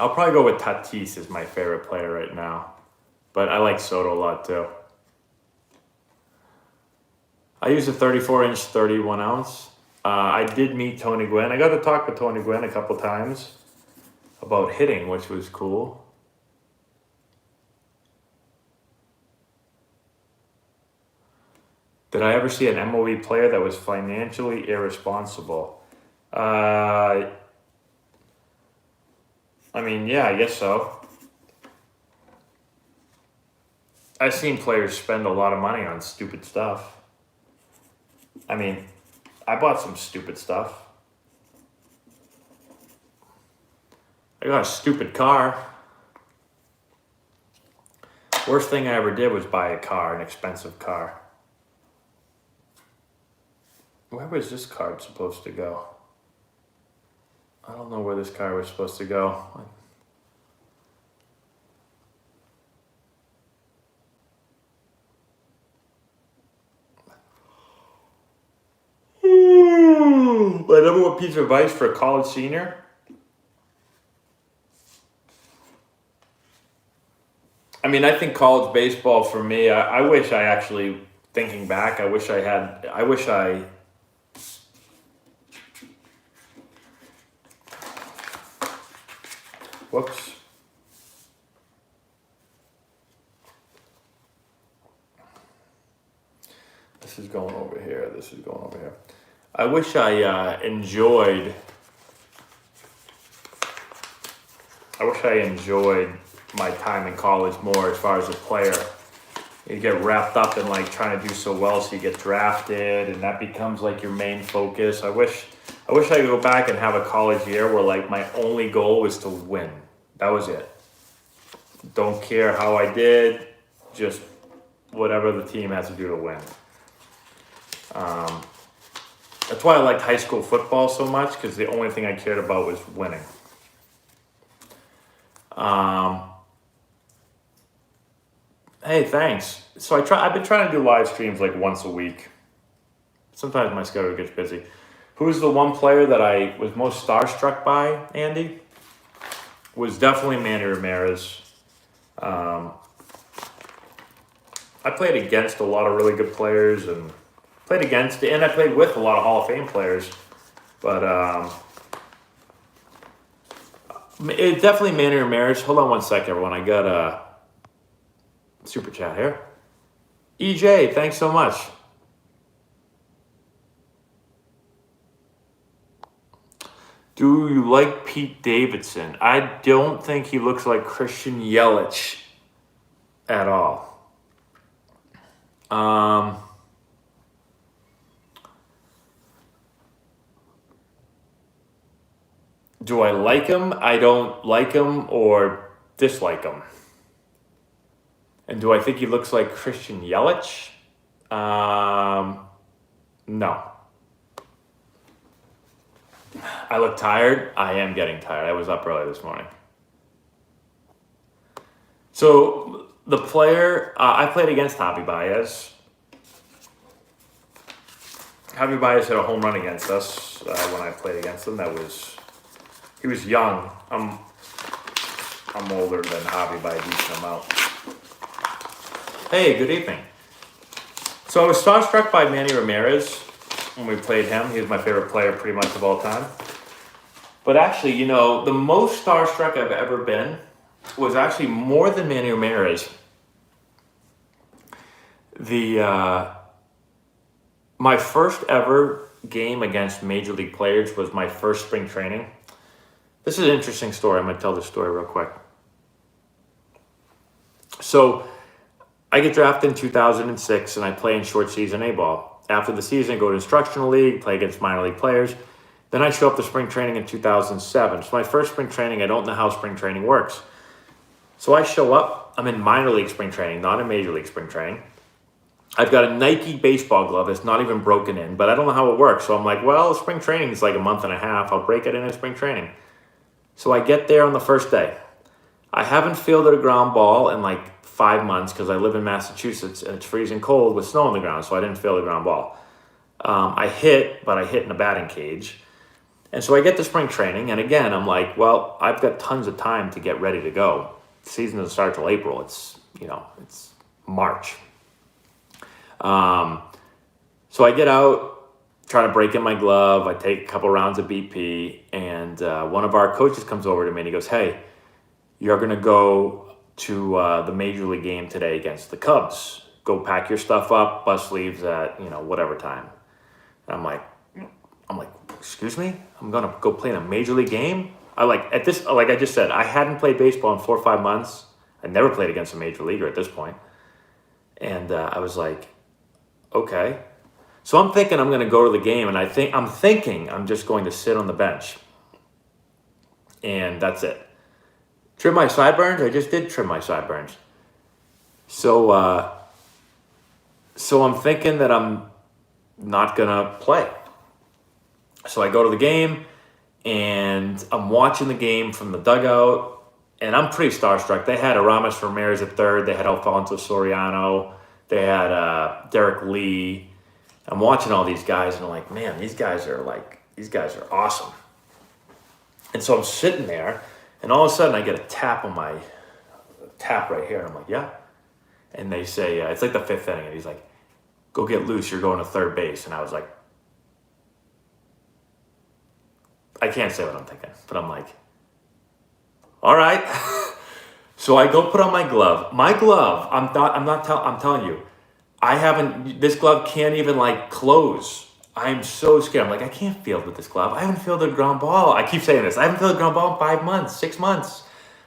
I'll probably go with Tatis as my favorite player right now. But I like Soto a lot too. I use a 34-inch, 31-ounce. I did meet Tony Gwynn. I got to talk with Tony Gwynn a couple times about hitting, which was cool. Did I ever see an MOE player that was financially irresponsible? I mean, yeah, I guess so. I've seen players spend a lot of money on stupid stuff. I mean, I bought some stupid stuff. I got a stupid car. Worst thing I ever did was buy a car, an expensive car. Where was this card supposed to go? I don't know where this car was supposed to go. My number one piece of advice for a college senior? I mean, I think college baseball for me, I wish I actually, thinking back, whoops. This is going over here. This is going over here. I wish I enjoyed my time in college more as far as a player. You get wrapped up in like trying to do so well so you get drafted and that becomes like your main focus. I wish I could go back and have a college year where like my only goal was to win. That was it. Don't care how I did, just whatever the team has to do to win. That's why I liked high school football so much, because the only thing I cared about was winning. Hey, thanks. So I've been trying to do live streams like once a week. Sometimes my schedule gets busy. Who's the one player that I was most starstruck by, Andy? Was definitely Manny Ramirez. I played against a lot of really good players and I played with a lot of Hall of Fame players. But it definitely Manny Ramirez. Hold on one second, everyone. I got a super chat here. EJ, thanks so much. Do you like Pete Davidson? I don't think he looks like Christian Yelich at all. Do I like him? I don't like him or dislike him. And do I think he looks like Christian Yelich? No. I look tired. I am getting tired. I was up early this morning. So the player, I played against Javi Baez. Javi Baez hit a home run against us when I played against him. He was young. I'm older than Javi by a decent amount. Hey, good evening. So I was starstruck by Manny Ramirez when we played him. He was my favorite player pretty much of all time. But actually, the most starstruck I've ever been was actually more than Manny Ramirez. My first ever game against major league players was my first spring training. This is an interesting story. I'm going to tell this story real quick. So I get drafted in 2006 and I play in short season A-ball. After the season, I go to instructional league, play against minor league players. Then I show up to spring training in 2007. So my first spring training, I don't know how spring training works. So I show up, I'm in minor league spring training, not in major league spring training. I've got a Nike baseball glove that's not even broken in, but I don't know how it works. So I'm like, well, spring training is like a month and a half. I'll break it in spring training. So I get there on the first day. I haven't fielded a ground ball in like 5 months because I live in Massachusetts and it's freezing cold with snow on the ground, so I didn't feel the ground ball. I hit in a batting cage. And so I get to spring training, and again, I'm like, well, I've got tons of time to get ready to go. The season doesn't start till April. It's March. So I get out, try to break in my glove. I take a couple rounds of BP, and one of our coaches comes over to me and he goes, hey, you're going to go to the Major League game today against the Cubs. Go pack your stuff up, bus leaves at, whatever time. And I'm like, excuse me? I'm going to go play in a Major League game? Like I just said, I hadn't played baseball in 4 or 5 months. I never played against a major leaguer at this point. And I was like, okay. So I'm thinking I'm going to go to the game, and I'm thinking I'm just going to sit on the bench. And that's it. Trim my sideburns? I just did trim my sideburns. So I'm thinking that I'm not going to play. So I go to the game, and I'm watching the game from the dugout, and I'm pretty starstruck. They had Aramis Ramirez at third. They had Alfonso Soriano. They had Derek Lee. I'm watching all these guys, and I'm like, man, these guys are awesome. And so I'm sitting there, and all of a sudden I get a tap right here, and I'm like, yeah. And they say, it's like the 5th inning, and he's like, go get loose, you're going to third base. And I was like, I can't say what I'm thinking, but I'm like, all right. So I go put on my glove. My glove, I'm telling you, this glove can't even close. I'm so scared. I'm like, I can't field with this glove. I haven't fielded a ground ball. I keep saying this. I haven't fielded a ground ball in 5 months, 6 months.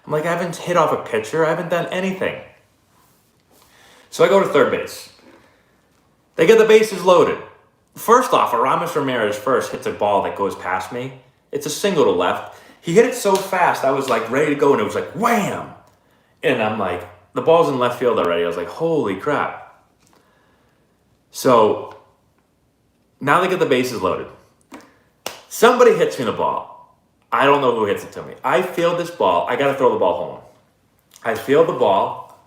I'm like, I haven't hit off a pitcher. I haven't done anything. So I go to third base. They get the bases loaded. First off, Aramis Ramirez first hits a ball that goes past me. It's a single to left. He hit it so fast, I was ready to go, and it was wham! And I'm like, the ball's in left field already. I was like, holy crap. So now they get the bases loaded. Somebody hits me the ball. I don't know who hits it to me. I field this ball. I got to throw the ball home. I field the ball.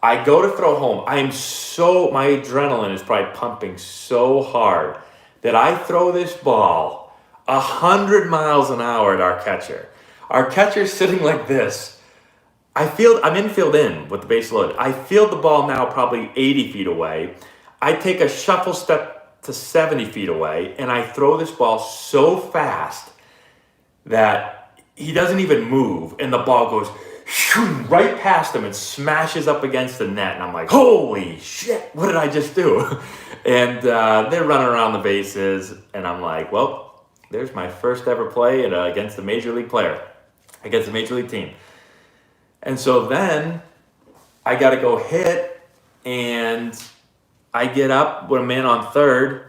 I go to throw home. My adrenaline is probably pumping so hard that I throw this ball 100 miles an hour at our catcher. Our catcher's sitting like this. I'm infield in with the base loaded. I field the ball now probably 80 feet away. I take a shuffle step to 70 feet away, and I throw this ball so fast that he doesn't even move, and the ball goes right past him and smashes up against the net. And I'm like, holy shit, what did I just do? And they're running around the bases, and I'm like, well, there's my first ever play against a major league player, against a major league team. And so then I got to go hit, and I get up with a man on third,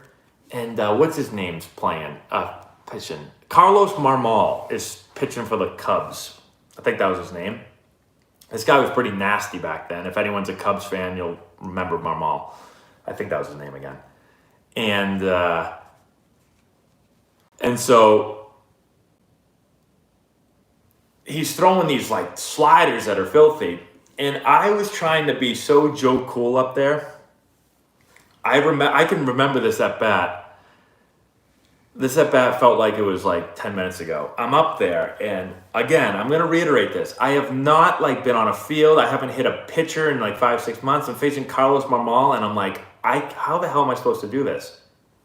and what's his name's pitching? Carlos Marmol is pitching for the Cubs. I think that was his name. This guy was pretty nasty back then. If anyone's a Cubs fan, you'll remember Marmol. I think that was his name again. And so he's throwing these sliders that are filthy. And I was trying to be so Joe Cool up there. I can remember this at bat. This at bat felt like it was 10 minutes ago. I'm up there, and again, I'm going to reiterate this. I have not been on a field. I haven't hit a pitcher in 5, 6 months. I'm facing Carlos Marmol, and I'm like, how the hell am I supposed to do this?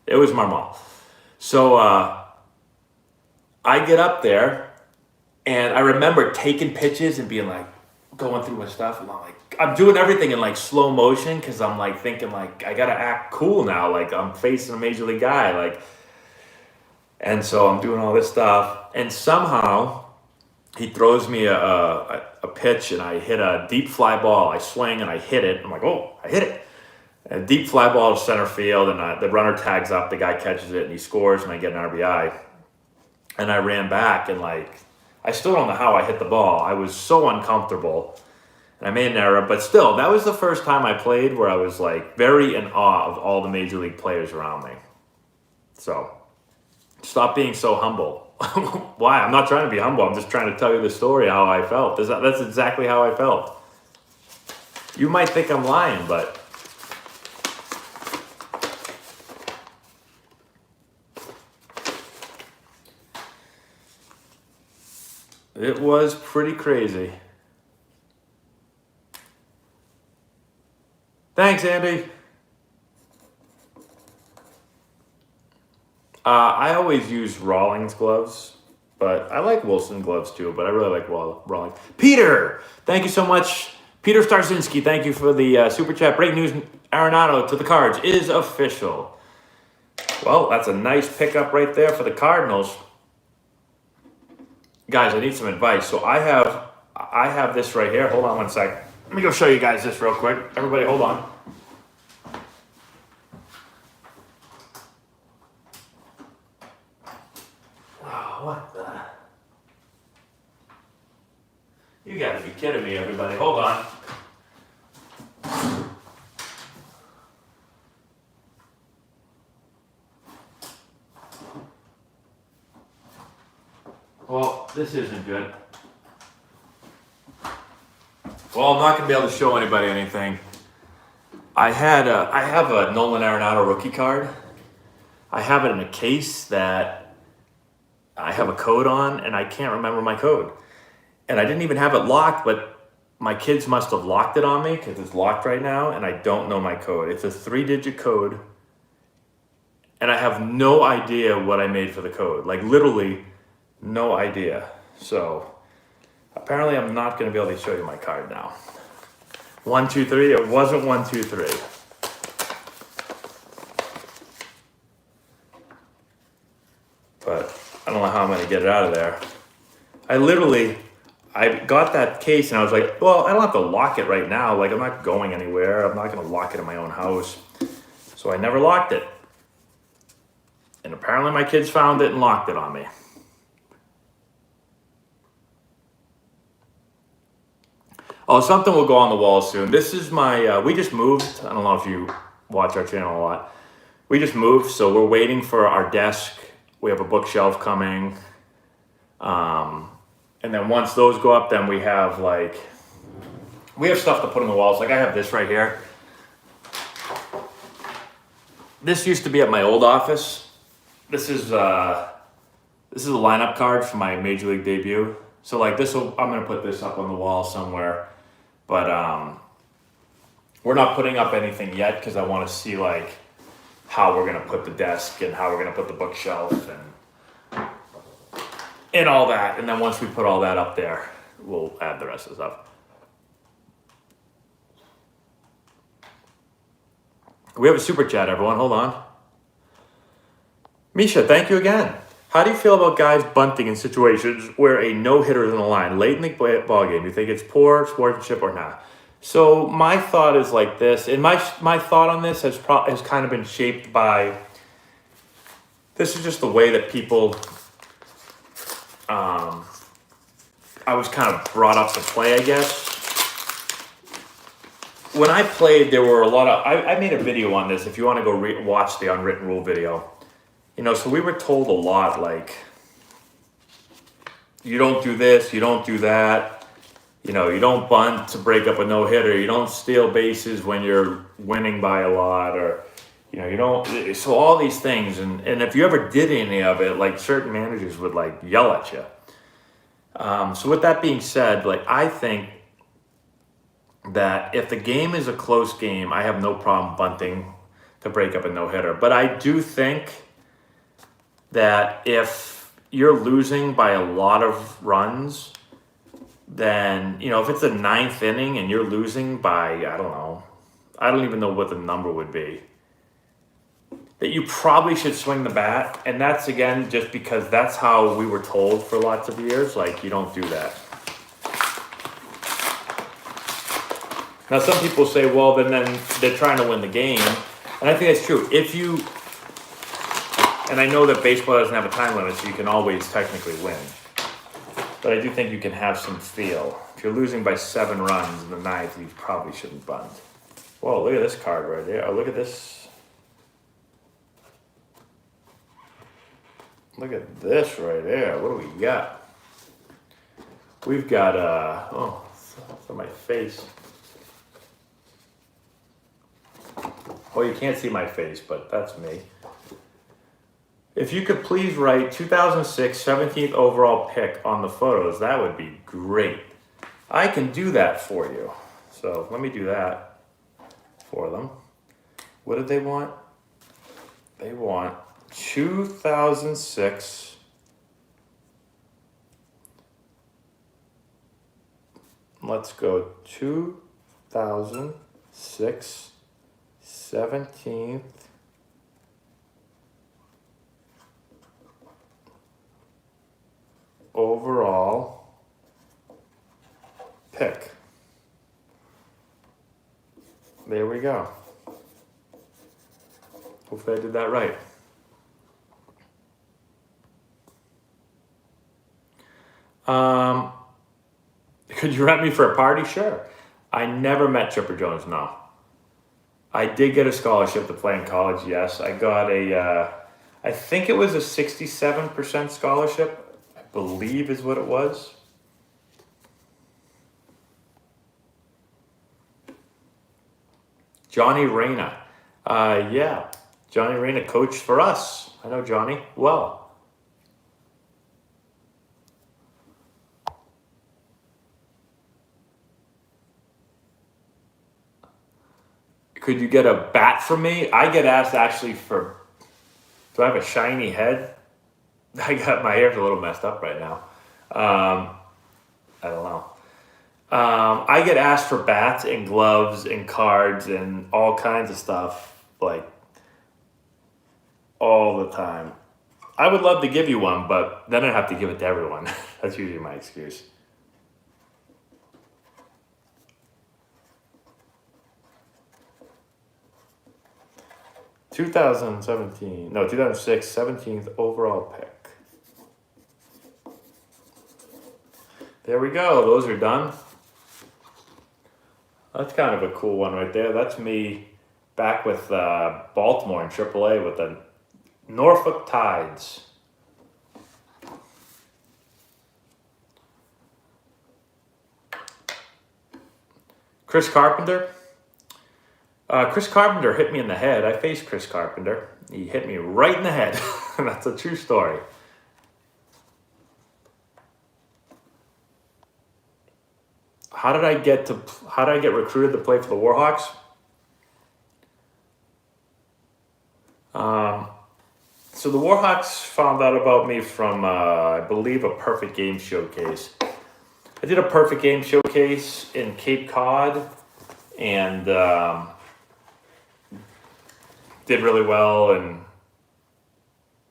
It was Marmol. So I get up there, and I remember taking pitches and being going through my stuff, and I'm doing everything in slow motion because I'm thinking I gotta act cool now. I'm facing a major league guy. And so I'm doing all this stuff, and somehow he throws me a pitch, and I hit a deep fly ball. I swing and I hit it. I'm like, oh, I hit it. A deep fly ball to center field, and the runner tags up. The guy catches it, and he scores, and I get an RBI. And I ran back, and I still don't know how I hit the ball. I was so uncomfortable, and I made an error. But still, that was the first time I played where I was very in awe of all the major league players around me. So stop being so humble. Why? I'm not trying to be humble. I'm just trying to tell you the story how I felt. That's exactly how I felt. You might think I'm lying, but it was pretty crazy. Thanks, Andy. I always use Rawlings gloves, but I like Wilson gloves too, but I really like Rawlings. Peter, thank you so much. Peter Starzinski, thank you for the super chat. Breaking news, Arenado to the Cards is official. Well, that's a nice pickup right there for the Cardinals. Guys, I need some advice. So I have this right here. Hold on one sec. Let me go show you guys this real quick. Everybody, hold on. Oh, what the? You gotta be kidding me, everybody. Hold on. Well, this isn't good. Well, I'm not gonna be able to show anybody anything. I have a Nolan Arenado rookie card. I have it in a case that I have a code on, and I can't remember my code. And I didn't even have it locked, but my kids must have locked it on me because it's locked right now, and I don't know my code. It's a 3-digit code, and I have no idea what I made for the code. Like, literally, no idea. So, apparently I'm not going to be able to show you my card now. 1, 2, 3. It wasn't 1, 2, 3. But I don't know how I'm going to get it out of there. I got that case and I was like, well, I don't have to lock it right now. Like, I'm not going anywhere. I'm not going to lock it in my own house. So I never locked it. And apparently my kids found it and locked it on me. Oh, something will go on the wall soon. This is my, we just moved. I don't know if you watch our channel a lot. We just moved, so we're waiting for our desk. We have a bookshelf coming. And then once those go up, then we have stuff to put on the walls. Like I have this right here. This used to be at my old office. This is a lineup card for my Major League debut. So like I'm gonna put this up on the wall somewhere. But we're not putting up anything yet because I want to see like how we're gonna put the desk and how we're gonna put the bookshelf and all that. And then once we put all that up there, we'll add the rest of the stuff. We have a super chat, everyone. Hold on. Misha, thank you again. How do you feel about guys bunting in situations where a no-hitter is on the line late in the ball game? You think it's poor sportsmanship or not? So my thought is like this, and my thought on this has kind of been shaped by, this is just the way that people, I was kind of brought up to play, I guess. When I played, there were a lot of, I made a video on this if you want to go watch the unwritten rule video. You know, so we were told a lot, like, you don't do this, you don't do that. You know, you don't bunt to break up a no-hitter. You don't steal bases when you're winning by a lot, or, you know, you don't. So all these things, and if you ever did any of it, like certain managers would like yell at you. So with that being said, like I think that if the game is a close game, I have no problem bunting to break up a no-hitter. But I do think that if you're losing by a lot of runs, then, you know, if it's the 9th inning and you're losing by, I don't even know what the number would be, that you probably should swing the bat. And that's, again, just because that's how we were told for lots of years. Like, you don't do that. Now, some people say, well, then they're trying to win the game. And I think that's true. And I know that baseball doesn't have a time limit, so you can always technically win. But I do think you can have some feel. If you're losing by 7 runs in the 9th, you probably shouldn't bunt. Whoa, look at this card right there. Oh, look at this. Look at this right there. What do we got? We've got, it's on my face. Well, you can't see my face, but that's me. If you could please write 2006 17th overall pick on the photos, that would be great. I can do that for you. So let me do that for them. What did they want? They want 2006. Let's go 2006 17th overall pick. There we go. Hopefully I did that right. Could you rent me for a party? Sure. I never met Chipper Jones, no. I did get a scholarship to play in college, yes. I got I think it was a 67% scholarship, I believe is what it was. Johnny Reyna. Yeah, Johnny Reyna coached for us. I know Johnny well. Could you get a bat from me? I get asked actually for, do I have a shiny head? I got my hair's a little messed up right now. I don't know. I get asked for bats and gloves and cards and all kinds of stuff, like all the time. I would love to give you one, but then I'd have to give it to everyone. That's usually my excuse. No, 2006, 17th overall pick. There we go. Those are done. That's kind of a cool one right there. That's me back with Baltimore in AAA with the Norfolk Tides. Chris Carpenter. Chris Carpenter hit me in the head. I faced Chris Carpenter. He hit me right in the head. That's a true story. How did I get recruited to play for the Warhawks? So the Warhawks found out about me from, I believe, a Perfect Game Showcase. I did a Perfect Game Showcase in Cape Cod and did really well, and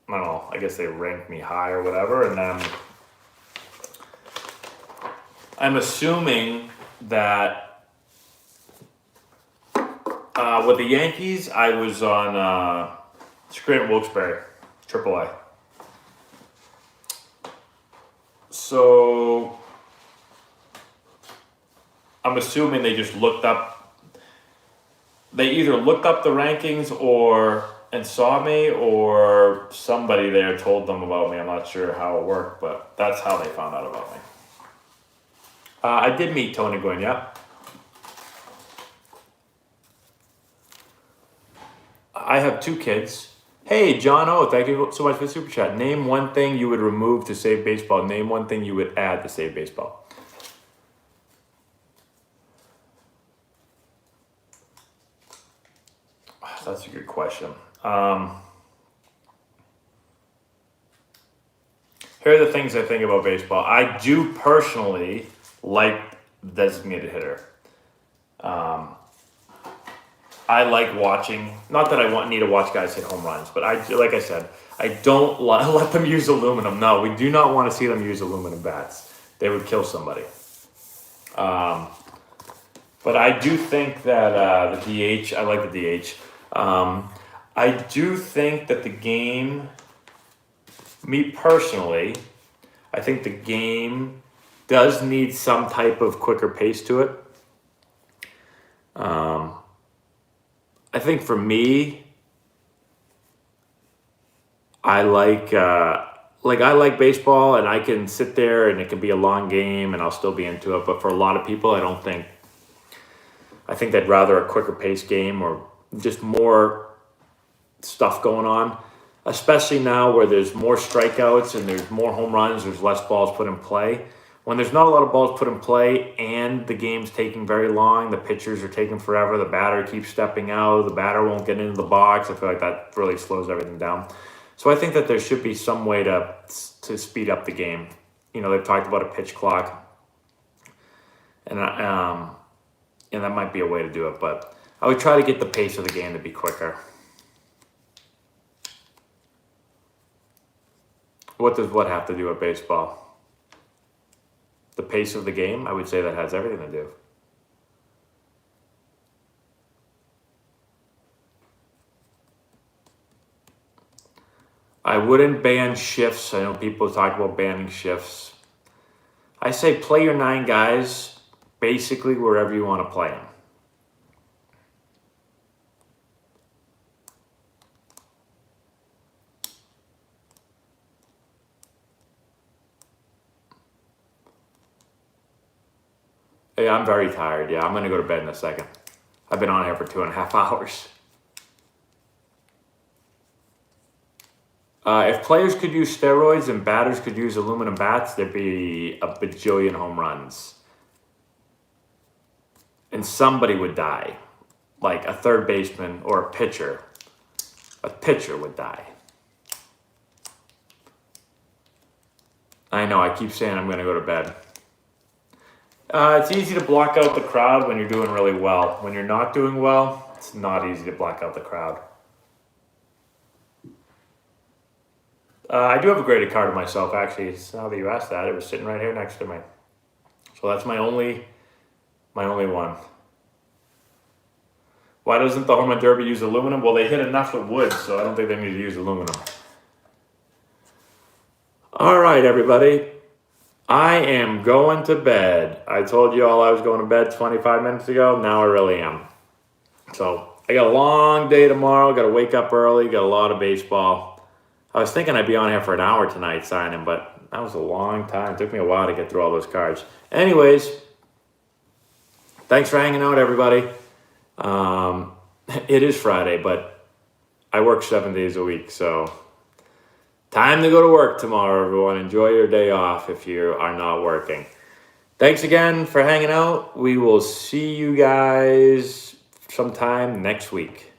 I don't know, I guess they ranked me high or whatever, and then I'm assuming that with the Yankees, I was on Scranton Wilkes-Barre, AAA. So I'm assuming they just looked up. They either looked up the rankings and saw me, or somebody there told them about me. I'm not sure how it worked, but that's how they found out about me. I did meet Tony Gwynn, yeah. I have 2 kids. Hey, John O, thank you so much for the super chat. Name one thing you would remove to save baseball. Name one thing you would add to save baseball. That's a good question. Here are the things I think about baseball. I do personally like designated hitter. I like watching, not that I need to watch guys hit home runs, but like I said, I don't let them use aluminum. No, we do not want to see them use aluminum bats. They would kill somebody. But I do think that the DH, I like the DH. I do think that the game, me personally, I think the game does need some type of quicker pace to it. I think for me, I like baseball, and I can sit there and it can be a long game and I'll still be into it. But for a lot of people, I think they'd rather a quicker pace game, or just more stuff going on, especially now where there's more strikeouts and there's more home runs, there's less balls put in play. When there's not a lot of balls put in play and the game's taking very long, the pitchers are taking forever, the batter keeps stepping out, the batter won't get into the box, I feel like that really slows everything down. So I think that there should be some way to speed up the game. You know, they've talked about a pitch clock, and that might be a way to do it, but I would try to get the pace of the game to be quicker. What does what have to do with baseball? The pace of the game? I would say that has everything to do. I wouldn't ban shifts. I know people talk about banning shifts. I say play your 9 guys basically wherever you want to play them. Hey, I'm very tired. Yeah, I'm going to go to bed in a second. I've been on here for 2.5 hours. If players could use steroids and batters could use aluminum bats, there'd be a bajillion home runs. And somebody would die. Like a third baseman or a pitcher. A pitcher would die. I know, I keep saying I'm going to go to bed. It's easy to block out the crowd when you're doing really well. When you're not doing well, it's not easy to block out the crowd. I do have a graded card of myself, actually. Now that you asked that, it was sitting right here next to me. So that's my only one. Why doesn't the Home Run Derby use aluminum? Well, they hit enough with wood, so I don't think they need to use aluminum. All right, everybody. I am going to bed. I told you all I was going to bed 25 minutes ago. Now I really am. So I got a long day tomorrow. Got to wake up early. Got a lot of baseball. I was thinking I'd be on here for an hour tonight signing, but that was a long time. It took me a while to get through all those cards. Anyways, thanks for hanging out, everybody. It is Friday, but I work 7 days a week, so time to go to work tomorrow, everyone. Enjoy your day off if you are not working. Thanks again for hanging out. We will see you guys sometime next week.